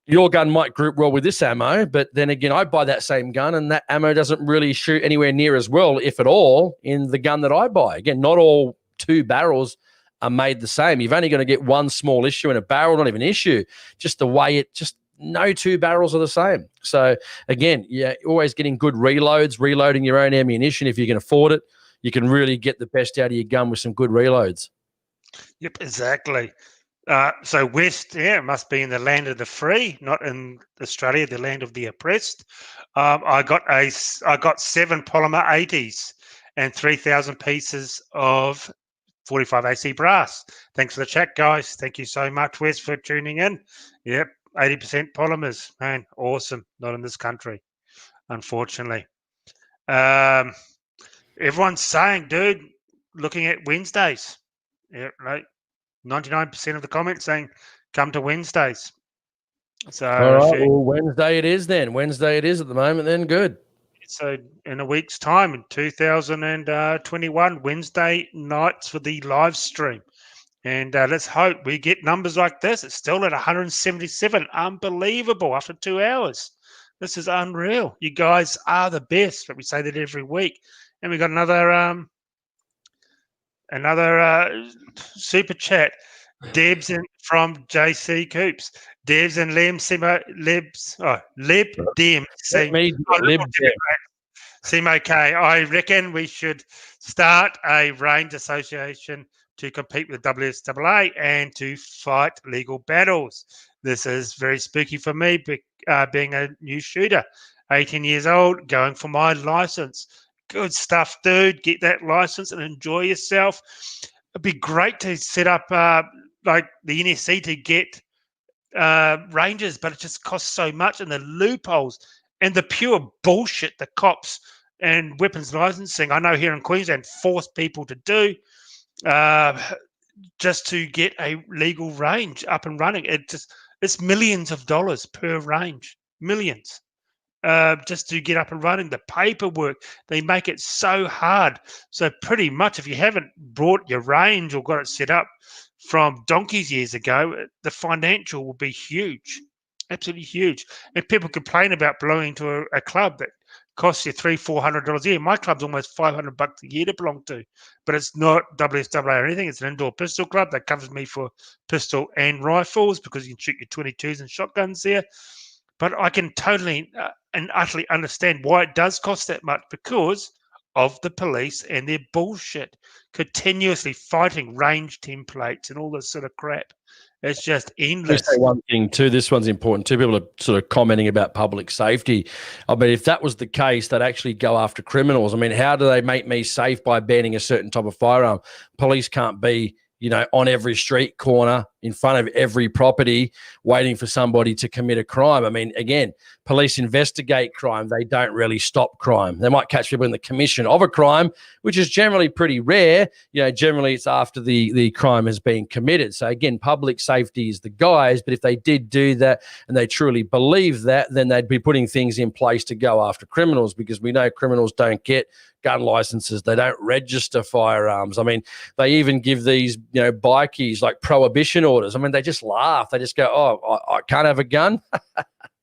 your gun might group well with this ammo, but then again, I buy that same gun and that ammo doesn't really shoot anywhere near as well, if at all, in the gun that I buy. Again, not all two barrels are made the same. You've only got to get one small issue in a barrel, not even an issue, just the way no two barrels are the same. So again, always getting good reloads, reloading your own ammunition if you can afford it. You can really get the best out of your gun with some good reloads.
Yep, exactly. So West, must be in the land of the free, not in Australia, the land of the oppressed. I got 7 polymer 80s and 3,000 pieces of 45 AC brass. Thanks for the chat, guys. Thank you so much, West, for tuning in. Yep, 80% polymers, man, awesome. Not in this country, unfortunately. Everyone's saying, dude, looking at Wednesdays. Yeah, right. 99% of the comments saying come to Wednesdays. So
all right, well, Wednesday it is then. Wednesday it is at the moment then. Good.
So in a week's time, in 2021, Wednesday nights for the live stream. And let's hope we get numbers like this. It's still at 177. Unbelievable after 2 hours. This is unreal. You guys are the best. But we say that every week. And we got another super chat. Debs from JC Coops. Debs and Lem Leb Dem. Seymour K. I reckon we should start a range association to compete with WSAA and to fight legal battles. This is very spooky for me, being a new shooter, 18 years old, going for my license. Good stuff, dude. Get that license and enjoy yourself. It'd be great to set up like the NSC to get ranges, but it just costs so much, and the loopholes and the pure bullshit the cops and weapons licensing, I know here in Queensland, force people to do just to get a legal range up and running. It's millions of dollars per range, millions. Just to get up and running, the paperwork, they make it so hard. So pretty much if you haven't brought your range or got it set up from donkeys years ago, the financial will be huge, absolutely huge. And people complain about belonging to a club that costs you $300-400 a year. My club's almost $500 a year to belong to, but it's not WSAA or anything. It's an indoor pistol club that covers me for pistol and rifles because you can shoot your 22s and shotguns there. But I can totally and utterly understand why it does cost that much, because of the police and their bullshit, continuously fighting range templates and all this sort of crap. It's just endless.
Let me say one thing too. This one's important too. People are sort of commenting about public safety. I mean, if that was the case, they'd actually go after criminals. I mean, how do they make me safe by banning a certain type of firearm? Police can't be, on every street corner in front of every property waiting for somebody to commit a crime. I mean, again, police investigate crime. They don't really stop crime. They might catch people in the commission of a crime, which is generally pretty rare. Generally it's after the crime has been committed. So again, public safety is the guys, but if they did do that and they truly believe that, then they'd be putting things in place to go after criminals, because we know criminals don't get gun licenses. They don't register firearms. I mean, they even give these, bikies like prohibition orders. I mean, they just laugh. They just go, oh, I can't have a gun.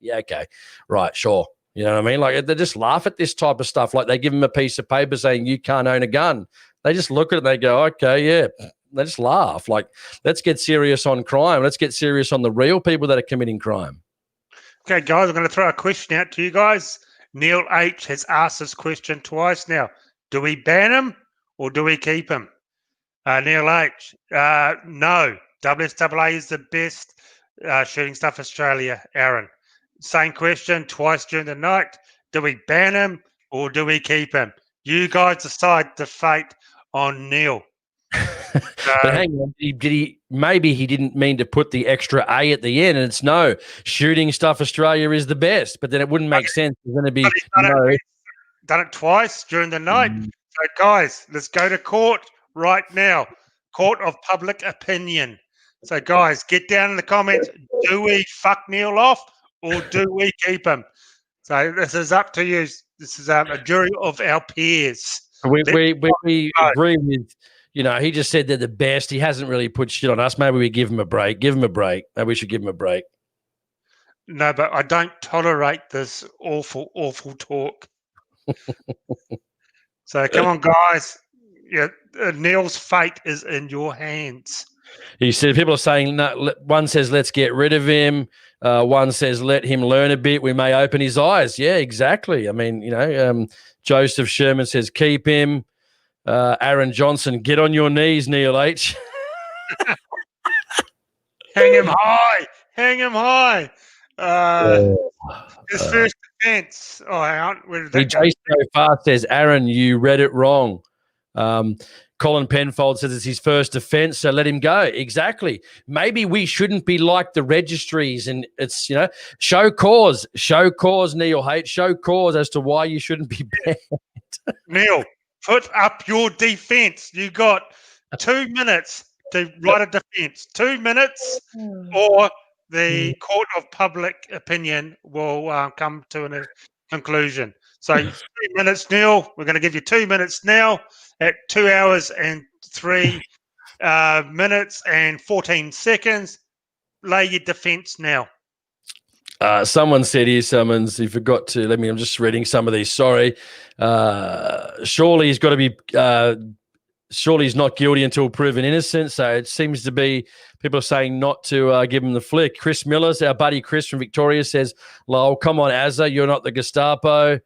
Yeah, okay. Right, sure. You know what I mean? Like, they just laugh at this type of stuff. Like, they give them a piece of paper saying you can't own a gun. They just look at it and they go, okay, yeah. They just laugh. Like, let's get serious on crime. Let's get serious on the real people that are committing crime.
Okay, guys, I'm going to throw a question out to you guys. Neil H has asked this question twice now. Do we ban him or do we keep him? Neil H, no. WSAA is the best Shooting Stuff Australia. Aaron, same question twice during the night. Do we ban him or do we keep him? You guys decide the fate on Neil.
But hang on, maybe he didn't mean to put the extra A at the end, and it's no. Shooting Stuff Australia is the best, but then it wouldn't make sense. There's going to be
done it twice during the night. So guys, let's go to court right now. Court of public opinion. So guys, get down in the comments. Do we fuck Neil off or do we keep him? So this is up to you. This is a jury of our peers.
We agree with. He just said they're the best. He hasn't really put shit on us. Maybe we give him a break. Maybe we should give him a break.
No, but I don't tolerate this awful, awful talk. So come on, guys. Yeah, Neil's fate is in your hands.
He said people are saying, no, one says, let's get rid of him. One says, let him learn a bit. We may open his eyes. Yeah, exactly. I mean, Joseph Sherman says, keep him. Aaron Johnson, get on your knees, Neil H.
Hang him high. His first defense. Oh, hang on. Where did that go?
So far says, Aaron, you read it wrong. Colin Penfold says it's his first defense, so let him go. Exactly. Maybe we shouldn't be like the registries, and it's, show cause, Neil H. Show cause as to why you shouldn't be banned.
Neil, put up your defense. You got 2 minutes to write a defense. 2 minutes, or the court of public opinion will come to a conclusion. So 3 minutes, Neil. We're going to give you 2 minutes now at 2 hours and 3 minutes and 14 seconds. Lay your defense now.
Someone said here, Summons, he forgot to let me. I'm just reading some of these. Sorry. Surely he's got to be. Surely he's not guilty until proven innocent. So it seems to be people are saying not to give him the flick. Chris Miller's our buddy Chris from Victoria says, "Lol, come on, Azza, you're not the Gestapo.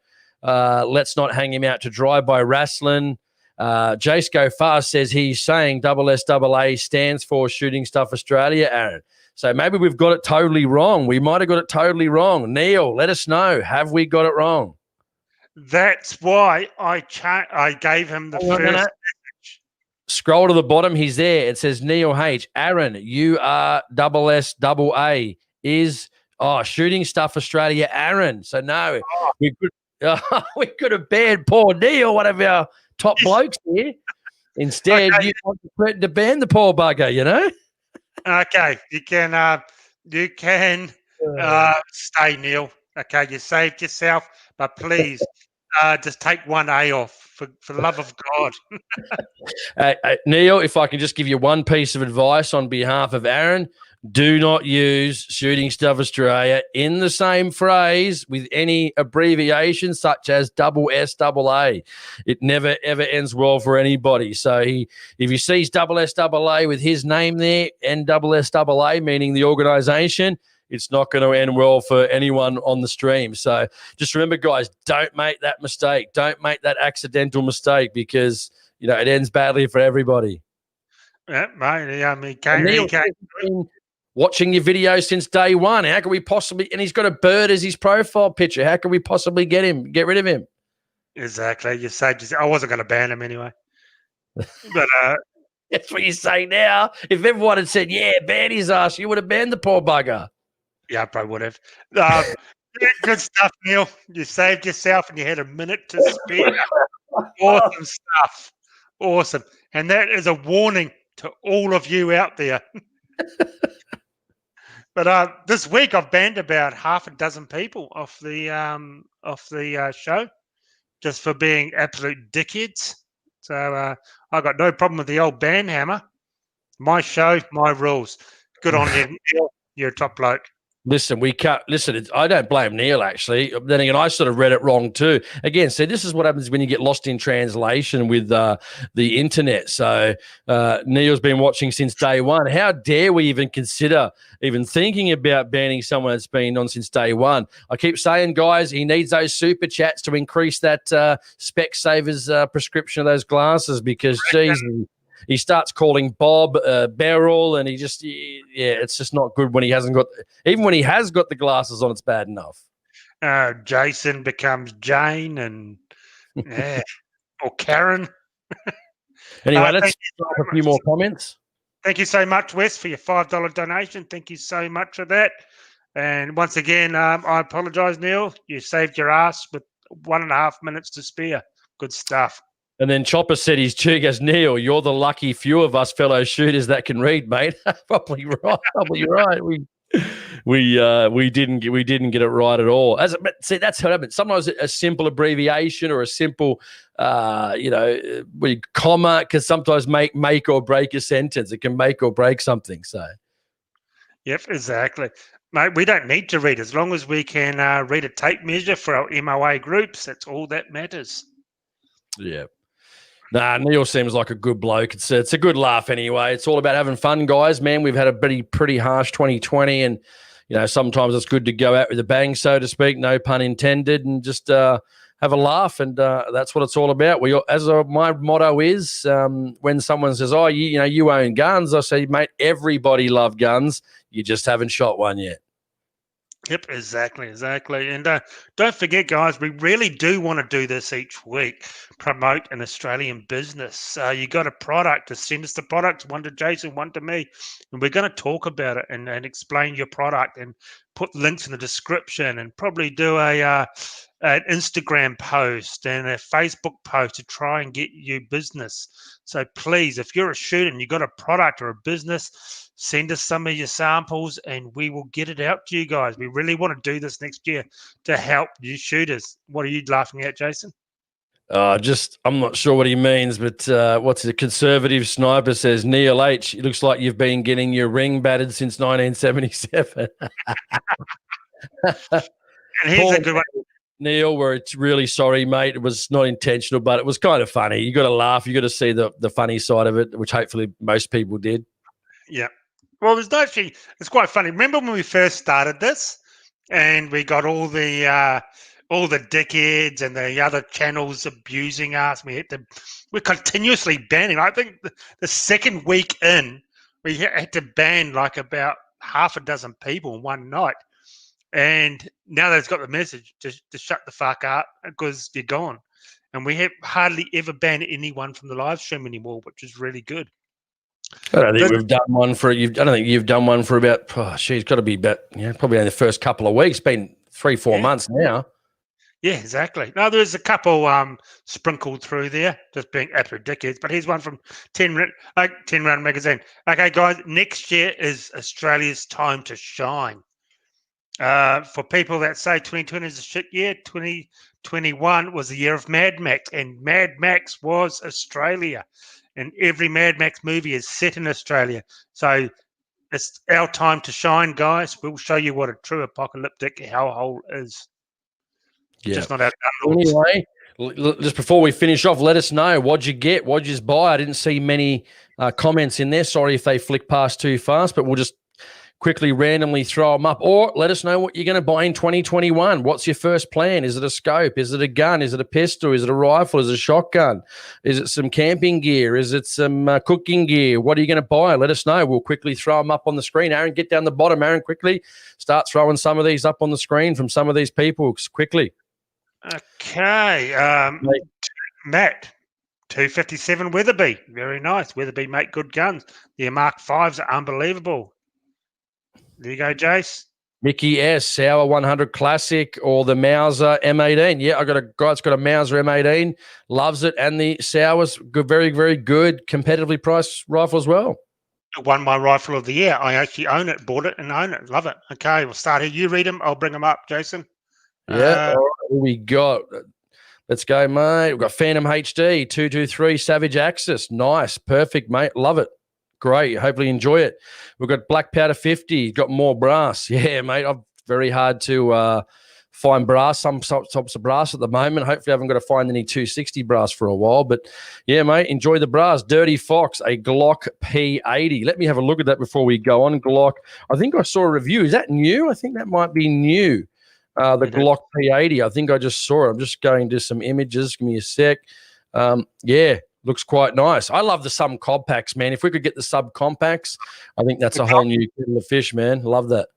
Let's not hang him out to dry by wrestling." Jace Go Fast says he's saying SSAA stands for Shooting Stuff Australia, Aaron. So maybe we've got it totally wrong. We might have got it totally wrong. Neil, let us know. Have we got it wrong?
That's why I gave him the first message.
Scroll to the bottom. He's there. It says Neil H. Aaron, you are SSAA is Shooting Stuff Australia, Aaron. So no, we could have banned poor Neil, one of our top blokes here. Instead, you want to threaten to ban the poor bugger,
Okay, you can stay, Neil. Okay, you saved yourself, but please just take one A off for the love of God.
Neil, if I can just give you one piece of advice on behalf of Aaron, do not use Shooting Stuff Australia in the same phrase with any abbreviation such as SSAA. It never, ever ends well for anybody. So if he sees SSAA with his name there, NSSAA, meaning the organisation, it's not going to end well for anyone on the stream. So just remember, guys, don't make that mistake. Don't make that accidental mistake because, you know, it ends badly for everybody.
Yeah, mate. I mean,
Neil's been watching your videos since day one. How can we possibly? And he's got a bird as his profile picture. How can we possibly get rid of him?
Exactly. You saved. I wasn't going to ban him anyway. But
that's what you say now. If everyone had said, "Yeah, ban his ass," you would have banned the poor bugger.
Yeah, I probably would have. Good stuff, Neil. You saved yourself, and you had a minute to spare. Awesome stuff. Awesome. And that is a warning to all of you out there. But this week I've banned about half a dozen people off the show just for being absolute dickheads. So I got no problem with the old ban hammer. My show, my rules. Good on you, Neil. You're a top bloke.
Listen, I don't blame Neil, actually. Then again, I sort of read it wrong too. Again, see, this is what happens when you get lost in translation with the internet. So Neil's been watching since day one. How dare we even consider even thinking about banning someone that's been on since day one? I keep saying, guys, he needs those super chats to increase that Specsavers prescription of those glasses because, geez, he starts calling Bob Beryl, and it's just not good when he hasn't got, even when he has got the glasses on, it's bad enough.
Jason becomes Jane and or Karen.
Anyway, let's start a few more comments.
Thank you so much, Wes, for your $5 donation. Thank you so much for that. And once again, I apologise, Neil. You saved your ass with 1.5 minutes to spare. Good stuff.
And then Chopper said his cheek goes, Neil, you're the lucky few of us fellow shooters that can read, mate. Probably right. Probably right. We didn't get it right at all. But see, that's what happens. Sometimes a simple abbreviation or a simple, comma can sometimes make or break a sentence. It can make or break something. So.
Yep, exactly. Mate, we don't need to read. As long as we can read a tape measure for our MOA groups, that's all that matters.
Yeah. Nah, Neil seems like a good bloke. It's a good laugh anyway. It's all about having fun, guys. Man, we've had a pretty harsh 2020, and sometimes it's good to go out with a bang, so to speak. No pun intended, and just have a laugh, and that's what it's all about. My motto is when someone says, "Oh, you own guns," I say, "Mate, everybody loves guns. You just haven't shot one yet."
Yep, exactly. And don't forget, guys, we really do want to do this each week, promote an Australian business. You got a product, to send us the products, one to Jason, one to me, and we're going to talk about it and explain your product and put links in the description and probably do an Instagram post and a Facebook post to try and get you business. So please, if you're a shooter and you've got a product or a business, send us some of your samples and we will get it out to you guys. We really want to do this next year to help you shooters. What are you laughing at, Jason?
I'm not sure what he means, but what's a conservative sniper says, Neil H, it looks like you've been getting your ring battered since 1977.
And here's a good one.
Neil, we're really sorry, mate. It was not intentional, but it was kind of funny. You got to laugh. You got to see the funny side of it, which hopefully most people did.
Yeah. Well, it's quite funny. Remember when we first started this and we got all the dickheads and the other channels abusing us? We're continuously banning. I think the second week in, we had to ban like about half a dozen people in one night. And now they've got the message to shut the fuck up because you're gone. And we have hardly ever banned anyone from the live stream anymore, which is really good.
I don't think we've done one for I don't think you've done one for about. It's got to be about probably in the first couple of weeks. It's been 3-4 months now. Yeah,
exactly. No, there's a couple sprinkled through there, just being absolute dickheads. But here's one from 10 Round Magazine. Okay, guys, next year is Australia's time to shine. For people that say 2020 is a shit year, 2021 was the year of Mad Max, and Mad Max was Australia. And every Mad Max movie is set in Australia. So it's our time to shine, guys. We'll show you what a true apocalyptic hellhole is.
Yeah.
Just not our
Anyway, just before we finish off, let us know. What'd you get? What'd you buy? I didn't see many comments in there. Sorry if they flick past too fast, but we'll just quickly randomly throw them up, or let us know what you're going to buy in 2021. What's your first plan? Is it a scope? Is it a gun? Is it a pistol? Is it a rifle? Is it a shotgun? Is it some camping gear? Is it some cooking gear? What are you going to buy? Let us know. We'll quickly throw them up on the screen. Aaron, get down the bottom. Aaron, quickly start throwing some of these up on the screen from some of these people quickly.
Okay. Matt, 257 Weatherby. Very nice. Weatherby make good guns. The Mark 5s are unbelievable. There you go, Jace.
Mickey S, Sauer 100 Classic or the Mauser M18. Yeah, I got a guy that's got a Mauser M18, loves it, and the Sauer's good, very, very good, competitively priced rifle as well.
It won my rifle of the year. I actually own it, bought it, and own it. Love it. Okay, we'll start here. You read them. I'll bring them up, Jason.
Yeah, all right, who we got? Let's go, mate. We've got Phantom HD, 223 Savage Axis. Nice, perfect, mate. Love it. Great. Hopefully you enjoy it. We've got Black Powder 50. Got more brass. Yeah, mate. I'm very hard to find brass, some types of brass at the moment. Hopefully I haven't got to find any 260 brass for a while. But, yeah, mate, enjoy the brass. Dirty Fox, a Glock P80. Let me have a look at that before we go on. Glock. I think I saw a review. Is that new? I think that might be new. The Glock P80. I think I just saw it. I'm just going to some images. Give me a sec. Yeah. Looks quite nice. I love the subcompacts, man. If we could get the subcompacts, I think that's a whole new kettle of fish, man. Love that.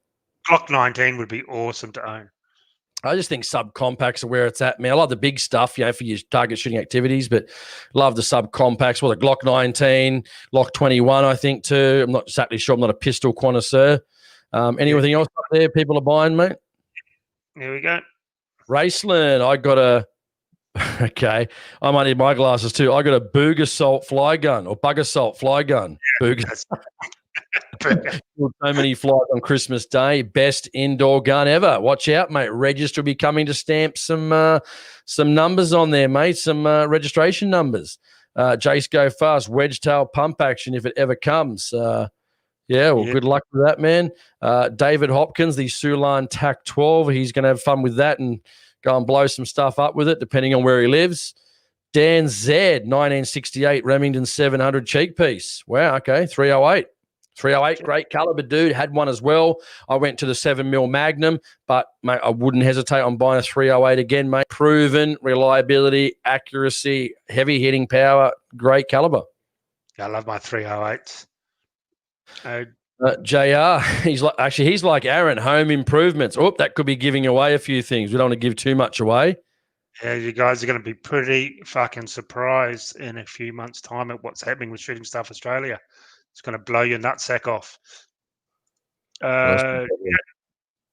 Glock 19 would be awesome to own.
I just think subcompacts are where it's at, man. I love the big stuff, you know, for your target shooting activities, but love the subcompacts. Well, the Glock 19, Glock 21, I think, too. I'm not exactly sure. I'm not a pistol connoisseur. Anything else up there people are buying, mate?
There we go.
Raceland, I got a okay, I might need my glasses too. I got a Bug Assault fly gun or Bug Assault fly gun. Bug. So many flies on Christmas Day. Best indoor gun ever. Watch out, mate. Register will be coming to stamp some numbers on there, mate. Some registration numbers. Jace Go Fast. Wedge tail pump action if it ever comes. Good luck with that, man. David Hopkins, the Sulan TAC 12. He's going to have fun with that and go and blow some stuff up with it, depending on where he lives. Dan Z, 1968 Remington 700 cheek piece. Wow, okay, 308. 308, great caliber, dude. Had one as well. I went to the 7mm Magnum, but, mate, I wouldn't hesitate on buying a 308 again, mate. Proven, reliability, accuracy, heavy hitting power, great caliber.
I love my 308s.
JR, he's like Aaron, home improvements. Oh, that could be giving away a few things. We don't want to give too much away.
Yeah, you guys are going to be pretty fucking surprised in a few months' time at what's happening with Shooting Stuff Australia. It's going to blow your nutsack off.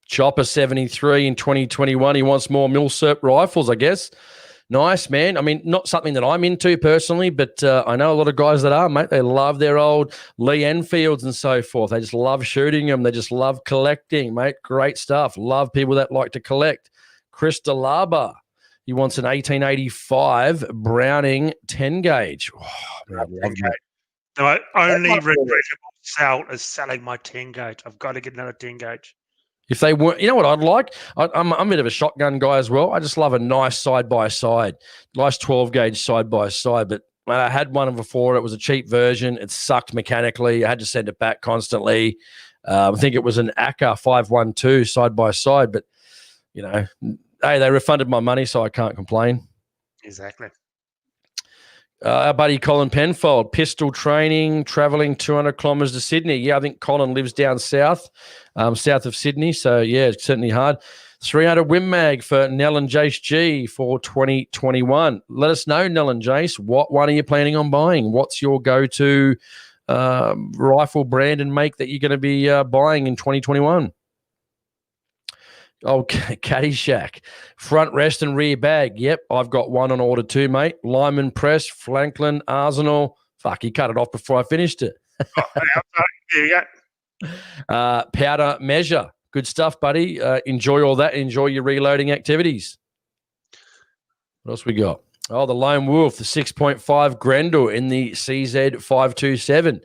Chopper 73 in 2021. He wants more Milsurp rifles, I guess. Nice, man. I mean, not something that I'm into personally, but I know a lot of guys that are, mate. They love their old Lee Enfields and so forth. They just love shooting them. They just love collecting, mate. Great stuff. Love people that like to collect. Chris DeLaba, he wants an 1885 Browning 10 gauge. Oh, man, love that.
My only regrettable sell is selling my 10 gauge. I've got to get another 10 gauge.
If they weren't, you know what I'd like? I'm a bit of a shotgun guy as well. I just love a nice side-by-side, nice 12-gauge side-by-side. But I had one before. It was a cheap version. It sucked mechanically. I had to send it back constantly. I think it was an ACA 512 side-by-side. But, you know, hey, they refunded my money, so I can't complain.
Exactly.
Our buddy Colin Penfold, pistol training, traveling 200 kilometres to Sydney. Yeah, I think Colin lives down south of Sydney. So, yeah, it's certainly hard. 300 Wim Mag for Nell and Jace G for 2021. Let us know, Nell and Jace, what one are you planning on buying? What's your go-to rifle brand and make that you're going to be buying in 2021? Oh, Caddyshack. Front rest and rear bag. Yep, I've got one on order too, mate. Lyman Press, Franklin, Arsenal. Fuck, he cut it off before I finished it.
There you go.
Powder measure. Good stuff, buddy. Enjoy all that. Enjoy your reloading activities. What else we got? Oh, the Lone Wolf, the 6.5 Grendel in the CZ 527.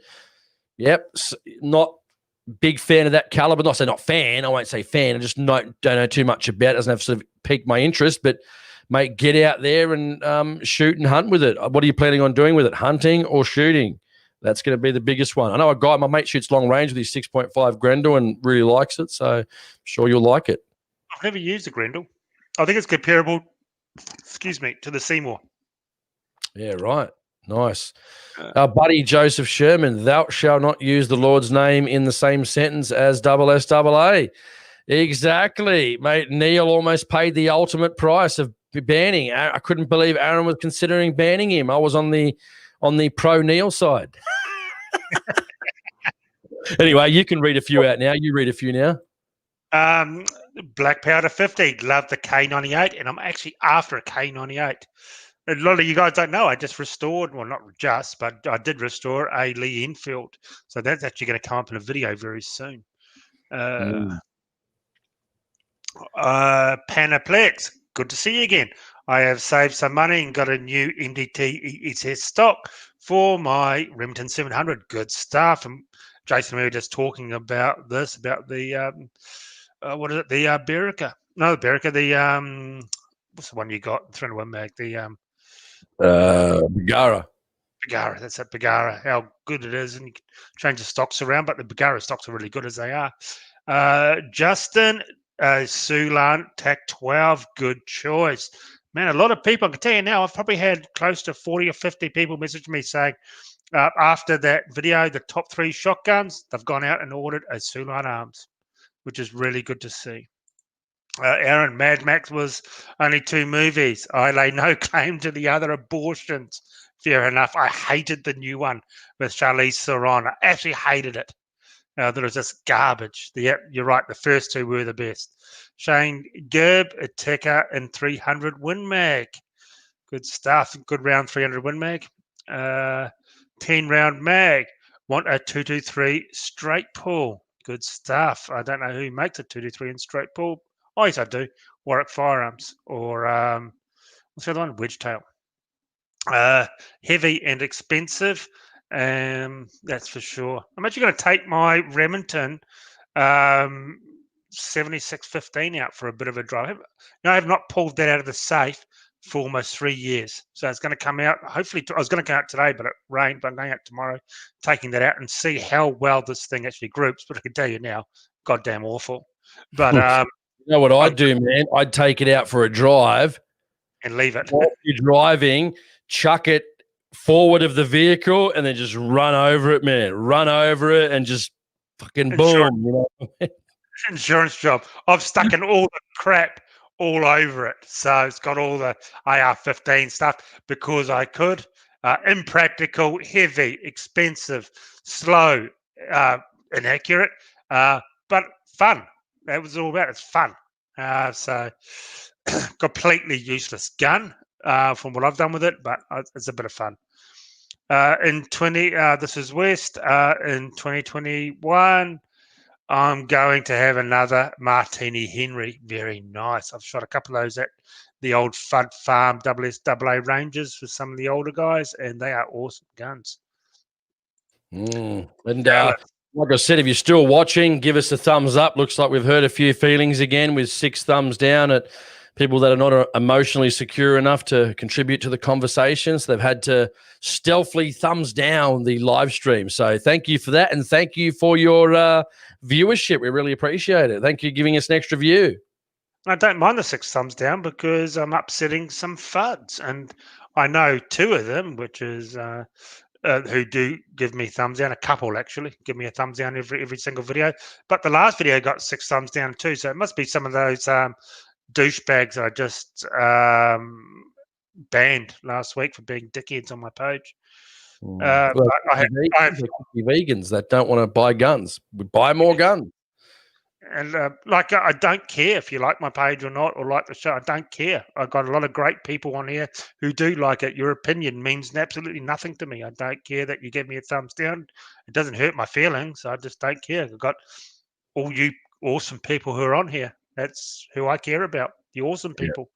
Yep, not big fan of that caliber. Not say not fan. I won't say fan. I just don't know too much about it. Doesn't have sort of piqued my interest. But, mate, get out there and shoot and hunt with it. What are you planning on doing with it? Hunting or shooting? That's going to be the biggest one. I know a guy, my mate shoots long range with his 6.5 Grendel and really likes it, so I'm sure you'll like it.
I've never used a Grendel. I think it's comparable, to the Seymour.
Yeah, right. Nice. Our buddy Joseph Sherman, thou shalt not use the Lord's name in the same sentence as SSAA. Exactly. Mate, Neil almost paid the ultimate price of banning. I couldn't believe Aaron was considering banning him. I was on the pro Neil side. Anyway, you can read a few out now. You read a few now.
Black Powder 50. Love the K98, and I'm actually after a K98. A lot of you guys don't know, I just restored, well, not just, but I did restore a Lee Enfield. So that's actually going to come up in a video very soon. Panoplex, good to see you again. I have saved some money and got a new MDT ESS stock for my Remington 700. Good stuff. And Jason, we were just talking about this, about the, what is it, the Berica? No, the Berica, the, what's the one you got? 301 mag, the,
Bagara.
Bagara, that's it, Bagara, how good it is. And you can change the stocks around, but the Bagara stocks are really good as they are. Justin, Sulan, TAC 12, good choice. Man, a lot of people, I can tell you now, I've probably had close to 40 or 50 people message me saying, after that video, the top 3 shotguns, they've gone out and ordered a Sulan Arms, which is really good to see. Aaron, Mad Max was only 2 movies. I lay no claim to the other abortions. Fair enough. I hated the new one with Charlize Theron. I actually hated it. That was just garbage. You're right. The first 2 were the best. Shane Gerb, a Ticker, and 300 Win Mag. Good stuff. Good round 300 Win Mag. 10 round mag. Want a 223 straight pull. Good stuff. I don't know who makes a 223 in straight pull. Oh, yes, I do. Warwick Firearms or what's the other one? Wedgetail. Heavy and expensive. That's for sure. I'm actually going to take my Remington 7615 out for a bit of a drive. No, I have not pulled that out of the safe for almost 3 years. So it's going to come out. Hopefully, I was going to come out today, but it rained. But I'm going out tomorrow, taking that out and see how well this thing actually groups. But I can tell you now, goddamn awful. But
you know what I'd do, man? I'd take it out for a drive
and leave it.
While you're driving, chuck it forward of the vehicle, and then just run over it, man. Run over it and just fucking boom. You know?
Insurance job. I've stuck in all the crap all over it. So it's got all the AR-15 stuff because I could. Impractical, heavy, expensive, slow, inaccurate, but fun. That was all about. It's fun. So completely useless gun from what I've done with it, but it's a bit of fun. This is West. In 2021, I'm going to have another Martini Henry. Very nice. I've shot a couple of those at the old Fudd Farm SSAA ranges for some of the older guys, and they are awesome guns.
And like I said, if you're still watching, give us a thumbs up. Looks like we've heard a few feelings again with 6 thumbs down at people that are not emotionally secure enough to contribute to the conversation. So they've had to stealthily thumbs down the live stream. So thank you for that. And thank you for your viewership. We really appreciate it. Thank you for giving us an extra view.
I don't mind the 6 thumbs down because I'm upsetting some fuds. And I know 2 of them, which is who do give me thumbs down. A couple actually give me a thumbs down every single video. But the last video got 6 thumbs down too. So it must be some of those douchebags that I just banned last week for being dickheads on my page.
Vegans that don't want to buy guns would buy more guns.
And I don't care if you like my page or not, or like the show. I don't care. I've got a lot of great people on here who do like it. Your opinion means absolutely nothing to me. I don't care that you give me a thumbs down. It doesn't hurt my feelings. I just don't care. I've got all you awesome people who are on here. That's who I care about. The awesome people.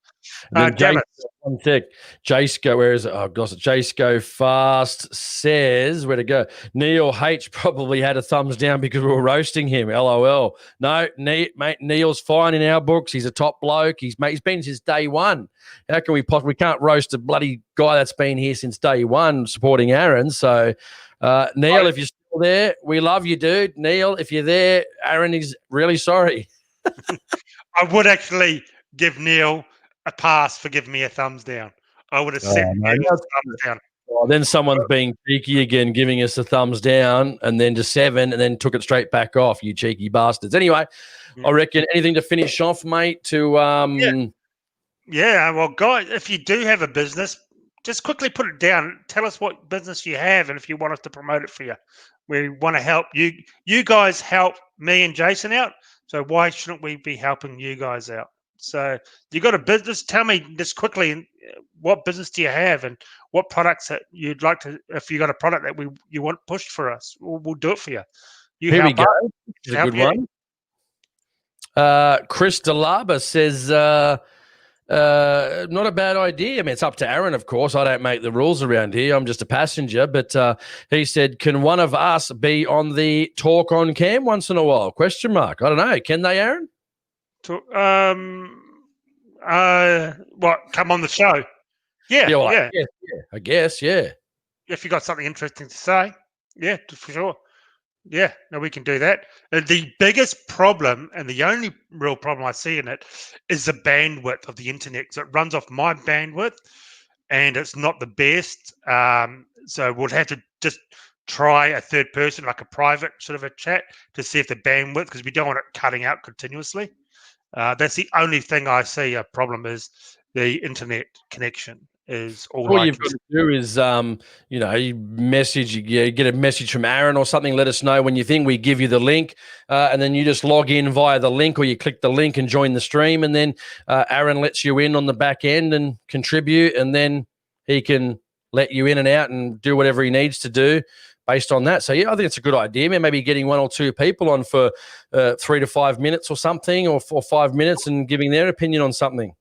One sec. Jace where is it? Oh, gosh, Jace Go Fast says, where to go? Neil H probably had a thumbs down because we were roasting him. LOL. No, mate, Neil's fine in our books. He's a top bloke. He's been since day one. How can we possibly? We can't roast a bloody guy that's been here since day one supporting Aaron. So Neil, if you're still there, we love you, dude. Neil, if you're there, Aaron is really sorry.
I would actually give Neil a pass for giving me a thumbs down. I would have sent Neil a thumbs down.
Oh, then someone's being cheeky again, giving us a thumbs down and then just 7 and then took it straight back off, you cheeky bastards. Anyway, I reckon anything to finish off, mate, to
Yeah, well, guys, if you do have a business, just quickly put it down. Tell us what business you have and if you want us to promote it for you. We want to help you. You guys help me and Jason out, so why shouldn't we be helping you guys out? So you got a business? Tell me just quickly, what business do you have and what products that you'd like to, if you got a product that you want pushed for us, we'll do it for you.
Here we go. This is a good one. Chris DeLaba says, not a bad idea. I mean, it's up to Aaron, of course. I don't make the rules around here. I'm just a passenger. But he said, can one of us be on the talk on cam once in a while? Question mark. I don't know. Can they, Aaron?
What? Come on the show? Yeah.
I guess. Yeah.
If you got something interesting to say, yeah, for sure. Yeah, no, we can do that. The biggest problem and the only real problem I see in it is the bandwidth of the internet. So it runs off my bandwidth and it's not the best. So we'll have to just try a third person, like a private sort of a chat to see if the bandwidth, because we don't want it cutting out continuously. That's the only thing I see a problem is the internet connection. Is all
you've got to do is, you message, you get a message from Aaron or something. Let us know when you think. We give you the link, and then you just log in via the link, or you click the link and join the stream, and then Aaron lets you in on the back end and contribute, and then he can let you in and out and do whatever he needs to do based on that. So yeah, I think it's a good idea. Maybe getting 1 or 2 people on for 3 to 5 minutes or something, or 5 minutes, and giving their opinion on something.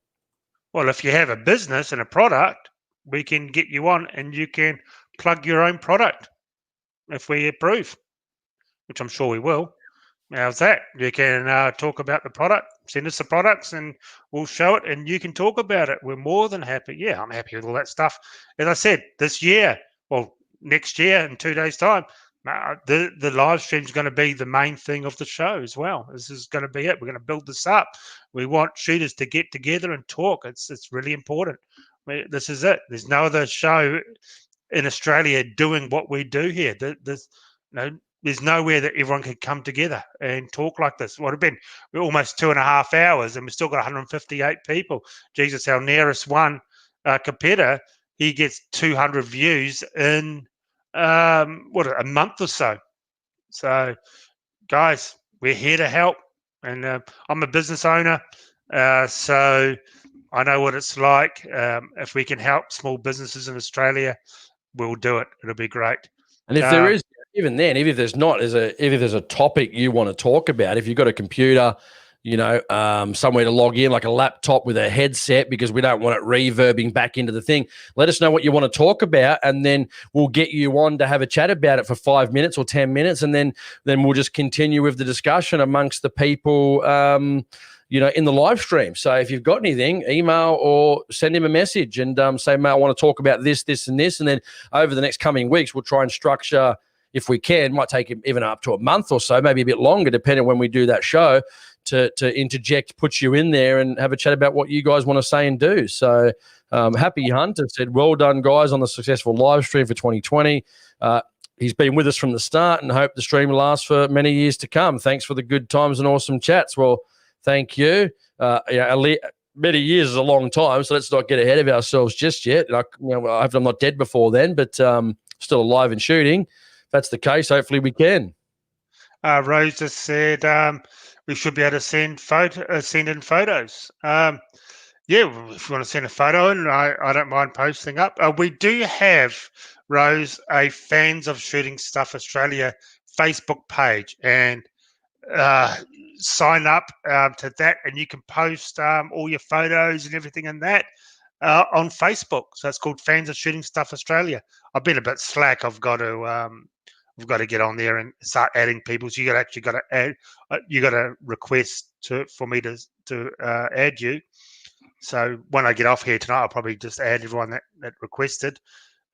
Well, if you have a business and a product, we can get you on and you can plug your own product if we approve, which I'm sure we will. How's that? You can talk about the product, send us the products and we'll show it and you can talk about it. We're more than happy. Yeah, I'm happy with all that stuff. As I said, this year, well, next year in 2 days' time, the live stream is going to be the main thing of the show as well. This is going to be it. We're going to build this up. We want shooters to get together and talk. It's really important. This is it. There's no other show in Australia doing what we do here. There's nowhere that everyone can come together and talk like this. What have been almost 2.5 hours, and we've still got 158 people. Jesus, our nearest one competitor, he gets 200 views in a month or so. So, guys, we're here to help, and I'm a business owner, so I know what it's like. If we can help small businesses in Australia, we'll do it. It'll be great.
And if there is, even then, if there's not, if there's a topic you want to talk about, if you've got a computer, somewhere to log in, like a laptop with a headset, because we don't want it reverbing back into the thing. Let us know what you want to talk about, and then we'll get you on to have a chat about it for 5 minutes or 10 minutes, and then we'll just continue with the discussion amongst the people, in the live stream. So if you've got anything, email or send him a message and say, mate, I want to talk about this, this, and this, and then over the next coming weeks, we'll try and structure, if we can, might take even up to a month or so, maybe a bit longer, depending on when we do that show, to interject, put you in there and have a chat about what you guys want to say and do. So Happy Hunter said, well done, guys, on the successful live stream for 2020. He's been with us from the start and hope the stream lasts for many years to come. Thanks for the good times and awesome chats. Well, thank you. Many years is a long time, so let's not get ahead of ourselves just yet. I hope I'm not dead before then, but still alive and shooting. If that's the case, hopefully we can.
Rose just said we should be able to send in photos. If you want to send a photo in, I don't mind posting up. We do have, Rose, a Fans of Shooting Stuff Australia Facebook page, and sign up to that, and you can post all your photos and everything in that on Facebook. So it's called Fans of Shooting Stuff Australia. I've been a bit slack. I've got to get on there and start adding people. So you got to add. You got to request for me to add you. So when I get off here tonight, I'll probably just add everyone that requested.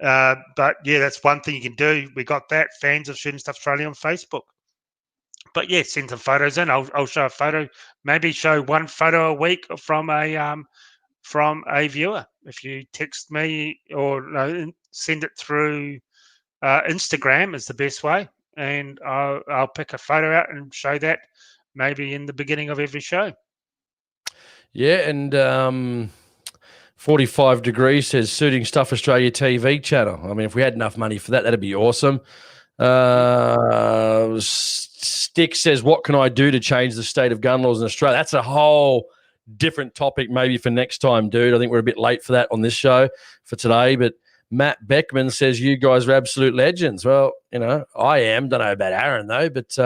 But yeah, that's one thing you can do. We got that, fans of Shooting Stuff Australia on Facebook. But yeah, send some photos in. I'll show a photo, maybe show one photo a week from a viewer. If you text me or send it through Instagram is the best way, and I'll pick a photo out and show that maybe in the beginning of every show.
Yeah, and 45 Degrees says Shooting Stuff Australia TV channel. I mean, if we had enough money for that, that'd be awesome. Stick says, what can I do to change the state of gun laws in Australia? That's a whole different topic maybe for next time, dude. I think we're a bit late for that on this show for today, but Matt Beckman says, you guys are absolute legends. Well, I am. Don't know about Aaron, though, but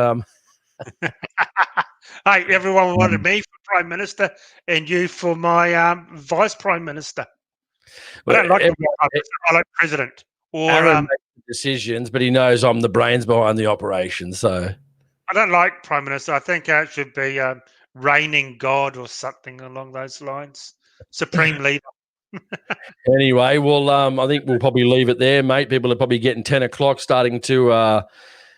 Hey, everyone wanted me for Prime Minister and you for my Vice Prime Minister. I don't like I like President. Or
Aaron makes the decisions, but he knows I'm the brains behind the operation, so
I don't like Prime Minister. I think it should be reigning God or something along those lines. Supreme Leader.
Anyway, well, I think we'll probably leave it there, mate. People are probably getting 10 o'clock, starting to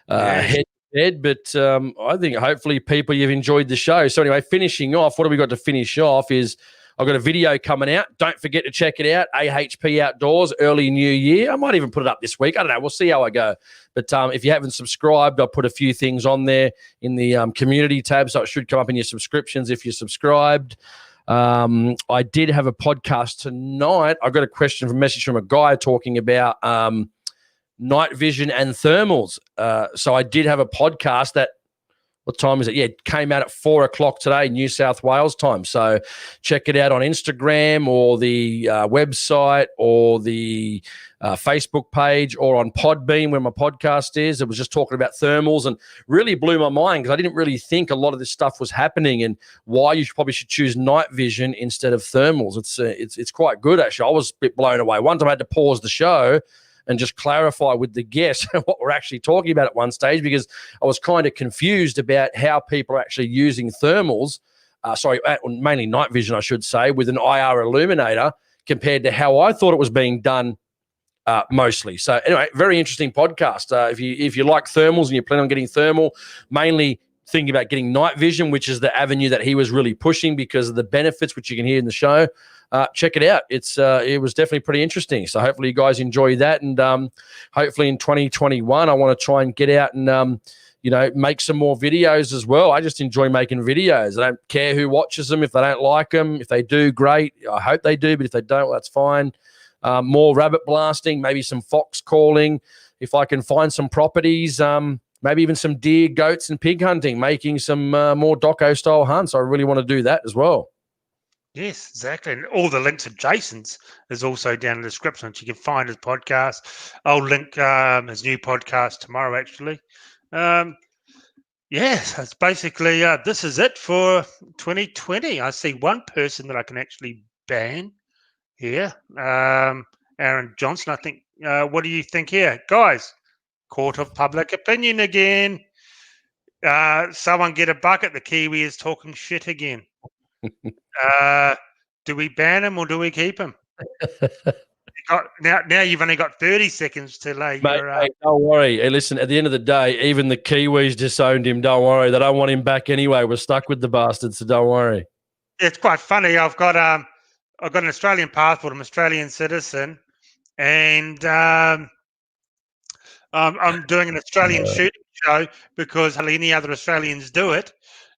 head to bed. But I think hopefully people, you've enjoyed the show. So anyway, finishing off, what have we got to finish off is I've got a video coming out. Don't forget to check it out. AHP Outdoors, early new year. I might even put it up this week. I don't know. We'll see how I go. But if you haven't subscribed, I'll put a few things on there in the community tab. So it should come up in your subscriptions if you're subscribed. I did have a podcast tonight. I got a message from a guy talking about night vision and thermals. So I did have a podcast that, what time is it? Yeah, it came out at 4 o'clock today, New South Wales time. So check it out on Instagram or the website or the Facebook page or on Podbean where my podcast is. It was just talking about thermals and really blew my mind because I didn't really think a lot of this stuff was happening and why you probably should choose night vision instead of thermals. It's quite good, actually. I was a bit blown away. One time I had to pause the show and just clarify with the guests what we're actually talking about at one stage because I was kind of confused about how people are actually using thermals, mainly night vision, I should say, with an IR illuminator compared to how I thought it was being done mostly. So anyway, very interesting podcast. If you like thermals and you plan on getting thermal, mainly thinking about getting night vision, which is the avenue that he was really pushing because of the benefits, which you can hear in the show. Check it out. It was definitely pretty interesting. So hopefully you guys enjoy that. And hopefully in 2021, I want to try and get out and, make some more videos as well. I just enjoy making videos. I don't care who watches them. If they don't like them, if they do, great. I hope they do. But if they don't, well, that's fine. More rabbit blasting, maybe some fox calling. If I can find some properties, maybe even some deer, goats, and pig hunting, making some more doco-style hunts. I really want to do that as well.
Yes, exactly. And all the links to Jason's is also down in the description, which you can find his podcast. I'll link his new podcast tomorrow, actually. Yes, it's basically, this is it for 2020. I see one person that I can actually ban here. Aaron Johnson, I think. What do you think here? Guys, court of public opinion again. Someone get a bucket. The Kiwi is talking shit again. Do we ban him or do we keep him? Now you've only got 30 seconds to lay
mate,
your...
Mate, don't worry. Hey, listen, at the end of the day, even the Kiwis disowned him. Don't worry. They don't want him back anyway. We're stuck with the bastard, so don't worry.
It's quite funny. I've got an Australian passport. I'm an Australian citizen. And I'm doing an Australian shooting show because hardly any other Australians do it.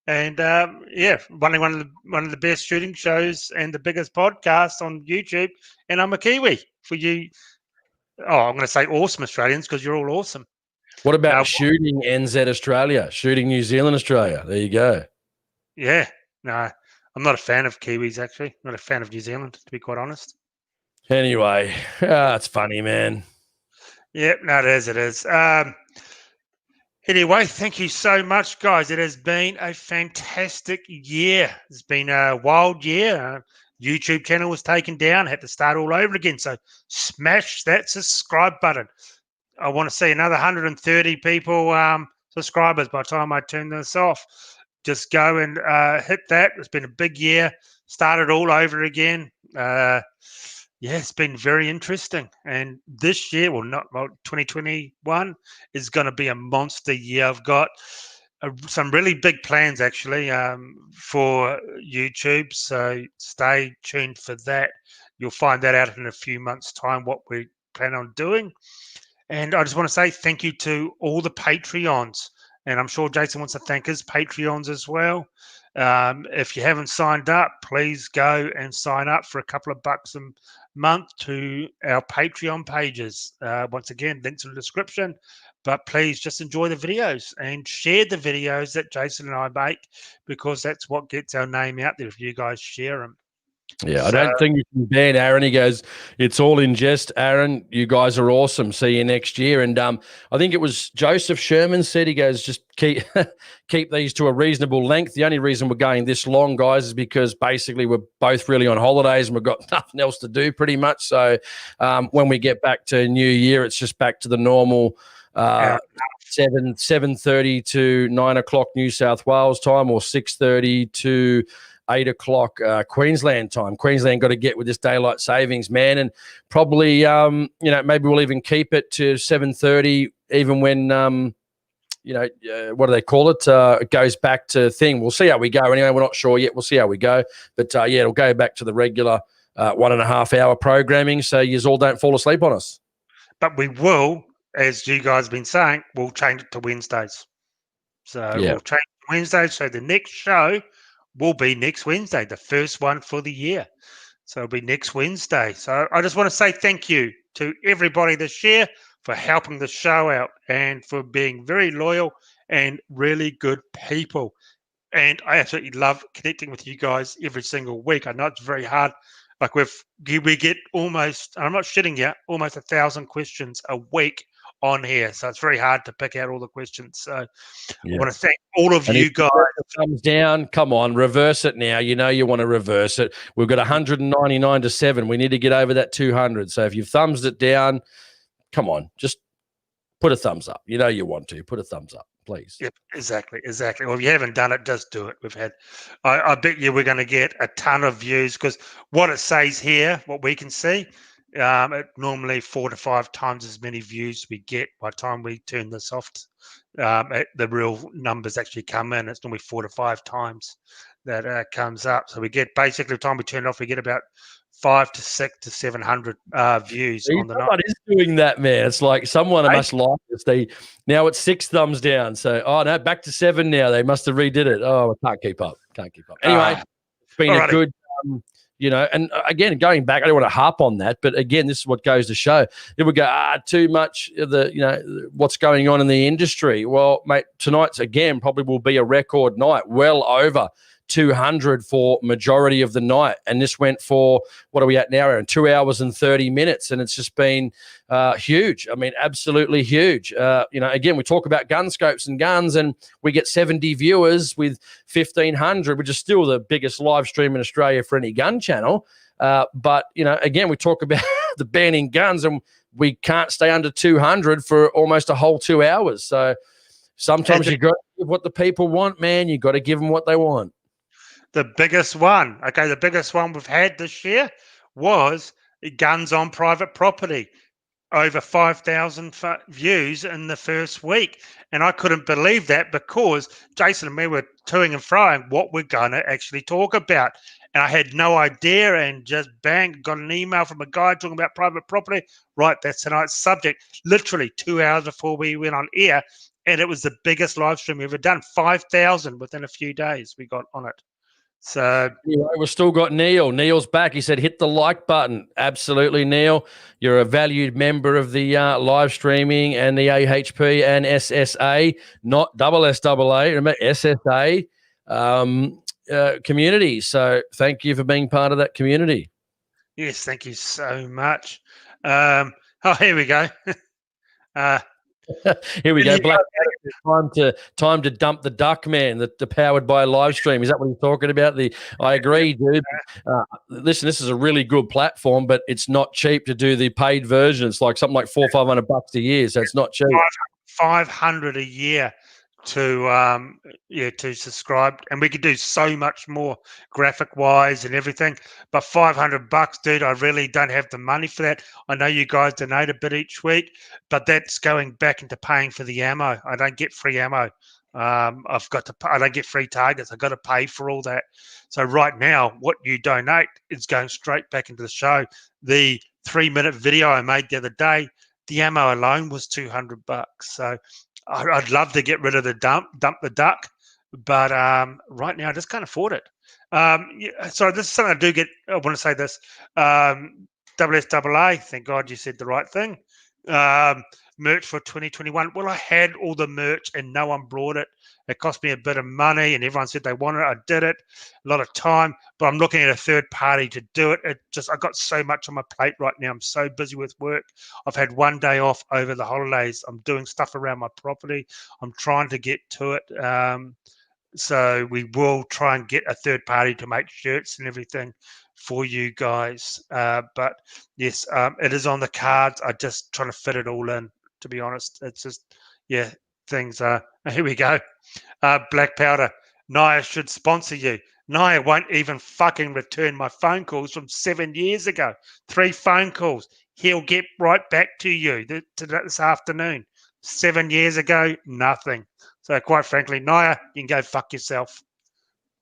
And running one of the best shooting shows and the biggest podcast on YouTube, and I'm a Kiwi for you. Oh, I'm going to say awesome Australians because you're all awesome.
What about shooting NZ Australia, shooting New Zealand Australia? There you go.
Yeah, no, I'm not a fan of Kiwis actually. Not a fan of New Zealand, to be quite honest.
Anyway, it's funny, man.
Yeah, no, it is. Anyway, thank you so much, guys. It has been a fantastic year. It's been a wild year. YouTube channel was taken down. Had to start all over again. So smash that subscribe button. I want to see another 130 people subscribers by the time I turn this off. Just go and hit that. It's been a big year. Started all over again. Yeah, it's been very interesting. And this year, 2021 is going to be a monster year. I've got some really big plans actually for YouTube. So stay tuned for that. You'll find that out in a few months' time, what we plan on doing. And I just want to say thank you to all the Patreons. And I'm sure Jason wants to thank his Patreons as well. If you haven't signed up, please go and sign up for a couple of bucks a month to our Patreon pages. Once again, links in the description. But please just enjoy the videos and share the videos that Jason and I make, because that's what gets our name out there if you guys share them.
Yeah, I don't think you can ban Aaron. He goes, it's all in jest, Aaron. You guys are awesome. See you next year. And I think it was Joseph Sherman said, he goes, just keep these to a reasonable length. The only reason we're going this long, guys, is because basically we're both really on holidays and we've got nothing else to do pretty much. So when we get back to New Year, it's just back to the normal 7:30 to 9 o'clock New South Wales time, or 6:30 to 8 o'clock Queensland time. Queensland got to get with this daylight savings, man, and probably maybe we'll even keep it to 7:30, even when what do they call it? It goes back to thing. We'll see how we go. Anyway, we're not sure yet. We'll see how we go, but it'll go back to the regular 1.5 hour programming, so you all don't fall asleep on us.
But we will, as you guys have been saying, we'll change it to Wednesdays. So we'll change it to Wednesdays. So the next show will be next Wednesday, the first one for the year. So it'll be next Wednesday. So I just want to say thank you to everybody this year for helping the show out and for being very loyal and really good people. And I absolutely love connecting with you guys every single week. I know it's very hard. Like we get almost, I'm not shitting you, almost 1,000 questions a week on here, so it's very hard to pick out all the questions. So I want to thank all of you guys.
Thumbs down, come on, reverse it now. You know you want to reverse it. We've got 199 to 7. We need to get over that 200. So if you've thumbs it down, come on, just put a thumbs up. You know you want to put a thumbs up, please.
Yep, exactly. Well, if you haven't done it, just do it. We've had, I bet you we're going to get a ton of views, because what it says here, what we can see, it normally 4 to 5 times as many views we get by the time we turn this off. The real numbers actually come in. It's normally 4 to 5 times that comes up. So we get, basically, the time we turn it off, we get about 500 to 600 to 700 views on the night.
Somebody is doing that, man. It's like someone must like this. Now it's 6 thumbs down. So no, back to 7 now. They must have redid it. Oh, I can't keep up. Anyway, it's been a good. And again, going back, I don't want to harp on that, but again, this is what goes to show. It would go, too much of the, what's going on in the industry. Well, mate, tonight's again probably will be a record night, well over 200 for majority of the night. And this went for, what are we at now, Aaron? 2 hours and 30 minutes. And it's just been huge. I mean, absolutely huge. Again, we talk about gun scopes and guns, and we get 70 viewers with 1,500, which is still the biggest live stream in Australia for any gun channel. But again, we talk about the banning guns, and we can't stay under 200 for almost a whole 2 hours. So sometimes you got to give what the people want, man. You got to give them what they want.
The biggest one we've had this year was guns on private property. Over 5,000 views in the first week. And I couldn't believe that, because Jason and me were toing and froing what we're going to actually talk about. And I had no idea, and just bang, got an email from a guy talking about private property. Right, that's tonight's subject. Literally 2 hours before we went on air, and it was the biggest live stream we've ever done. 5,000 within a few days we got on it. So
anyway, we've still got Neil. Neil's back. He said, hit the like button. Absolutely, Neil. You're a valued member of the live streaming and the AHP and SSA, not double SAA, remember, SSA community. So thank you for being part of that community.
Yes, thank you so much. Here we go.
Here we go. Black time to dump the duck, man. The powered by a live stream. Is that what you're talking about? I agree, dude. Listen, this is a really good platform, but it's not cheap to do the paid version. It's like something like $400-500 a year, so it's not cheap.
500 a year. to subscribe, and we could do so much more graphic wise and everything. But $500, dude, I really don't have the money for that. I know you guys donate a bit each week, but that's going back into paying for the ammo. I don't get free ammo. I don't get free targets. I've got to pay for all that. So right now, what you donate is going straight back into the show. The 3-minute video I made the other day, the ammo alone was $200. So I'd love to get rid of the dump the duck, but right now I just can't afford it. So this is something I do get. I want to say this. WSAA, thank God you said the right thing. Merch for 2021. Well, I had all the merch and no one brought it. It cost me a bit of money and everyone said they wanted it. I did it. A lot of time, but I'm looking at a third party to do it. I got so much on my plate right now. I'm so busy with work. I've had one day off over the holidays. I'm doing stuff around my property. I'm trying to get to it. So we will try and get a third party to make shirts and everything for you guys. But yes, it is on the cards. I'm just trying to fit it all in, to be honest. It's just, things are, here we go. Black Powder, Naya should sponsor you. Naya won't even fucking return my phone calls from 7 years ago. 3 phone calls. He'll get right back to you this afternoon. 7 years ago, nothing. So quite frankly, Naya, you can go fuck yourself.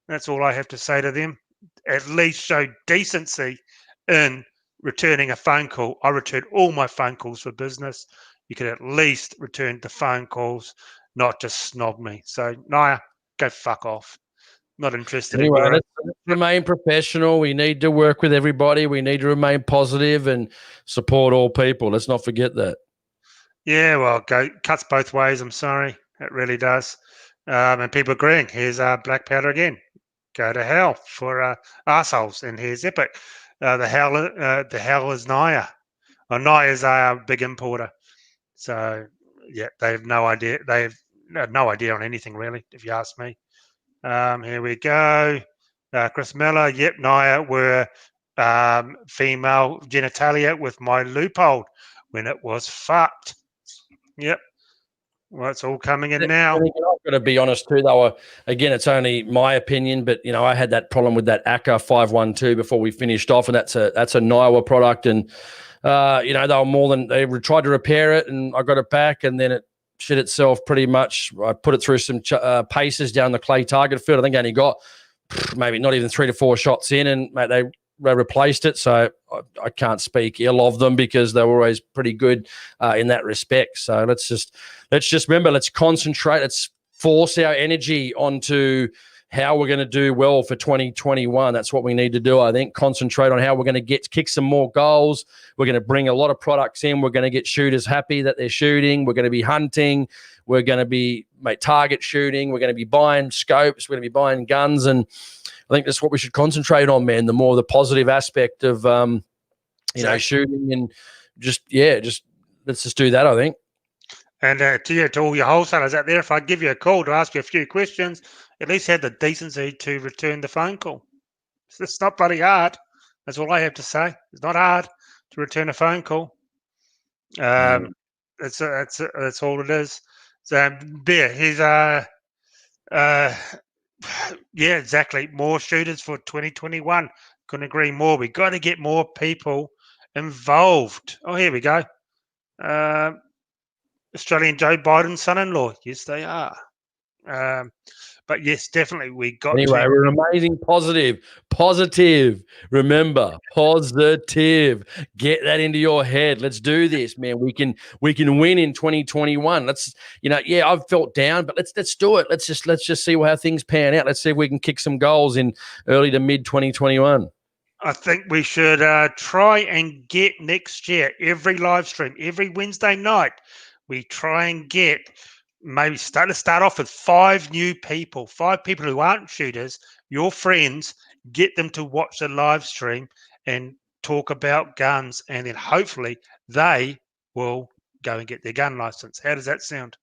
That's all I have to say to them. At least show decency in returning a phone call. I return all my phone calls for business. You could at least return the phone calls, not just snob me. So Naya, go fuck off. Not interested
anyway,
in
let's remain professional. We need to work with everybody. We need to remain positive and support all people. Let's not forget that. Yeah,
well, cuts both ways. I'm sorry. It really does. And people agreeing. Here's Black Powder again. Go to hell for assholes. And here's Epic. The hell is Naya. Well, Naya's a big importer. So, yeah, they have no idea. They have no idea on anything, really, if you ask me. Here we go. Chris Miller. Yep, Naya were female genitalia with my loophole when it was fucked. Yep. Well, it's all coming in now.
I've got to be honest too, though. Again, it's only my opinion, but I had that problem with that ACA 512 before we finished off, and that's a Niwa product, and they were more than they tried to repair it, and I got it back, and then it shit itself pretty much. I put it through some paces down the clay target field. I think I only got maybe not even 3 to 4 shots in, and mate, they replaced it. So I can't speak ill of them because they were always pretty good in that respect. So let's just remember, let's concentrate. Let's force our energy onto how we're going to do well for 2021. That's what we need to do. I think concentrate on how we're going to kick some more goals. We're going to bring a lot of products in. We're going to get shooters happy that they're shooting. We're going to be hunting. We're going to be target shooting. We're going to be buying scopes. We're going to be buying guns. And I think that's what we should concentrate on, man. The more the positive aspect of, shooting and just let's just do that, I think.
And to all your wholesalers out there, if I give you a call to ask you a few questions, at least have the decency to return the phone call. It's not bloody hard. That's all I have to say. It's not hard to return a phone call. That's all it is. So, Bear, he's yeah, exactly. More shooters for 2021. Couldn't agree more. We got to get more people involved. Oh, here we go. Australian Joe Biden's son-in-law. Yes, they are. But yes, definitely, we got
anyway, we're amazing positive. Remember, positive. Get that into your head. Let's do this, man. We can win in 2021. Let's, I've felt down, but let's do it. Let's just see how things pan out. Let's see if we can kick some goals in early to mid 2021.
I think we should try and get next year every live stream, every Wednesday night. We try and get maybe start off with 5 new people, 5 people who aren't shooters, your friends, get them to watch the live stream and talk about guns, and then hopefully they will go and get their gun license. How does that sound?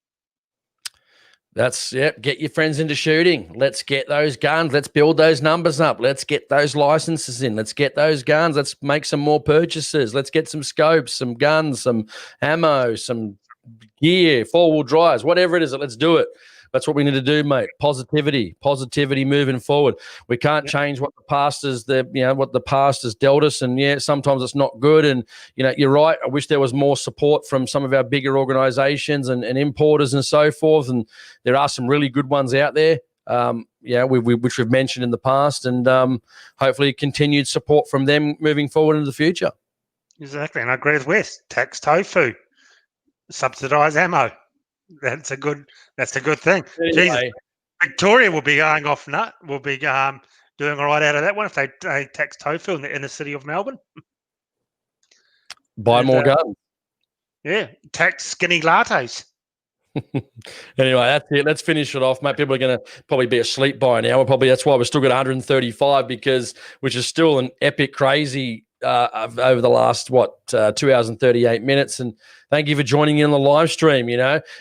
That's get your friends into shooting. Let's get those guns. Let's build those numbers up. Let's get those licenses in. Let's get those guns. Let's make some more purchases. Let's get some scopes, some guns, some ammo, some gear, 4-wheel drives, whatever it is. Let's do it. That's what we need to do, mate. Positivity moving forward. We can't change what the past has dealt us. And yeah, sometimes it's not good. And, you're right. I wish there was more support from some of our bigger organizations and importers and so forth. And there are some really good ones out there. Which we've mentioned in the past, and hopefully continued support from them moving forward into the future.
Exactly, and I agree with Wes. Tax tofu, subsidise ammo. That's a good thing.
Anyway,
Jesus, Victoria will be going off nut. Will be doing all right out of that one if they tax tofu in the inner city of Melbourne.
Buy more guns.
Yeah, tax skinny lattes.
Anyway, that's it. Let's finish it off, mate. People are going to probably be asleep by now. That's why we're still got 135, which is still an epic crazy over the last 2 hours and 38 minutes. And thank you for joining in on the live stream.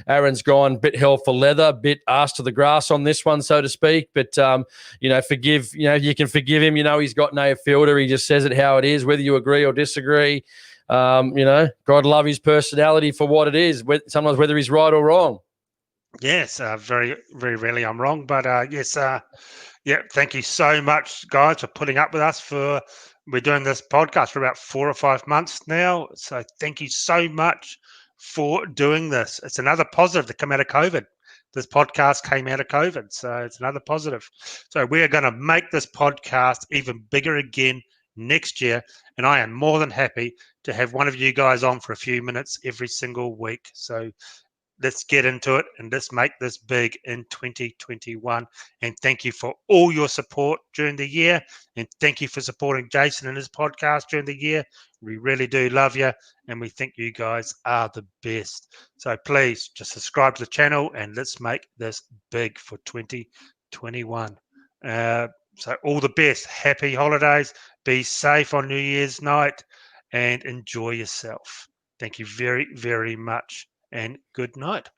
Aaron's gone bit hell for leather, bit ass to the grass on this one, so to speak. But forgive. You can forgive him. He's got no filter. He just says it how it is, whether you agree or disagree. God love his personality for what it is, sometimes whether he's right or wrong.
Yes, very, very rarely I'm wrong. But yes, thank you so much, guys, for putting up with us. We're doing this podcast for about 4 or 5 months now. So thank you so much for doing this. It's another positive to come out of COVID. This podcast came out of COVID, so it's another positive. So we are going to make this podcast even bigger again next year, and I am more than happy to have one of you guys on for a few minutes every single week. So let's get into it and let's make this big in 2021. And thank you for all your support during the year, and thank you for supporting Jason and his podcast during the year. We really do love you, and we think you guys are the best. So please just subscribe to the channel and let's make this big for 2021. So all the best. Happy holidays. Be safe on New Year's night and enjoy yourself. Thank you very, very much, and good night.